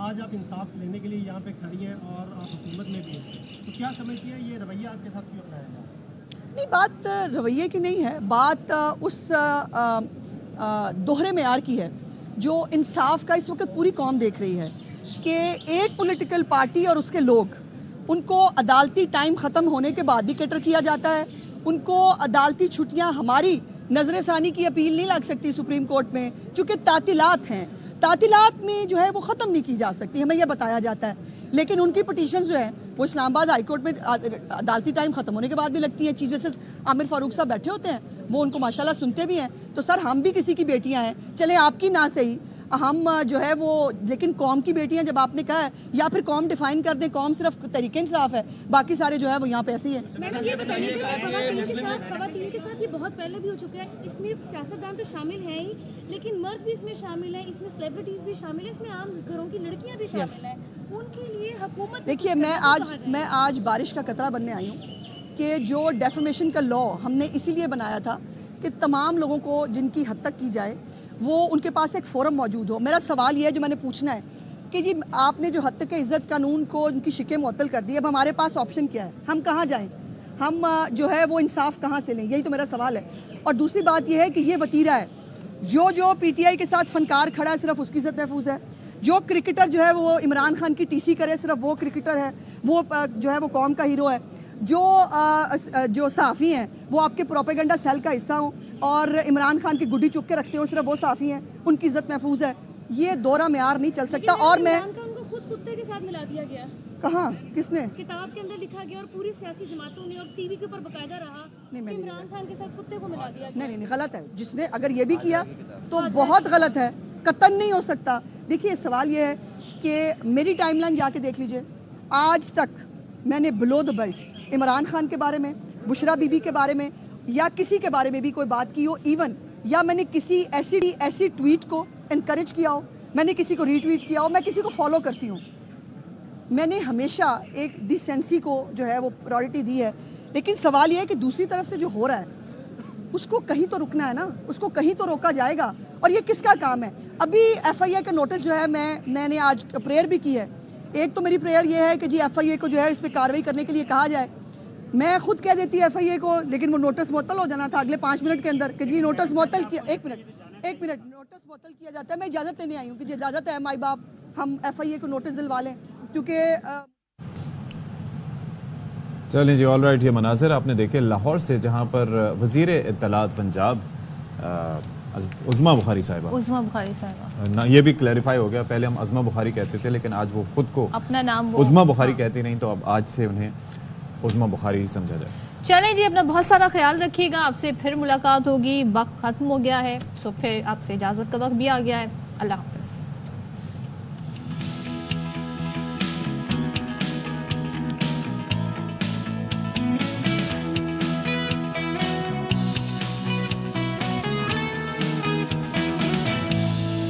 S16: आज आप इंसाफ लेने के लिए यहाँ पे खड़ी हैं और आप हुकूमत में भी हैं, तो क्या समझती है ये रवैया आपके साथ क्यों अपनाया जाए?
S15: नहीं, बात रवैये की नहीं है, बात उस दोहरे मेयार की है जो इंसाफ का इस वक्त पूरी कौम देख रही है कि एक पॉलिटिकल पार्टी और उसके लोग, उनको अदालती टाइम ख़त्म होने के बाद भी कैटर किया जाता है। उनको अदालती छुट्टियां, हमारी नजर सानी की अपील नहीं लग सकती सुप्रीम कोर्ट में चूँकि तातीलात हैं, तातीलात में जो है वो ख़त्म नहीं की जा सकती, हमें यह बताया जाता है। लेकिन उनकी पिटीशन जो है वो इस्लामाबाद हाई कोर्ट में अदालती टाइम ख़त्म होने के बाद भी लगती हैं। चीफ जस्टिस आमिर फारूक साहब बैठे होते हैं, वो उनको माशाल्लाह सुनते भी हैं। तो सर हम भी किसी की बेटियां हैं, चले आपकी ना सही, हम जो है वो, लेकिन कौम की बेटियां जब आपने कहा है, या फिर कौम डिफाइन कर दें, कौम सिर्फ तरीके इंसाफ है, बाकी सारे जो है वो यहाँ पे ऐसे ही है।
S17: मैडम ये बताइए कि खवातीन के साथ ये बहुत पहले भी हो चुका है, इसमें सियासतदान तो शामिल हैं ही, लेकिन मर्द भी इसमें शामिल हैं, इसमें सेलिब्रिटीज भी शामिल हैं, इसमें आम घरों की लड़कियां भी शामिल हैं। उनके लिए हुकूमत, देखिए
S15: मैं आज बारिश का कतरा बनने आई हूँ कि जो डेफेमेशन का लॉ हमने इसीलिए बनाया था कि तमाम लोगों को जिनकी हद तक की जाए वो उनके पास एक फ़ोरम मौजूद हो। मेरा सवाल ये है जो मैंने पूछना है कि जी आपने जो हद तक इज़्ज़त कानून को उनकी शिकें मुअत्तल कर दी, अब हमारे पास ऑप्शन क्या है, हम कहाँ जाएं, हम जो है वो इंसाफ कहाँ से लें, यही तो मेरा सवाल है। और दूसरी बात यह है कि ये वतीरा है, जो पीटीआई के साथ फनकार खड़ा है सिर्फ उसकी इज़्ज़त महफूज है, जो क्रिकेटर जो है वो इमरान खान की टीसी करे सिर्फ वो क्रिकेटर है, वो जो है वो कौम का हीरो है, जो सहाफ़ी हैं वो आपके प्रोपेगेंडा सेल का हिस्सा हों और इमरान खान की गुड्डी चुप के रखते हो, सिर्फ वो सहाफ़ी हैं, उनकी इज्जत महफूज है। ये दोहरा मेयार नहीं चल सकता। और मैं
S17: उनको खुद कुत्ते के साथ मिला दिया गया,
S15: कहाँ, किसने?
S17: किताब के अंदर लिखा गया और पूरी सियासी जमातों ने और टीवी के ऊपर बकायदा रहा इमरान खान के साथ कुत्ते को मिला दिया गया।
S15: नहीं, गलत है। जिसने अगर ये भी किया तो बहुत गलत है, कतन नहीं हो सकता। देखिए सवाल ये है कि मेरी टाइमलाइन जाके देख लीजिए, आज तक मैंने below the belt Imran Khan के बारे में, बुशरा बीबी के बारे में या किसी के बारे में भी कोई बात की हो, इवन या मैंने किसी ऐसी ट्वीट को इनकरेज किया हो, मैंने किसी को रीट्वीट किया हो, मैं किसी को फॉलो करती हूँ, मैंने हमेशा एक डिसेंसी को जो है वो प्रायोरिटी दी है, लेकिन सवाल यह है कि दूसरी तरफ से जो हो रहा है उसको कहीं तो रुकना है ना, उसको कहीं तो रोका जाएगा। और ये किसका काम है? अभी FIA का नोटिस जो है मैंने आज प्रेयर भी की है। एक तो मेरी प्रेयर ये है कि जी FIA को जो है इस पर कार्रवाई करने के लिए कहा जाए। मैं खुद कह देती FIA को, लेकिन वो नोटिस मुअत्तल हो जाना था अगले 5 मिनट के अंदर कि जी नोटिस मुअत्तल किया। एक मिनट नोटिस मुअत्तल किया जाता है। मैं इजाज़त लेने आई हूँ कि जी इजाज़त है माई बाप हम FIA को नोटिस दिलवा लें, क्योंकि
S2: चलें जी, ऑल राइट। ये मनाजिर आपने देखे लाहौर से, जहाँ पर वज़ीर इत्तलात पंजाब उज़्मा बुखारी साहिबा ना, ये भी क्लैरिफाई हो गया। पहले हम अज़मा बुखारी कहते थे, लेकिन आज वो खुद को
S1: अपना नाम
S2: उज़्मा बुखारी कहती नहीं, तो अब आज से उन्हें उज़्मा बुखारी ही समझा जाए।
S1: चलें जी, अपना बहुत सारा ख्याल रखिएगा। आपसे फिर मुलाकात होगी। वक्त ख़त्म हो गया है, सो फिर आपसे इजाज़त का वक्त भी आ गया है। अल्लाह हाफ़िज़।